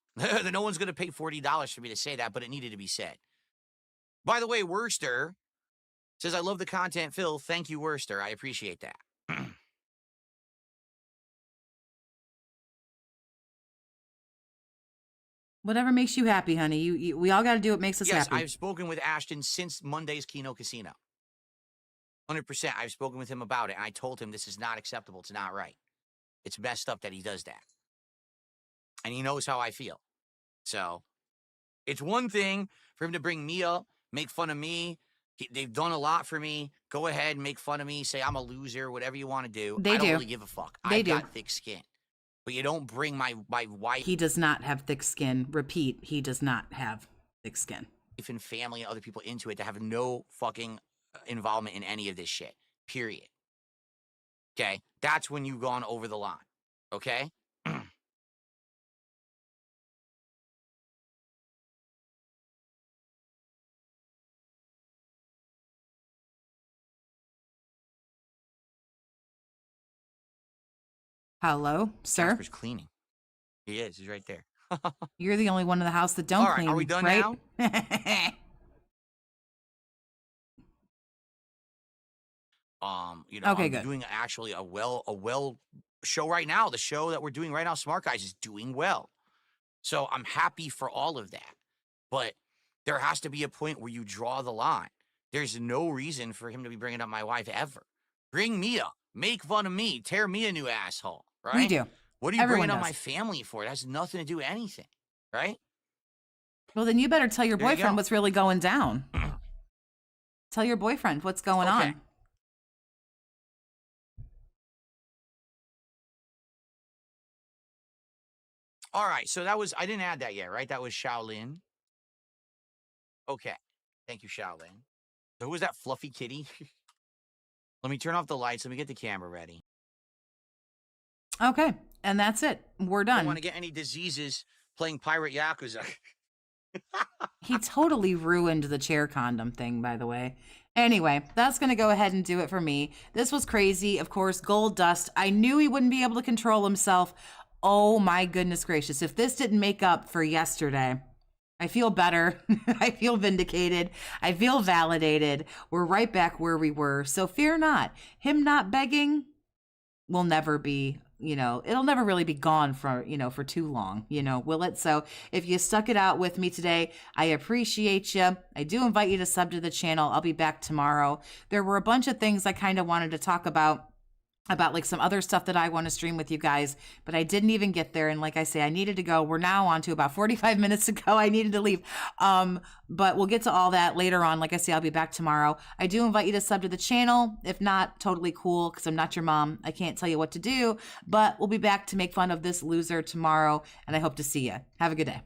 No one's going to pay $40 for me to say that, but it needed to be said. By the way, Worcester, Says, I love the content, Phil. Thank you, Worster. I appreciate that. Whatever makes you happy, honey. We all got to do what makes us Yes, happy. I've spoken with Ashton since Monday's Keno Casino. 100%. I've spoken with him about it, and I told him this is not acceptable. It's not right. It's messed up that he does that. And he knows how I feel. So it's one thing for him to bring me up, make fun of me. They've done a lot for me. Go ahead, make fun of me, say I'm a loser, whatever you want to do. I don't really give a fuck. I've got thick skin. But you don't bring my wife. He does not have thick skin. Repeat, he does not have thick skin. And family and other people into it to have no fucking involvement in any of this shit. Period. Okay? That's when you've gone over the line. Okay? Hello, sir? Jasper's cleaning. He is. He's right there. You're the only one in the house that don't clean, are we done right? now? Okay, I'm good. doing actually a well show right now. The show that we're doing right now, Smart Guys, is doing well. So I'm happy for all of that. But there has to be a point where you draw the line. There's no reason for him to be bringing up my wife ever. Bring me up. Make fun of me. Tear me a new asshole. Right? We do. What are you Everyone bringing up does. my family for? It has nothing to do with anything. Right? Well, then you better tell your There you boyfriend go. what's really going down. Tell your boyfriend what's going Okay. on. All right, so that was, I didn't add that yet, right? That was Shaolin. Okay. Thank you, Shaolin. So who was that fluffy kitty? Let me turn off the lights. Let me get the camera ready. Okay, and that's it. We're I don't done. want to get any diseases playing Pirate Yakuza. He totally ruined the chair condom thing, by the way. Anyway, that's going to go ahead and do it for me. This was crazy. Of course, Gold Dust. I knew he wouldn't be able to control himself. Oh my goodness gracious. If this didn't make up for yesterday, I feel better. I feel vindicated. I feel validated. We're right back where we were. So fear not. Him not begging will never be, it'll never really be gone for too long, will it? So if you stuck it out with me today, I appreciate you. I do invite you to sub to the channel. I'll be back tomorrow. There were a bunch of things I kind of wanted to talk about like some other stuff that I want to stream with you guys, but I didn't even get there. And like I say, I needed to go. We're now on to about 45 minutes to go. I needed to leave. But we'll get to all that later on. Like I say, I'll be back tomorrow. I do invite you to sub to the channel. If not, totally cool, because I'm not your mom. I can't tell you what to do, but we'll be back to make fun of this loser tomorrow, and I hope to see you. Have a good day.